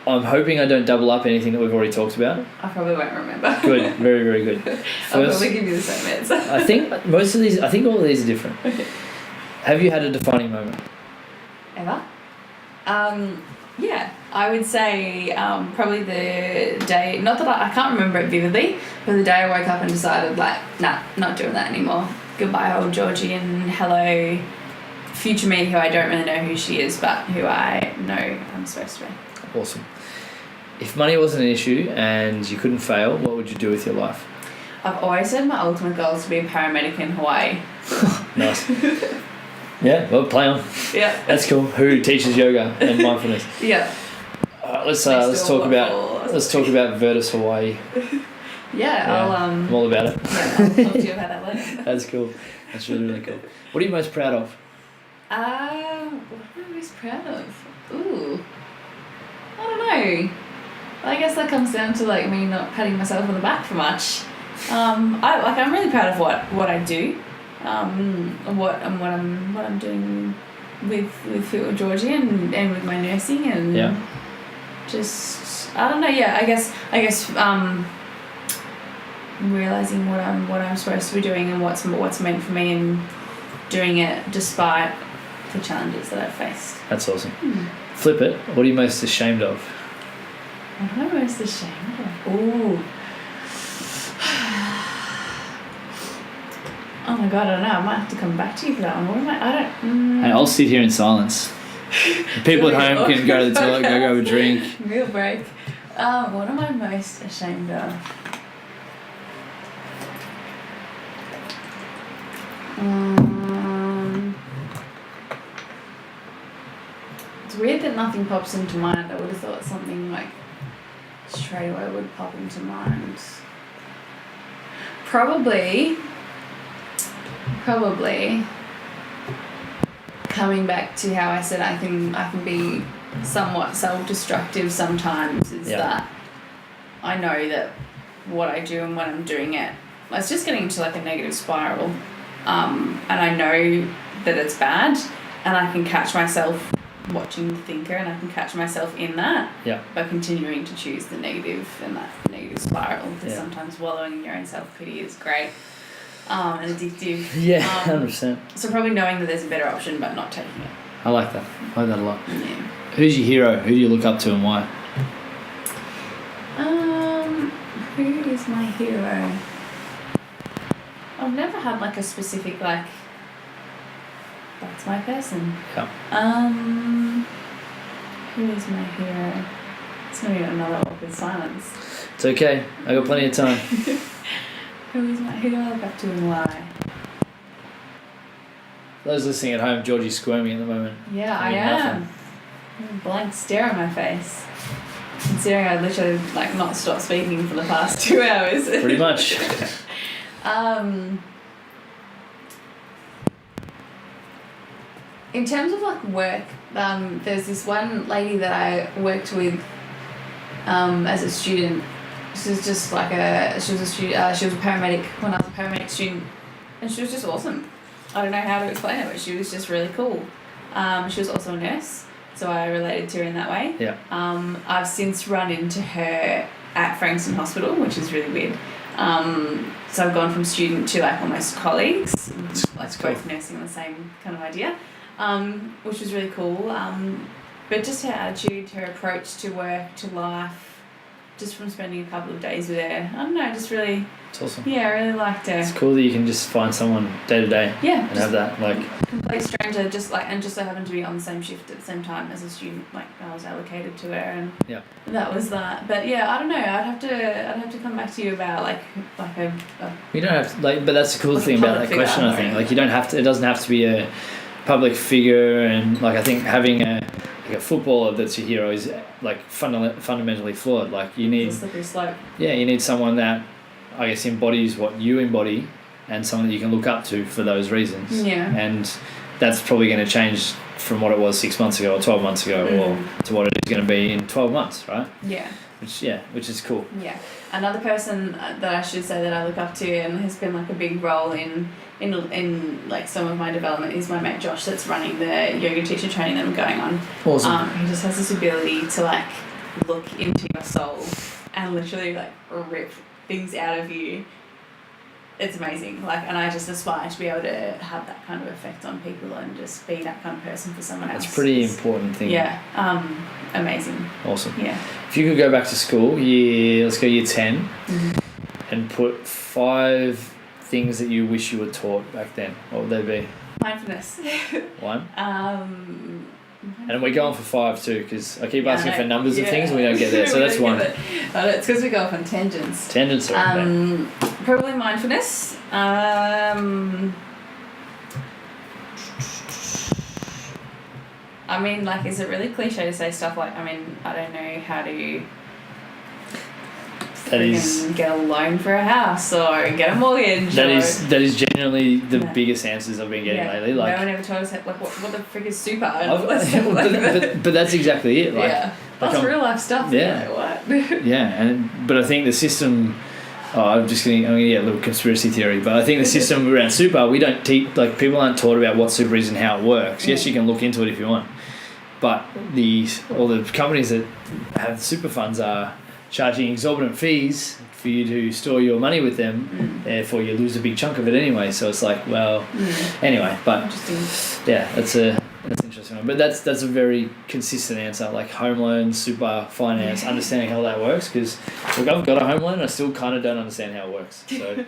I'm hoping I don't double up anything that we've already talked about. I probably won't remember. Good, very, very good. I'll probably give you the same answer. I think all of these are different. Okay. Have you had a defining moment? Ever? I would say probably the day, not that I can't remember it vividly, but the day I woke up and decided like, nah, not doing that anymore. Goodbye old Georgie, and hello future me, who I don't really know who she is, but who I know I'm supposed to be. Awesome. If money wasn't an issue and you couldn't fail, what would you do with your life? I've always said my ultimate goal is to be a paramedic in Hawaii. Nice. Yeah, well, play on. Yeah. That's cool. Who teaches yoga and mindfulness? Yeah. Let's talk about Virtus Hawaii. Yeah, I'm all about it. Yeah, I'll talk to you about that later. That's cool. That's really, really cool. What are you most proud of? What am I most proud of? Ooh, I don't know. I guess that comes down to like me not patting myself on the back for much. I'm really proud of what I do, what I'm doing with Fit with Georgie and with my nursing and just I don't know. Yeah, I guess realizing what I'm supposed to be doing and what's meant for me and doing it despite the challenges that I've faced. That's awesome. Flip it. What are you most ashamed of? What am I most ashamed of? Ooh. Oh my god, I don't know. I might have to come back to you for that one. What am I don't... Hey, I'll sit here in silence. People at home can go to the toilet, go grab a drink. Real break. What am I most ashamed of? It's weird that nothing pops into mind. I would have thought something like straight away would pop into mind. Probably coming back to how I said I can be somewhat self-destructive sometimes is that I know that what I do and when I'm doing it, it's just getting into like a negative spiral, and I know that it's bad, and I can catch myself watching the thinker, and I can catch myself in that by continuing to choose the negative and that negative spiral, because sometimes wallowing in your own self-pity is great and addictive. 100%. So probably knowing that there's a better option but not taking it. I like that. I like that a lot. Yeah. Who's your hero? Who do you look up to and why? Who is my hero? I've never had like a specific like that's my person. Yeah. Who is my hero? It's gonna be another awkward silence. It's okay. I got plenty of time. Who do I look up to and why? Those listening at home, Georgie's squirming at the moment. Yeah, I am. A blank stare on my face. Considering I literally like not stopped speaking for the past 2 hours. Pretty much. In terms of like work, there's this one lady that I worked with as a student. She was just like she was a paramedic when I was a paramedic student, and she was just awesome. I don't know how to explain it, but she was just really cool. She was also a nurse, so I related to her in that way. Yeah. I've since run into her at Frankston Hospital, which is really weird. So I've gone from student to like almost colleagues, like both nursing on the same kind of idea, which was really cool. But just her attitude, her approach to work, to life, just from spending a couple of days with her, I don't know, just really... It's awesome. Yeah, I really liked her. It's cool that you can just find someone day to day. Yeah. And have that like... Complete stranger, and just so happened to be on the same shift at the same time as a student. Like I was allocated to her, and that was that. But yeah, I don't know. I'd have to come back to you about like a. You don't have to, like, but that's the cool thing about that question. I think like you don't have to. It doesn't have to be a public figure, and like I think having a footballer that's your hero is like fundamentally flawed. Like you need. It's a slippery slope. Yeah, you need someone that I guess embodies what you embody, and someone that you can look up to for those reasons. Yeah. And that's probably going to change from what it was 6 months ago or 12 months ago or to what it is going to be in 12 months, right? Yeah. Which is cool. Yeah. Another person that I should say that I look up to and has been like a big role in like some of my development is my mate Josh, that's running the yoga teacher training that I'm going on. Awesome. He just has this ability to like look into your soul and literally like rip things out of you. It's amazing. Like, and I just aspire to be able to have that kind of effect on people and just be that kind of person for someone else. It's a pretty important thing. Yeah. Amazing. Awesome. Yeah. If you could go back to school, let's go year 10, and put 5 things that you wish you were taught back then, what would they be? Mindfulness. 1. And we're going for 5 too, because I keep asking for numbers of things and we don't get there. So that's 1. It's because we go off on tangents. Tangents are okay. Probably mindfulness. I mean, like, is it really cliche to say stuff like, I mean, I don't know how to get a loan for a house or get a mortgage. That is genuinely the biggest answers I've been getting lately. Like, no one ever told us what the frick is super. But that's exactly it. Like, that's real life stuff. Yeah. What? But I think the system. I'm gonna get a little conspiracy theory, but I think the system around super, we don't teach, like, people aren't taught about what super is and how it works. Yes, you can look into it if you want, but all the companies that have super funds are charging exorbitant fees for you to store your money with them, therefore you lose a big chunk of it anyway. So it's like, well, anyway, but yeah, that's an interesting one. But that's a very consistent answer, like home loan, super, finance, understanding how that works. Because look, I've got a home loan, I still kind of don't understand how it works. So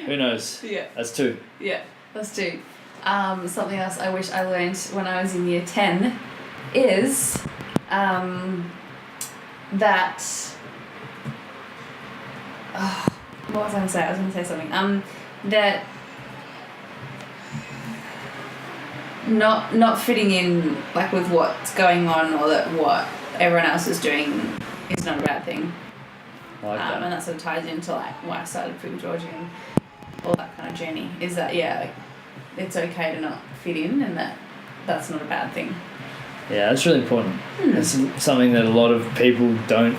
who knows? Yeah, that's two. Yeah, that's two. Something else I wish I learned when I was in year 10 is that. What was I going to say? I was going to say something. That not fitting in, like, with what's going on, or that what everyone else is doing is not a bad thing. I like that. And that sort of ties into, like, why I started with Georgie and all that kind of journey. Is that it's okay to not fit in, and that's not a bad thing. Yeah, that's really important. It's something that a lot of people don't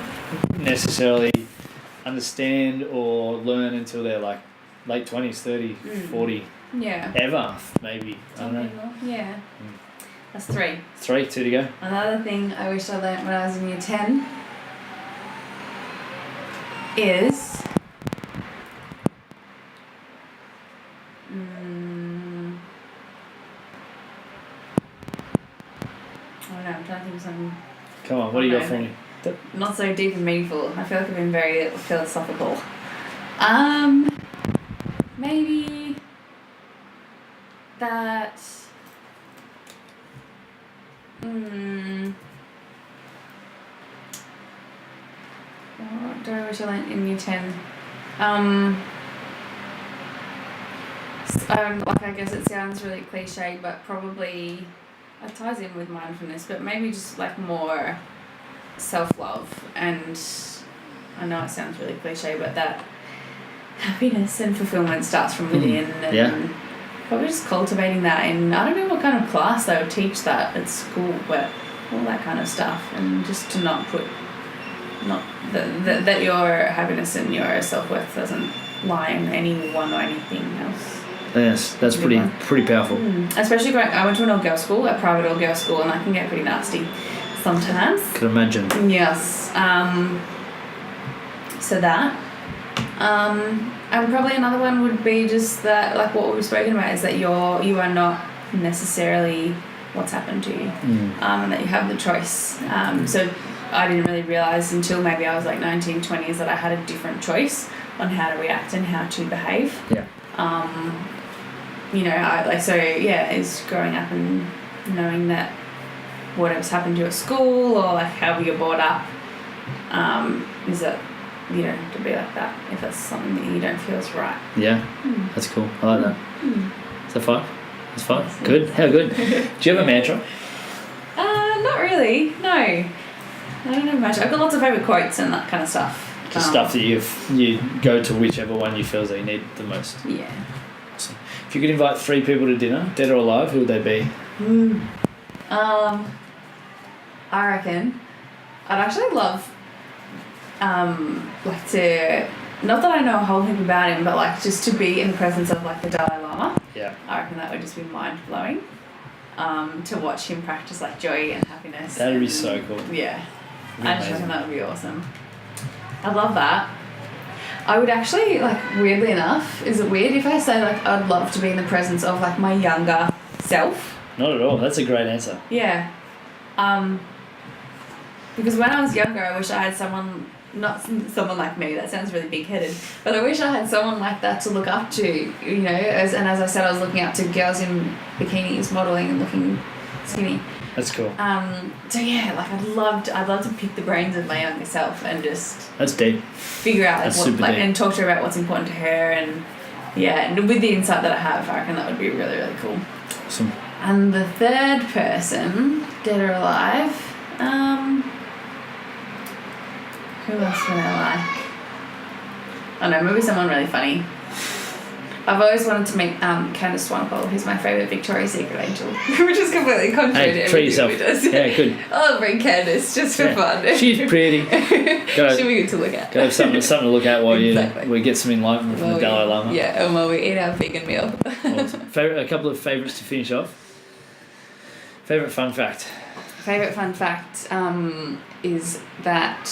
necessarily understand or learn until they're like late 20s, 30, 40. Yeah. Ever, maybe. I don't know. Yeah. That's 3. 2 to go. Another thing I wish I learnt when I was in year 10 is I don't know, I'm trying to think of something. Come on, what do you got for me? Not so deep and meaningful. I feel like I've been very philosophical. Maybe that. What do I wish I learnt in year 10? Like, I guess it sounds really cliche, but probably it ties in with mindfulness, but maybe just like more self-love. And I know it sounds really cliche, but that happiness and fulfillment starts from within, and probably just cultivating that. And I don't know what kind of class they would teach that at school, but all that kind of stuff, and just to not that your happiness and your self-worth doesn't lie in anyone or anything else. Yes, that's pretty powerful. Especially I went to an all-girls school, a private all-girls school, and that can get pretty nasty sometimes. Could imagine. Yes. So that. And probably another one would be just that, like what we've spoken about, is that you are not necessarily what's happened to you, and that you have the choice. So I didn't really realise until maybe I was like 19, 20s that I had a different choice on how to react and how to behave. Yeah. Is growing up and knowing that whatever's happened to you at school, or like how you're brought up, is that you don't have to be like that if that's something that you don't feel is right. Yeah, that's cool. I like that. Is that 5? That's 5. Good. How good? Do you have a mantra? Not really. No, I don't have much. I've got lots of favourite quotes and that kind of stuff. Just stuff that you go to whichever one you feel that you need the most. Yeah. Awesome. If you could invite 3 people to dinner, dead or alive, who would they be? I reckon I'd actually love like to, not that I know a whole heap about him, but like just to be in the presence of like the Dalai Lama. Yeah. I reckon that would just be mind blowing. To watch him practice like joy and happiness. That would be so cool. Yeah. I just reckon that would be awesome. I love that. I would actually, like, weirdly enough, is it weird if I say like I'd love to be in the presence of like my younger self? Not at all. That's a great answer. Yeah. Because when I was younger, I wish I had someone, not someone like me, that sounds really big-headed, but I wish I had someone like that to look up to, you know, as I said, I was looking up to girls in bikinis, modelling and looking skinny. That's cool. So yeah, like I'd love to pick the brains of my younger self and just... That's deep. Figure out and talk to her about what's important to her, and yeah, and with the insight that I have, I reckon that would be really, really cool. Awesome. And the third person, dead or alive, who else would I like? I know, maybe someone really funny. I've always wanted to meet Candace Swanepoel, who's my favourite Victoria's Secret angel, which is completely contrary to everything we do. Yeah, good. I'll bring Candace just for fun. She's pretty. She'll be good to look at. Gotta have something to look at while we get some enlightenment from the Dalai Lama. Yeah, and while we eat our vegan meal. Awesome. A couple of favourites to finish off. Favourite fun fact? Favourite fun fact is that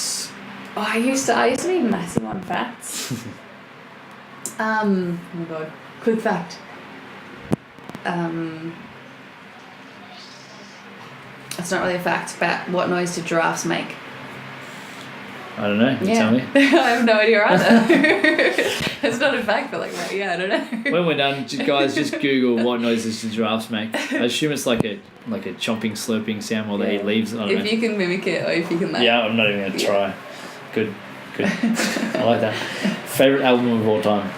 I used to be massive on facts. Oh my god. Quick fact. It's not really a fact, but what noise do giraffes make? I don't know. You tell me. I have no idea either. It's not a fact, but like, I don't know. When we're done, guys, just Google what noises do giraffes make. I assume it's like a chomping, slurping sound while they eat leaves. I don't know. If you can mimic it, or if you can like. Yeah, I'm not even going to try. Good. I like that. Favourite album of all time?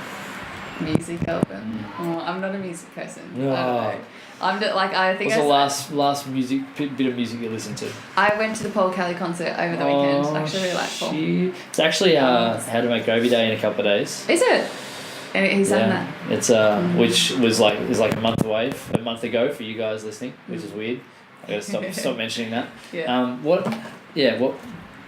Music album. Oh, I'm not a music person. Oh. I don't know. I'm just, like, I think. What's the last bit of music you listened to? I went to the Paul Kelly concert over the weekend. I actually really like Paul. It's actually How to Make Gravy Day in a couple of days. Is it? He's done that. It's which was like a month ago for you guys listening, which is weird. I gotta stop mentioning that. Yeah.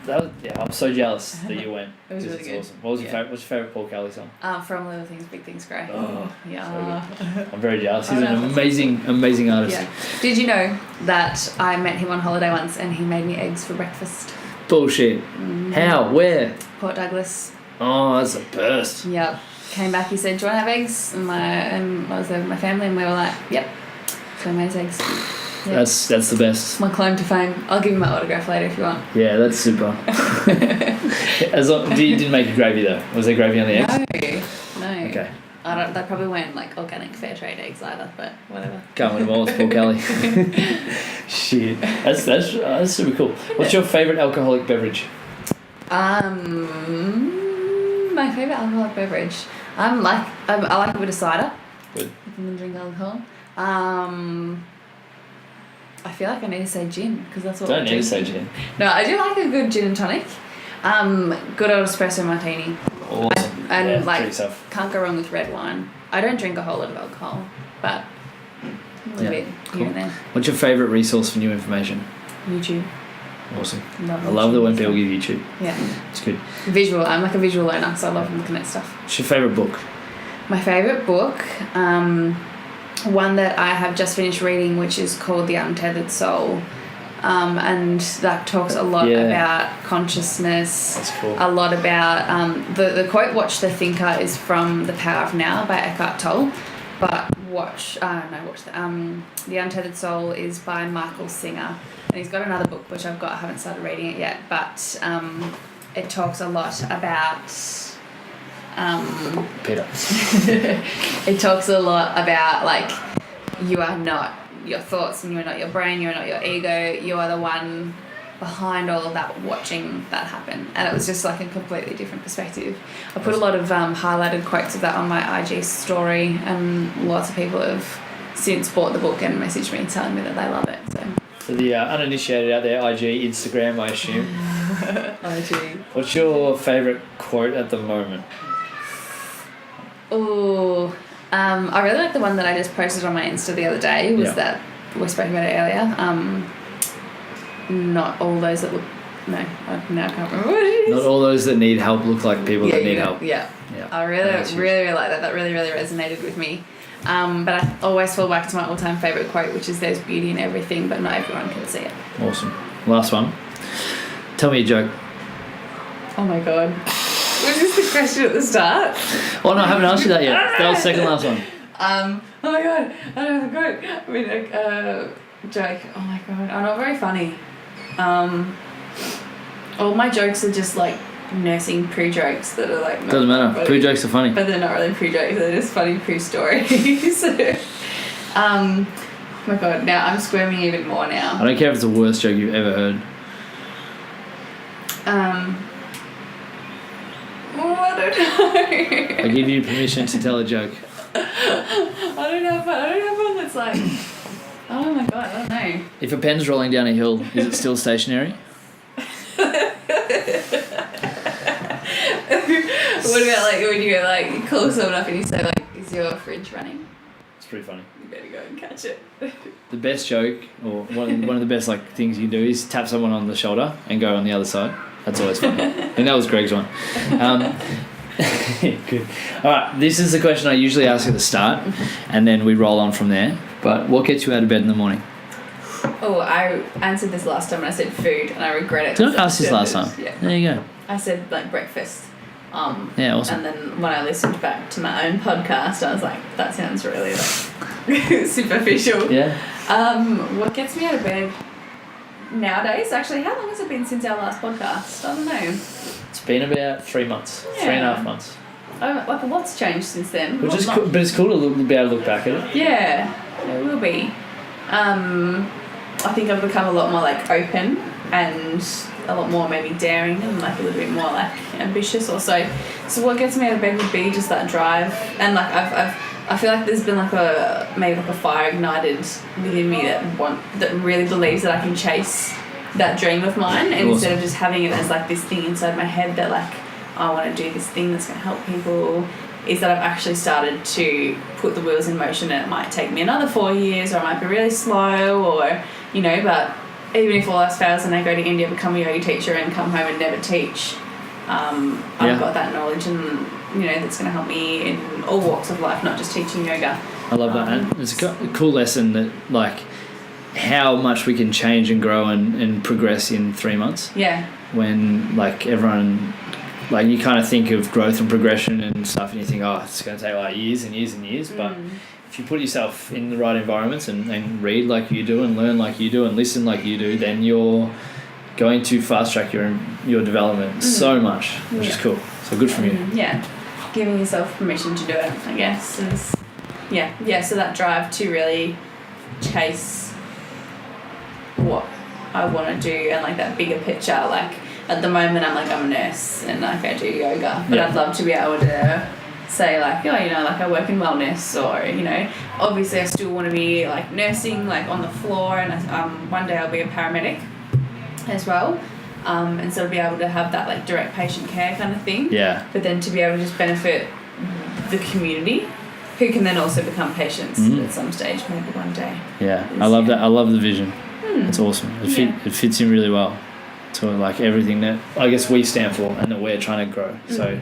I'm so jealous that you went. It was really good. Awesome. What's your favourite Paul Kelly song? From Little Things, Big Things, Great. Oh, yeah. So I'm very jealous. He's an amazing artist. Yeah. Did you know that I met him on holiday once and he made me eggs for breakfast? Bullshit. How? Where? Port Douglas. Oh, that's a burst. Yep. Came back, he said, do you want to have eggs? And I was there with my family and we were like, yep. So I made his eggs. Yep. That's the best. My claim to fame. I'll give you my autograph later if you want. Yeah, that's super. You didn't make a gravy though. Was there gravy on the eggs? No. Okay. They probably weren't like organic fair trade eggs either, but whatever. Can't win them all. It's Paul Kelly. Shit. That's super cool. What's your favourite alcoholic beverage? My favourite alcoholic beverage. I like a bit of cider. Good. If I'm gonna drink alcohol. I feel like I need to say gin because that's what. Don't need to say gin. No, I do like a good gin and tonic. Good old espresso martini. Awesome. And can't go wrong with red wine. I don't drink a whole lot of alcohol, but a little bit here and there. What's your favourite resource for new information? YouTube. Awesome. I love it when people give YouTube. Yeah. It's good. Visual. I'm like a visual learner, so I love looking at stuff. What's your favourite book? My favourite book, one that I have just finished reading, which is called The Untethered Soul. And that talks a lot about consciousness. That's cool. A lot about the quote "Watch the Thinker" is from The Power of Now by Eckhart Tolle, but The Untethered Soul is by Michael Singer, and he's got another book which I haven't started reading it yet, but it talks a lot about Peter. It talks a lot about like you are not your thoughts and you're not your brain, you're not your ego, you are the one behind all of that watching that happen. And it was just like a completely different perspective. I put a lot of highlighted quotes of that on my IG story, and lots of people have since bought the book and messaged me telling me that they love it. So for the uninitiated out there, IG, Instagram, I assume. IG. What's your favourite quote at the moment? Oh, I really like the one that I just posted on my Insta the other day. That we spoke about it earlier. Not all those that look. No, I now can't remember what it is. Not all those that need help look like people that need help. Yeah. I really like that. That really resonated with me. But I always fall back to my all-time favourite quote, which is "There's beauty in everything, but not everyone can see it." Awesome. Last one. Tell me a joke. Oh my god. Was this the question at the start? Oh no, I haven't asked you that yet. That was the second last one. Oh my god, I don't have a quote. I mean, joke. Oh my god, I'm not very funny. All my jokes are just like nursing poo jokes that are like. Doesn't matter. Funny, poo jokes are funny. But they're not really poo jokes. They're just funny poo stories. Oh my god, now I'm squirming even more now. I don't care if it's the worst joke you've ever heard. I don't know. I give you permission to tell a joke. I don't have one that's like. Oh my god, I don't know. If a pen's rolling down a hill, is it still stationary? What about like when you go like you call someone up and you say like, "Is your fridge running?" It's pretty funny. You better go and catch it. The best joke, or one of the best like things you do, is tap someone on the shoulder and go on the other side. That's always funny. And that was Greg's one. Good. All right, this is the question I usually ask at the start, and then we roll on from there. But what gets you out of bed in the morning? Oh, I answered this last time and I said food, and I regret it. Did I ask this last time? Yeah. There you go. I said like breakfast. Yeah, awesome. And then when I listened back to my own podcast, I was like, that sounds really like superficial. Yeah. What gets me out of bed nowadays? Actually, how long has it been since our last podcast? I don't know. It's been about 3 months, Yeah. 3.5 months. Like a lot's changed since then. Which is cool, but it's cool to be able to look back at it. Yeah, it will be. I think I've become a lot more like open and a lot more maybe daring and like a little bit more like ambitious also. So what gets me out of bed would be just that drive, and like I feel like there's been like a fire ignited within me that really believes that I can chase that dream of mine, and instead of just having it as like this thing inside my head that like I want to do this thing that's going to help people, is that I've actually started to put the wheels in motion, and it might take me another 4 years, or it might be really slow, or but even if all else fails and I go to India, become a yoga teacher and come home and never teach, I've got that knowledge, and that's going to help me in all walks of life, not just teaching yoga. I love that, and it's a cool lesson that like how much we can change and grow and progress in 3 months. Yeah. When like everyone, like you kind of think of growth and progression and stuff, and you think, oh, it's going to take like years and years and years, but if you put yourself in the right environments and read like you do and learn like you do and listen like you do, then you're going to fast track your development so much, which is cool. So good from you. Yeah, giving yourself permission to do it, I guess, is so that drive to really chase what I want to do, and like that bigger picture. Like at the moment I'm a nurse and like I do yoga, but I'd love to be able to say like, like I work in wellness, or obviously I still want to be like nursing, like on the floor, and one day I'll be a paramedic as well, and so to be able to have that like direct patient care kind of thing, but then to be able to just benefit the community, who can then also become patients at some stage, maybe one day. I love that. I love the vision. It's awesome. It fits in really well to like everything that I guess we stand for and that we're trying to grow. So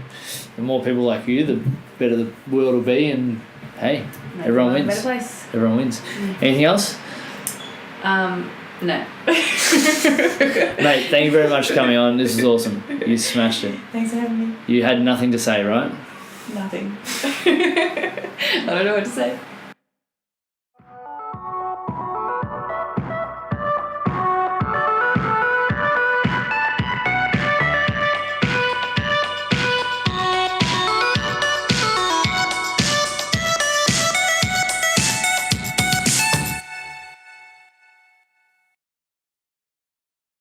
the more people like you, the better the world will be, and hey, everyone wins. Better place. Everyone wins. Anything else? No. Mate, thank you very much for coming on. This is awesome. You smashed it. Thanks for having me. You had nothing to say, right? Nothing. I don't know what to say.